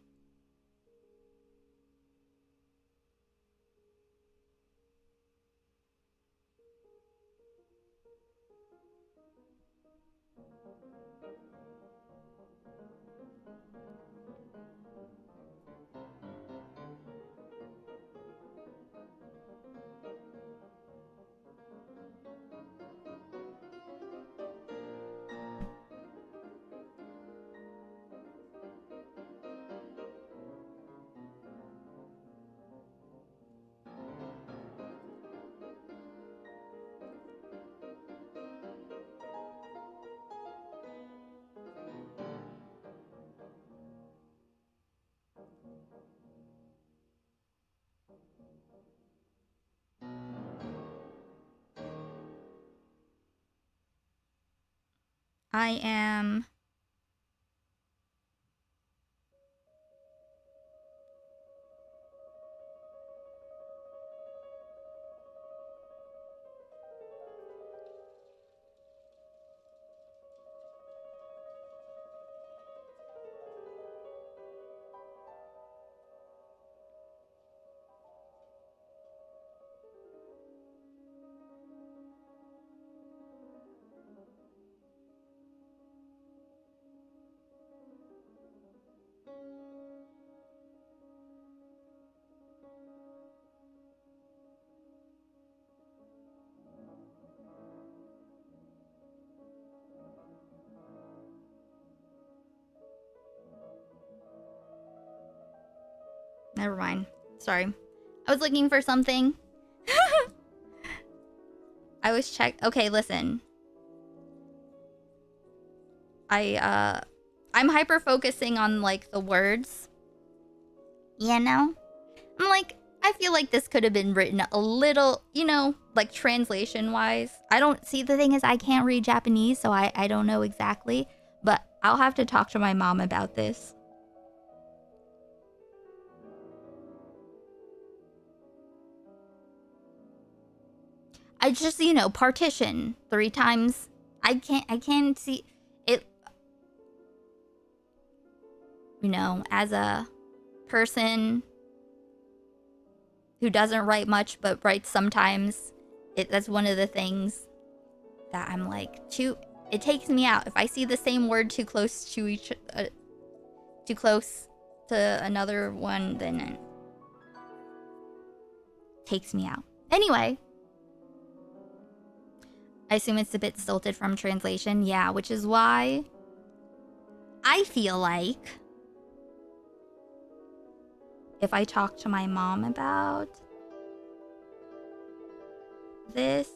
I am... Never mind. Sorry. I was looking for something. I was Okay, listen. I'm hyper focusing on like the words. You know? I'm like, I feel like this could have been written a little, you know, like translation wise. I don't see, the thing is I can't read Japanese, so I don't know exactly, but I'll have to talk to my mom about this. I just, you know, partition 3 times. I can't see it. You know, as a person who doesn't write much but writes sometimes, that's one of the things that I'm like, it takes me out. If I see the same word too close to too close to another one, then it takes me out. Anyway, I assume it's a bit stilted from translation. Yeah, which is why I feel like if I talk to my mom about this,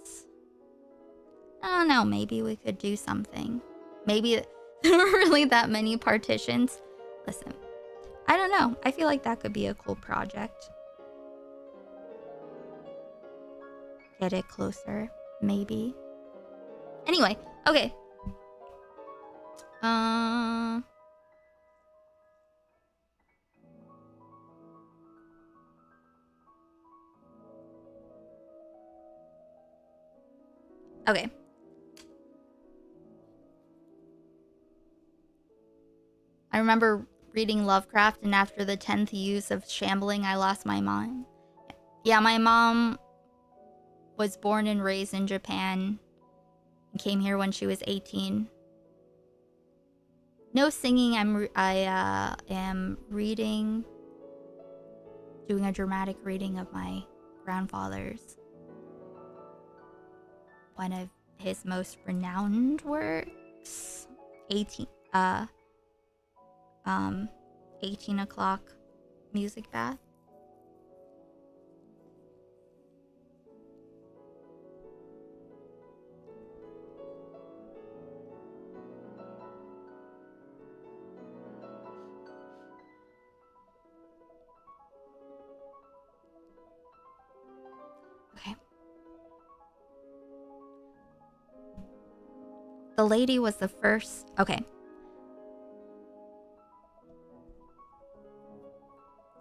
I don't know, maybe we could do something. Maybe there weren't really that many partitions. Listen, I don't know. I feel like that could be a cool project. Get it closer, maybe. Anyway, okay. Okay. I remember reading Lovecraft, and after the 10th use of shambling, I lost my mind. Yeah, my mom was born and raised in Japan and came here when she was 18. No singing. I am reading, doing a dramatic reading of my grandfather's, one of his most renowned works, 18 o'clock music bath. Okay. The lady was the first. Okay.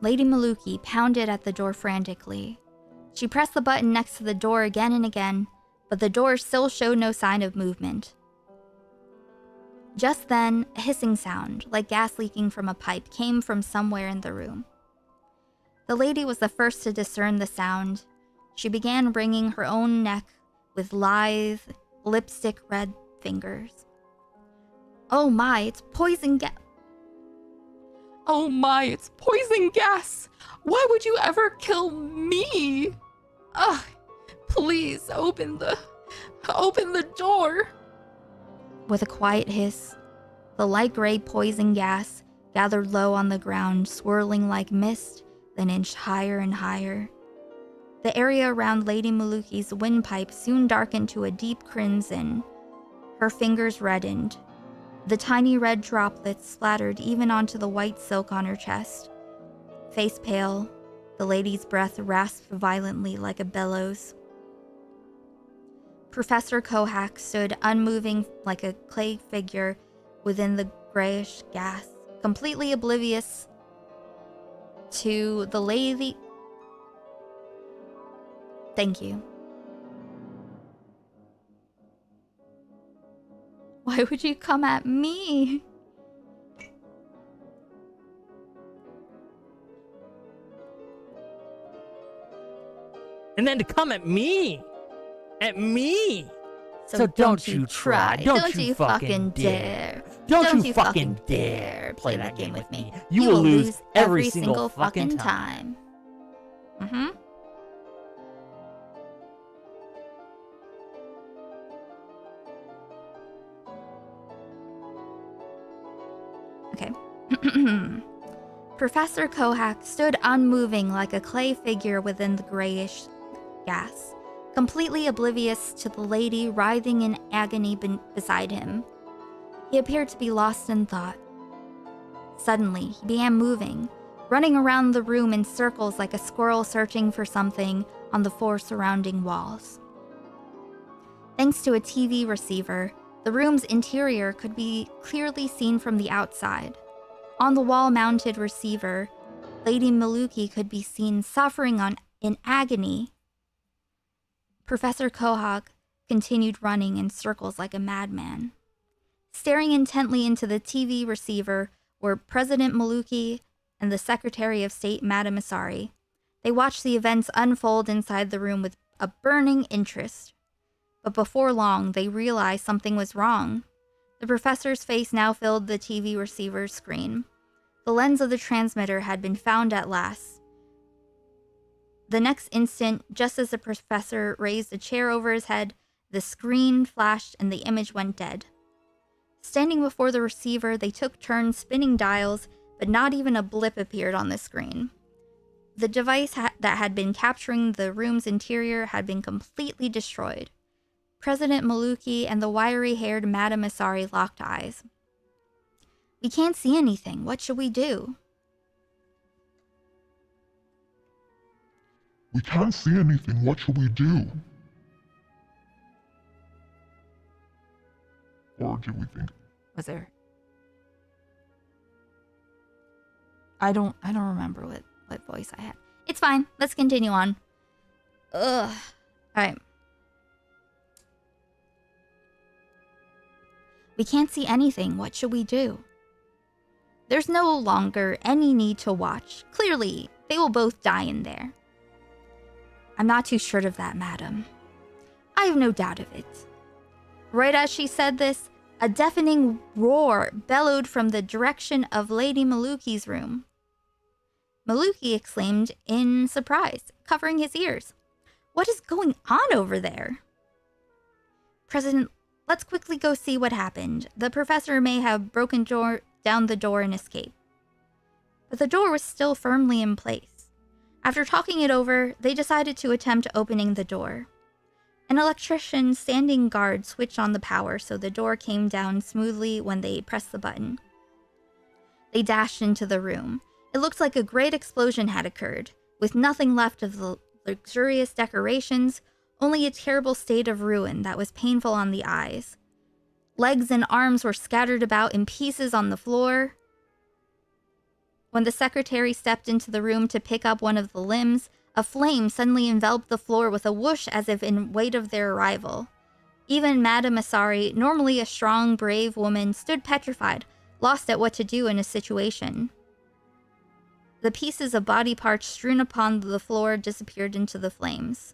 Lady Maluki pounded at the door frantically. She pressed the button next to the door again and again, but the door still showed no sign of movement. Just then, a hissing sound, like gas leaking from a pipe, came from somewhere in the room. The lady was the first to discern the sound. She began wringing her own neck with lithe, lipstick-red fingers. Oh my, it's poison gas. Oh my, it's poison gas! Why would you ever kill me? Ugh, please open the door. With a quiet hiss, the light gray poison gas gathered low on the ground, swirling like mist, then inched higher and higher. The area around Lady Maluki's windpipe soon darkened to a deep crimson. Her fingers reddened. The tiny red droplets splattered even onto the white silk on her chest. Face pale, the lady's breath rasped violently like a bellows. Professor Kohak stood unmoving like a clay figure within the grayish gas, completely oblivious to the lady. Thank you. Why would you come at me? And then to come at me! At me! So don't you try. Don't you fucking dare. Don't you fucking dare play that game with me. You will lose every single fucking time. Mm-hmm. Okay. Professor Kohak stood unmoving like a clay figure within the grayish gas, completely oblivious to the lady writhing in agony beside him. He appeared to be lost in thought. Suddenly, he began moving, running around the room in circles like a squirrel searching for something on the four surrounding walls. Thanks to a TV receiver, the room's interior could be clearly seen from the outside. On the wall-mounted receiver, Lady Maluki could be seen suffering in agony. Professor Kohak continued running in circles like a madman. Staring intently into the TV receiver were President Maluki and the Secretary of State, Madame Asari. They watched the events unfold inside the room with a burning interest. But before long, they realized something was wrong. The professor's face now filled the TV receiver's screen. The lens of the transmitter had been found at last. The next instant, just as the professor raised a chair over his head, the screen flashed and the image went dead. Standing before the receiver, they took turns spinning dials, but not even a blip appeared on the screen. The device that had been capturing the room's interior had been completely destroyed. President Maluki and the wiry-haired Madame Asari locked eyes. We can't see anything. What should we do? We can't see anything. What should we do? Or do we think? Was there? I don't remember what voice I had. It's fine. Let's continue on. Ugh. Alright. We can't see anything. What should we do? There's no longer any need to watch. Clearly, they will both die in there. I'm not too sure of that, madam. I have no doubt of it. Right as she said this, a deafening roar bellowed from the direction of Lady Maluki's room. Maluki exclaimed in surprise, covering his ears. What is going on over there? President, let's quickly go see what happened. The professor may have broken down the door and escaped. But the door was still firmly in place. After talking it over, they decided to attempt opening the door. An electrician standing guard switched on the power so the door came down smoothly when they pressed the button. They dashed into the room. It looked like a great explosion had occurred, with nothing left of the luxurious decorations, only a terrible state of ruin that was painful on the eyes. Legs and arms were scattered about in pieces on the floor. When the secretary stepped into the room to pick up one of the limbs, a flame suddenly enveloped the floor with a whoosh as if in wait of their arrival. Even Madame Asari, normally a strong, brave woman, stood petrified, lost at what to do in a situation. The pieces of body parts strewn upon the floor disappeared into the flames.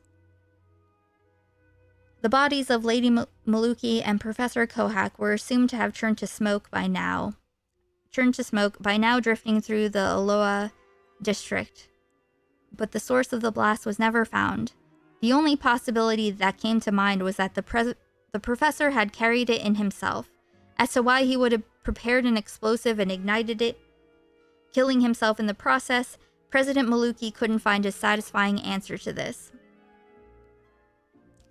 The bodies of Lady Maluki and Professor Kohak were assumed to have turned to smoke by now drifting through the Aloha district. But the source of the blast was never found. The only possibility that came to mind was that the professor had carried it in himself. As to why he would have prepared an explosive and ignited it, killing himself in the process, President Maluki couldn't find a satisfying answer to this.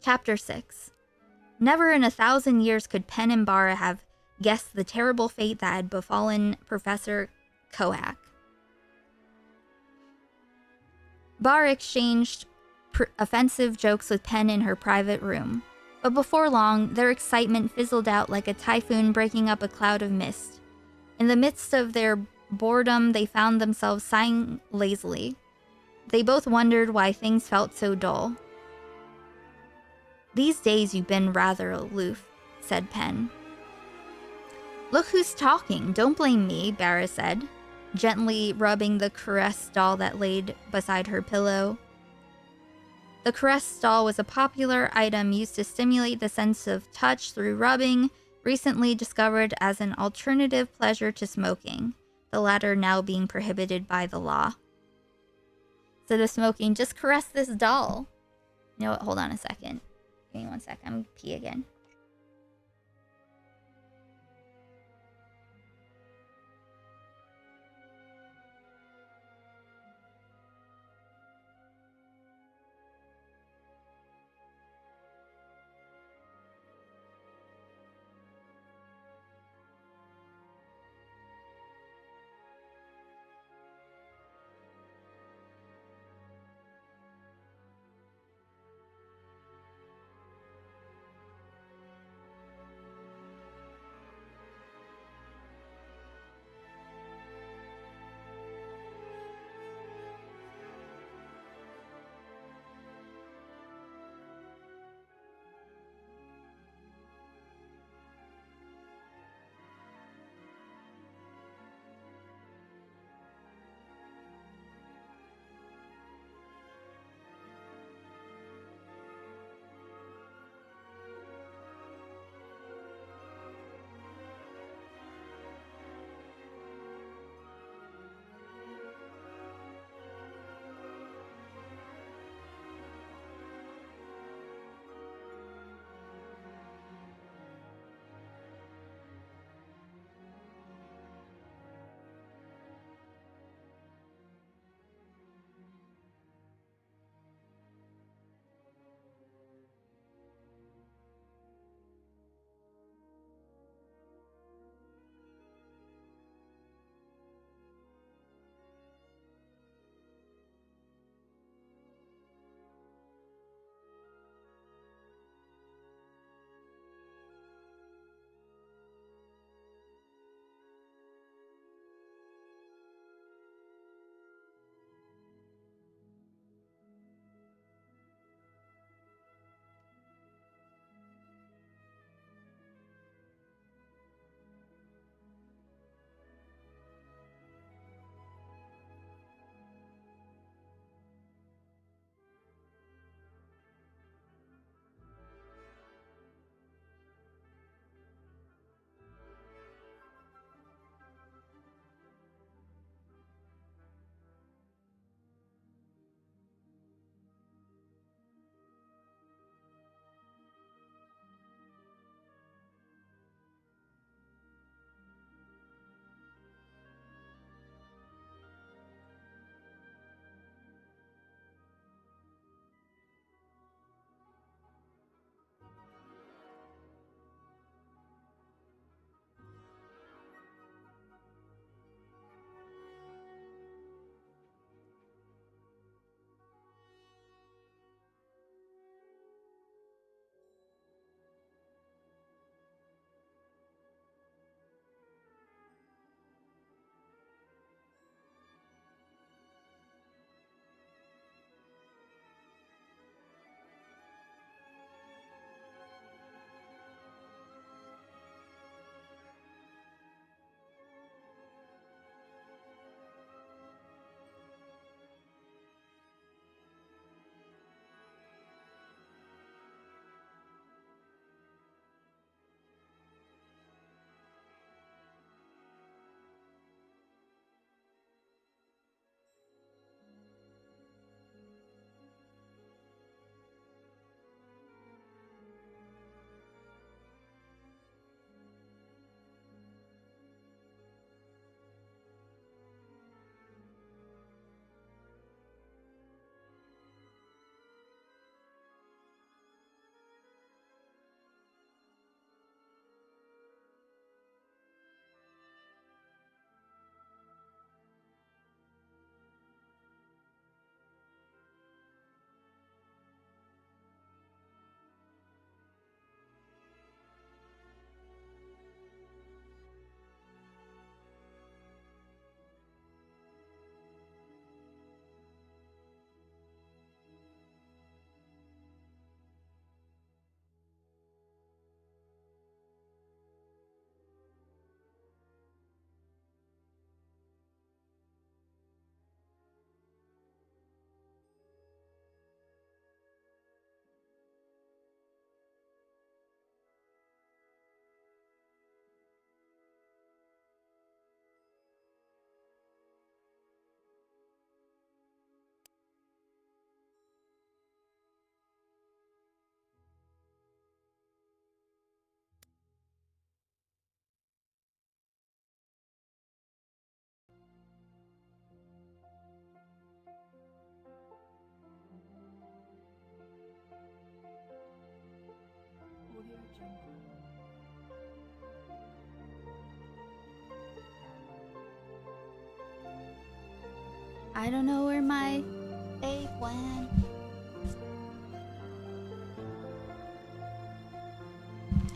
Chapter 6. Never in 1,000 years could Penn and Bara have guessed the terrible fate that had befallen Professor Kohak. Bara exchanged offensive jokes with Penn in her private room, but before long, their excitement fizzled out like a typhoon breaking up a cloud of mist. In the midst of their boredom, they found themselves sighing lazily. They both wondered why things felt so dull. These days you've been rather aloof, said Penn. Look who's talking, don't blame me, Bara said, gently rubbing the caress doll that laid beside her pillow. The caress doll was a popular item used to stimulate the sense of touch through rubbing, recently discovered as an alternative pleasure to smoking, the latter now being prohibited by the law. Instead of smoking, just caress this doll. You know what? Hold on a second. Give me 1 sec. I'm gonna pee again. I don't know where my babe went.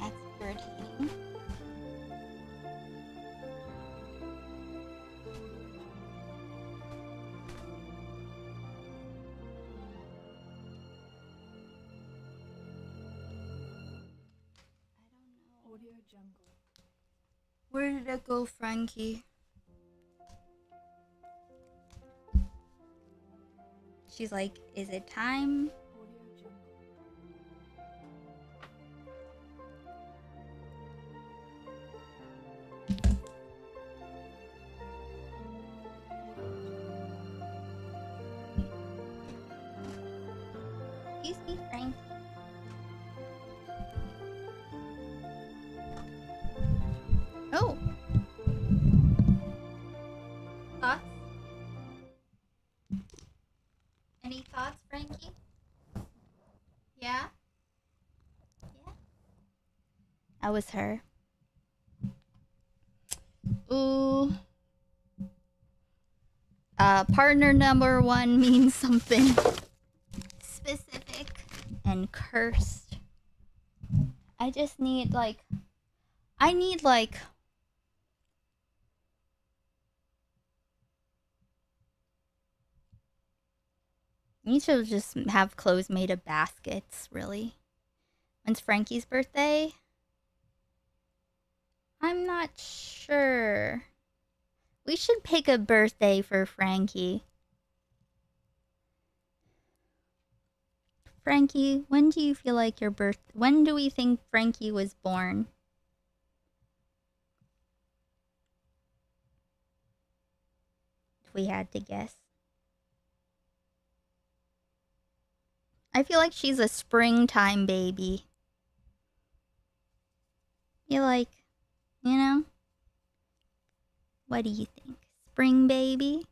That's irritating. Where did it go, Frankie? She's like, is it time? Excuse me, Frankie. Oh. Thoughts? Any thoughts, Frankie? Yeah? Yeah? That was her. Ooh. Partner number 1 means something specific and cursed. I just need I need you should just have clothes made of baskets, really. When's Frankie's birthday? I'm not sure. We should pick a birthday for Frankie. Frankie, when do you feel like your when do we think Frankie was born? If we had to guess. I feel like she's a springtime baby. You like, you know? What do you think? Spring baby?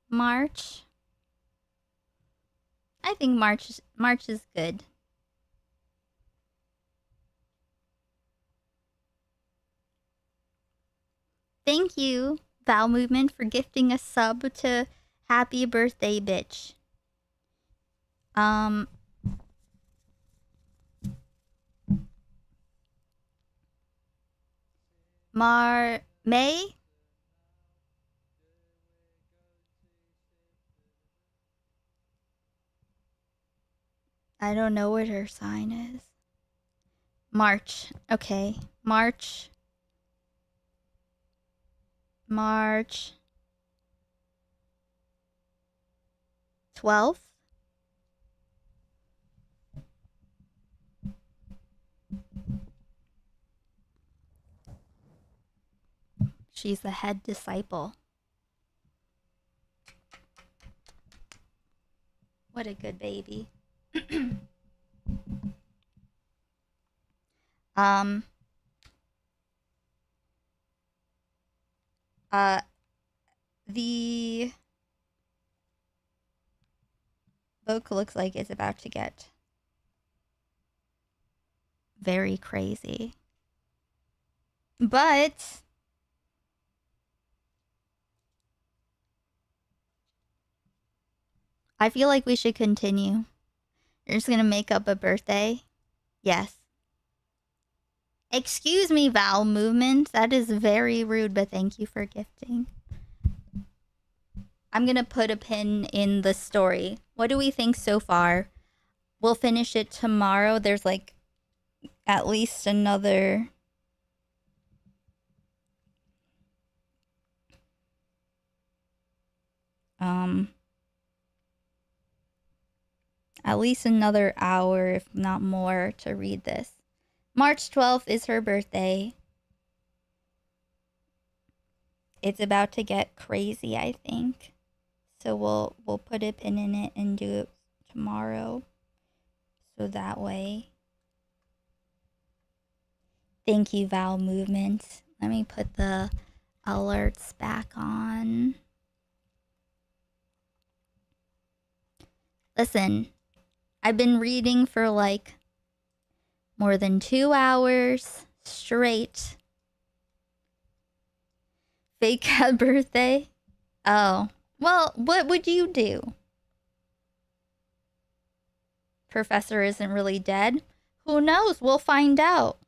March? I think March is good. Thank you, Val Movement, for gifting a sub to Happy Birthday Bitch. May? I don't know what her sign is. March. Okay. March 12th? She's the head disciple. What a good baby. The book looks like it's about to get very crazy. But I feel like we should continue. You're just gonna make up a birthday? Yes. Excuse me, Val Movement. That is very rude, but thank you for gifting. I'm gonna put a pin in the story. What do we think so far? We'll finish it tomorrow. There's like at least another... at least another hour, if not more, to read this. March 12th is her birthday. It's about to get crazy, I think. So we'll put a pin in it and do it tomorrow. So that way. Thank you, Val Movement. Let me put the alerts back on. Listen, I've been reading for like more than 2 hours straight. Fake cat birthday? Oh. Well, what would you do? Professor isn't really dead. Who knows? We'll find out.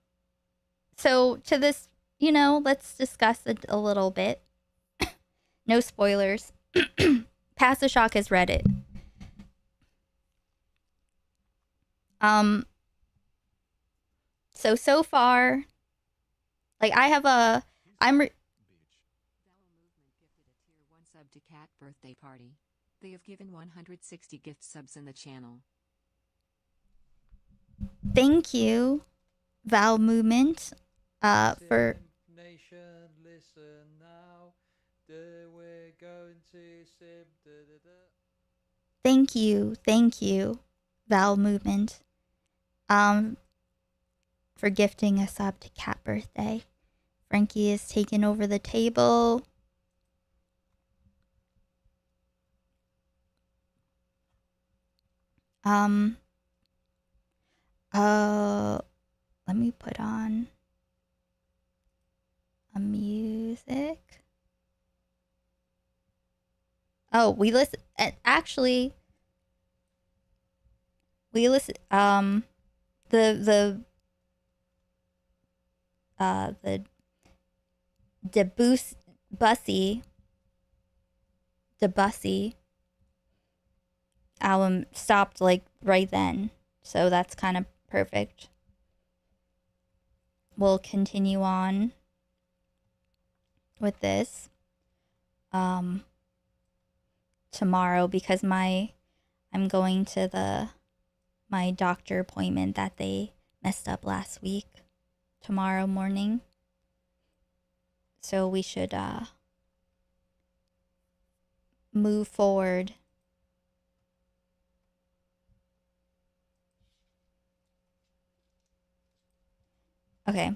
So, to this, let's discuss it a little bit. No spoilers. Pass the Shock has read it. So far, like, I have a... Sub to Cat birthday party. They have given 160 gift subs in the channel. Thank you, Val Movement, for... Nation, listen now. We're going to sim. Thank you, Val Movement, for gifting a sub to Cat birthday. Frankie is taking over the table. Let me put on a music. Oh, we listen. Actually, we listen. The Debussy album stopped like right then, so that's kind of perfect. We'll continue on with this tomorrow because I'm going to my doctor appointment that they messed up last week tomorrow morning. So we should move forward. Okay.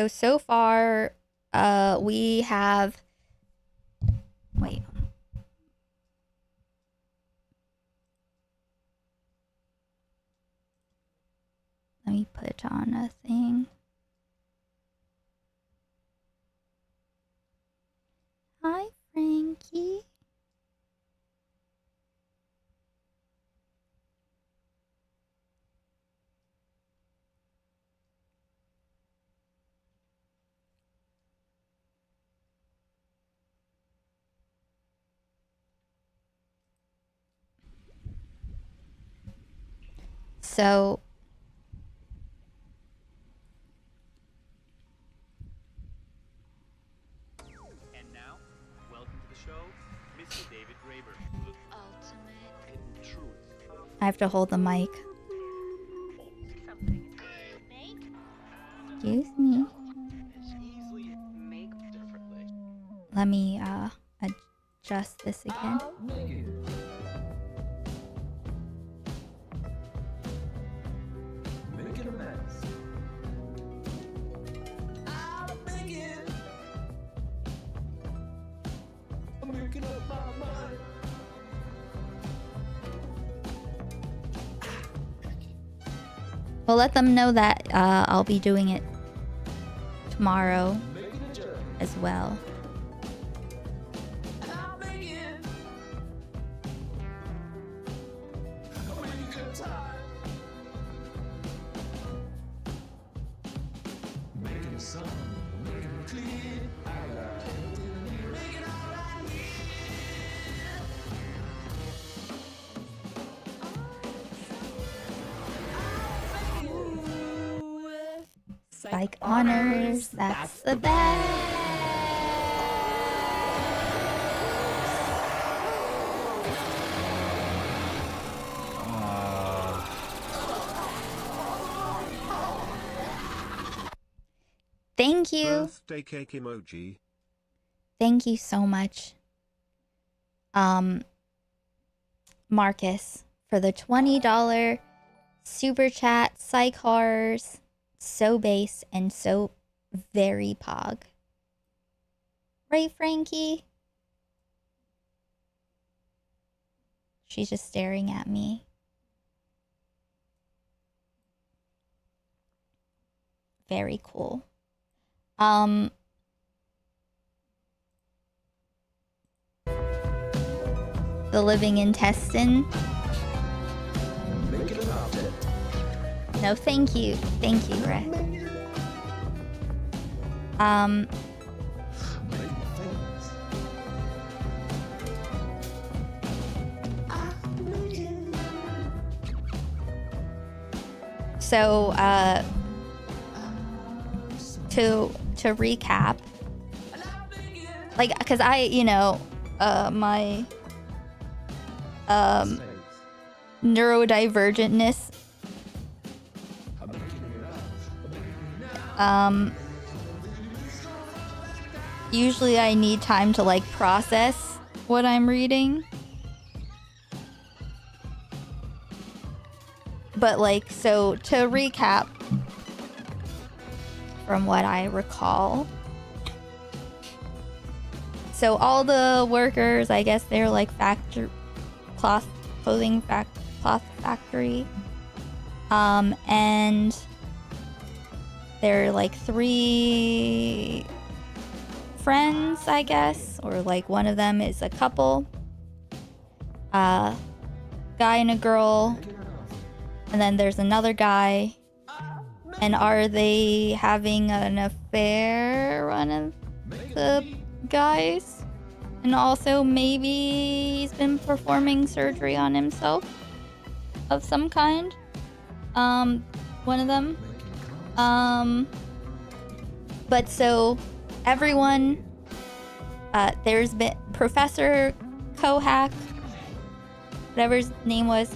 So far, we have... Wait. Let me put on a thing. Hi, Frankie. So... And now, welcome to the show, Mr. David Graeber. Ultimate and truth. I have to hold the mic. Excuse me. Let me adjust this again. Make it a mess. I'll make it. I'm making up my mind. We'll let them know that I'll be doing it tomorrow as well. I'll make it. I'll make a good time. Making a song, making it clear. I got everything I need. Make it all I need. Psych honors, that's the best. Thank you. Birthday cake emoji. Thank you so much, Marcus, for the $20 super chat. Psych horrors, so base and so very pog. Right, Frankie? She's just staring at me. Very cool. The living intestine. No, thank you. Thank you, Brett. So, to recap, like, because I, you know, my neurodivergentness, usually I need time to like process what I'm reading. But like, so to recap from what I recall, so all the workers, I guess they're like clothing factory, and they're like 3 friends, I guess, or like one of them is a couple, guy and a girl, and then there's another guy. And are they having an affair, one of the guys? And also maybe he's been performing surgery on himself of some kind. One of them. But so everyone, there's been Professor Kohak, whatever his name was,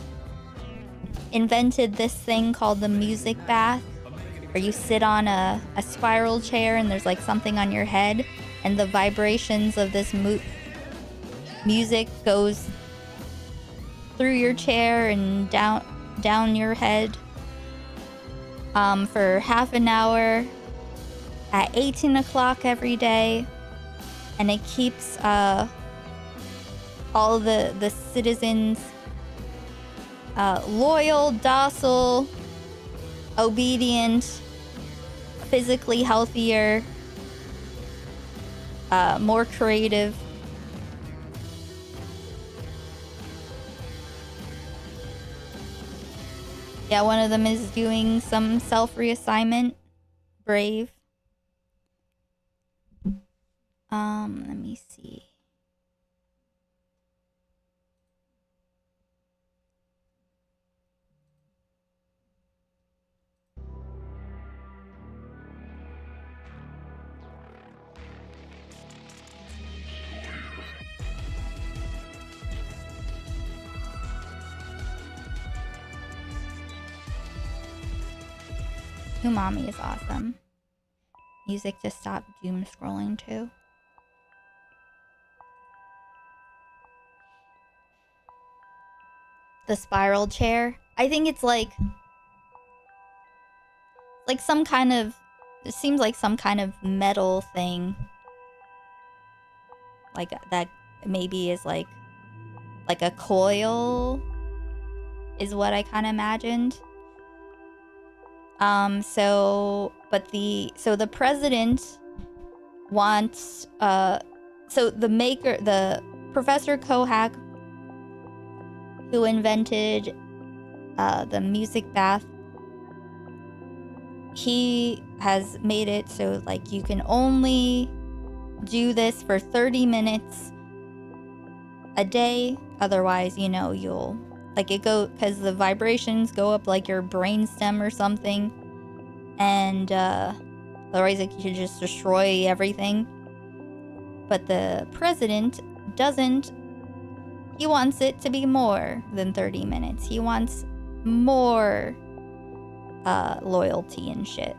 invented this thing called the music bath, where you sit on a spiral chair and there's like something on your head, and the vibrations of this music goes through your chair and down your head for half an hour at 18 o'clock every day, and it keeps all the citizens loyal, docile, obedient, physically healthier, more creative. Yeah, one of them is doing some self-reassignment. Brave. Let me see. Umami is awesome. Music to stop doom scrolling too. The spiral chair. I think it's like some kind of, it seems like some kind of metal thing. Like that maybe is like a coil is what I kind of imagined. So the president wants, so the Professor Kohak, who invented, the music bath, he has made it so, like, you can only do this for 30 minutes a day. Otherwise, you know, you'll, like, because the vibrations go up, like, your brainstem or something. And, otherwise it could just destroy everything. But the president doesn't. He wants it to be more than 30 minutes. He wants more loyalty and shit.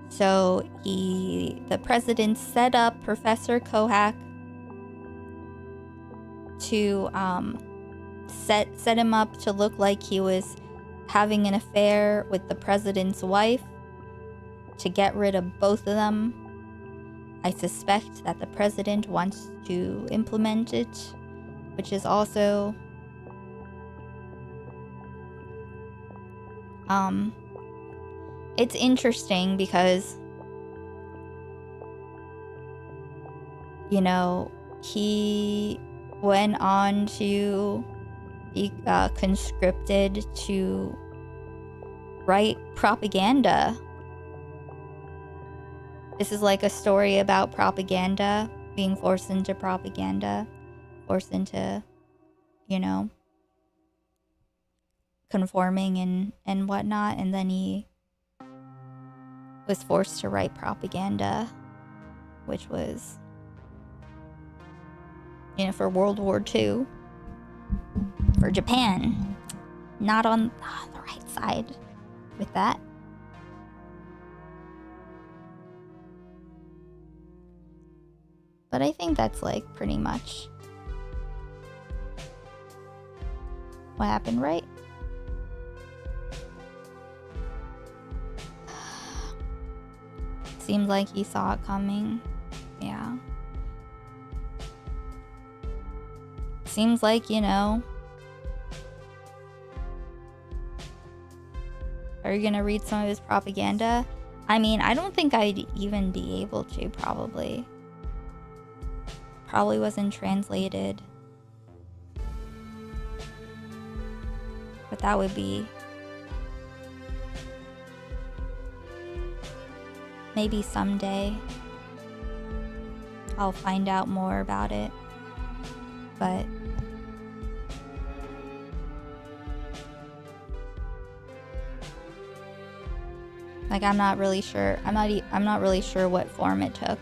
So the president set up Professor Kohak to set him up to look like he was having an affair with the president's wife, to get rid of both of them. I suspect that the president wants to implement it which is also it's interesting because, you know, he went on to be conscripted to write propaganda. This is like a story about propaganda, being forced into propaganda, forced into, you know, conforming and whatnot, and then he was forced to write propaganda, which was, you know, for World War II, for Japan. Not on the right side with that. But I think that's like pretty much what happened, right? Seemed like he saw it coming. Yeah. Seems like, you know, are you gonna read some of his propaganda? I mean, I don't think I'd even be able to, probably. Probably wasn't translated. But that would be... maybe someday I'll find out more about it. But like, I'm not really sure. I'm not really sure what form it took.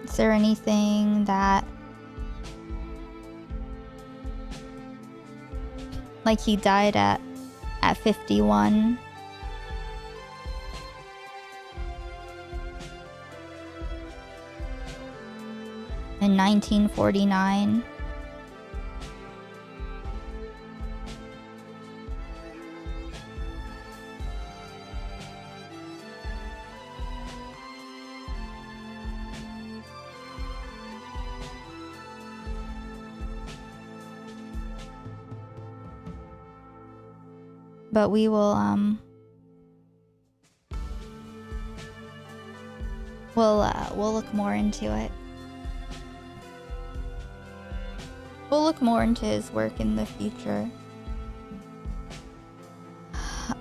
Is there anything that, like, he died at 51? In 1949. But we will, we'll look more into it. We'll look more into his work in the future.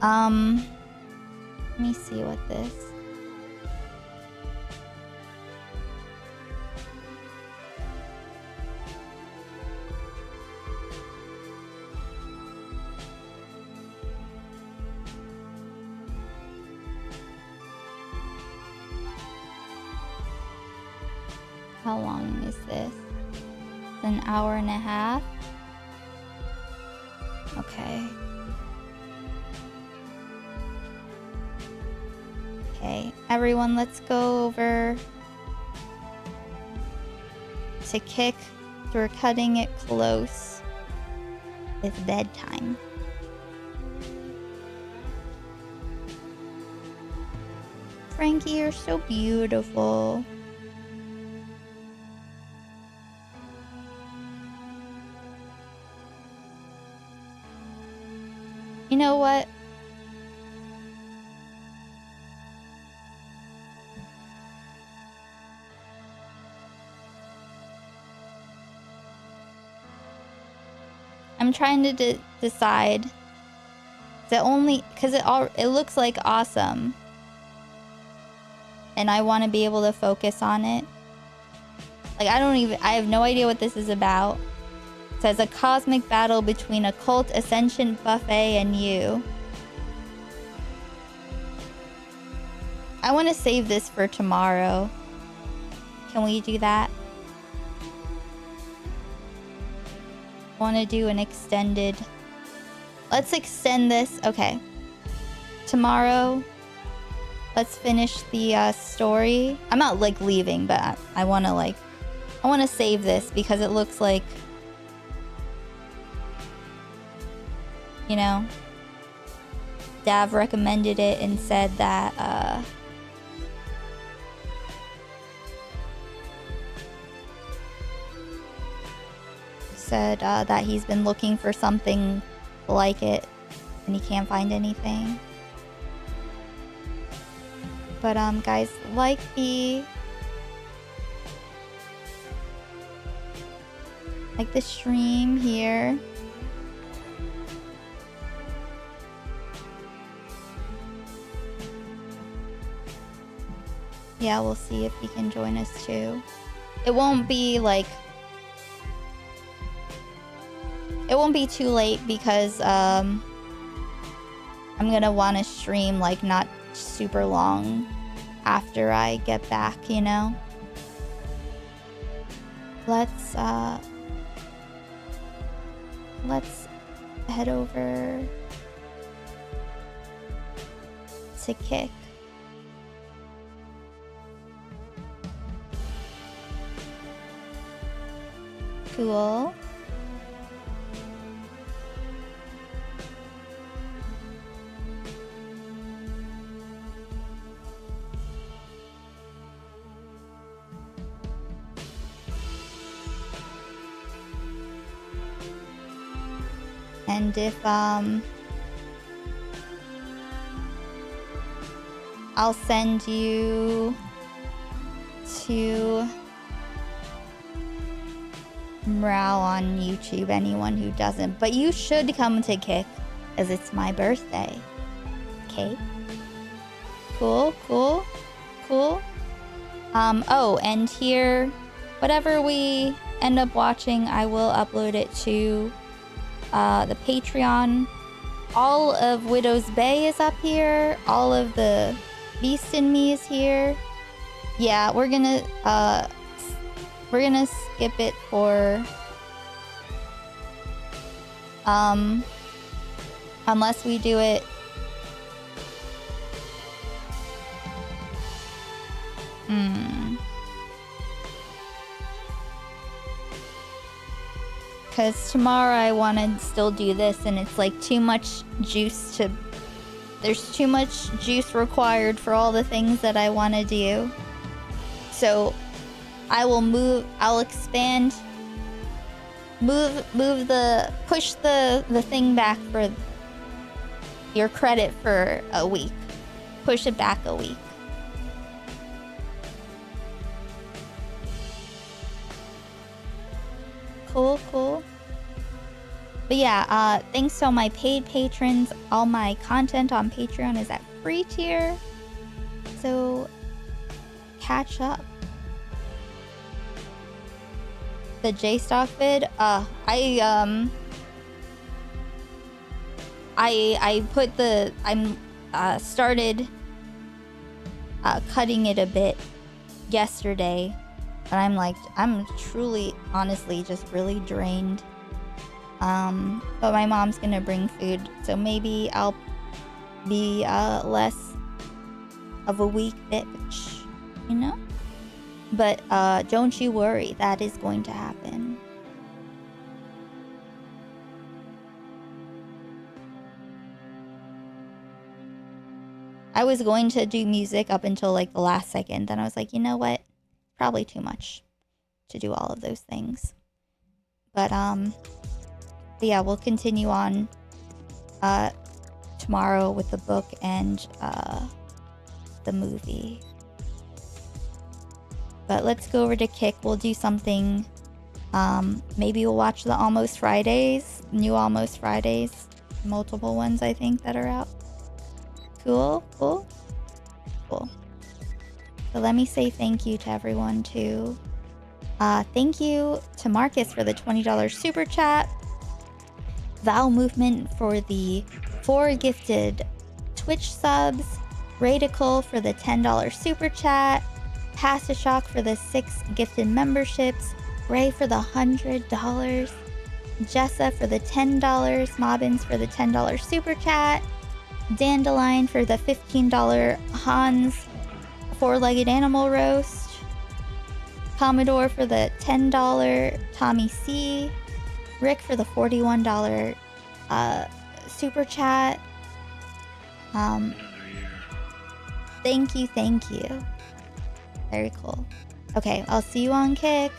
Let me see what this... How long is this? It's an hour and a half? Okay. Okay, everyone, let's go over to Kick. We're cutting it close. It's bedtime. Frankie, you're so beautiful. You know what? I'm trying to decide. The only, because it looks like awesome, and I want to be able to focus on it. Like, I have no idea what this is about. It says a cosmic battle between a cult ascension buffet and you. I want to save this for tomorrow. Can we do that? want to do an extended... Let's extend this. Okay. Tomorrow, let's finish the story. I'm not like leaving, but I want to like... I want to save this because it looks like... You know? Dav recommended it and said that, that he's been looking for something like it and he can't find anything. But guys, like the stream here. Yeah, we'll see if he can join us too. It won't be like... It won't be too late because I'm gonna want to stream like not super long after I get back, you know? Let's head over to Kick. Cool. And if I'll send you to Mrao on YouTube, anyone who doesn't. But you should come to Kick, as it's my birthday. Okay? Cool, cool, cool. Oh, and here, whatever we end up watching, I will upload it to the Patreon. All of Widow's Bay is up here. All of the Beast in Me is here. Yeah, we're gonna skip it for unless we do it because tomorrow I want to still do this and it's like too much juice to... There's too much juice required for all the things that I want to do. So I'll expand, push the thing back for your credit for a week. Push it back a week. Cool, cool. But yeah, thanks to all my paid patrons. All my content on Patreon is at free tier. So catch up. The J-Stock vid, I started cutting it a bit yesterday, but I'm truly, honestly, just really drained. But my mom's gonna bring food, so maybe I'll be less of a weak bitch, you know? But don't you worry, that is going to happen. I was going to do music up until like the last second, then I was like, you know what? Probably too much to do all of those things. But yeah, we'll continue on tomorrow with the book and the movie. But let's go over to Kick. We'll do something. Maybe we'll watch the Almost Fridays. New Almost Fridays. Multiple ones, I think, that are out. Cool, cool, cool. So let me say thank you to everyone, too. Thank you to Marcus for the $20 super chat. Val Movement for the 4 gifted Twitch subs. Radical for the $10 super chat. Pastashock for the 6 gifted memberships. Ray for the $100. Jessa for the $10, Mobbins for the $10 super chat, Dandelion for the $15 Hans four-legged animal roast, Commodore for the $10 Tommy C, Rick for the $41 super chat. Thank you. Very cool. Okay, I'll see you on Kick.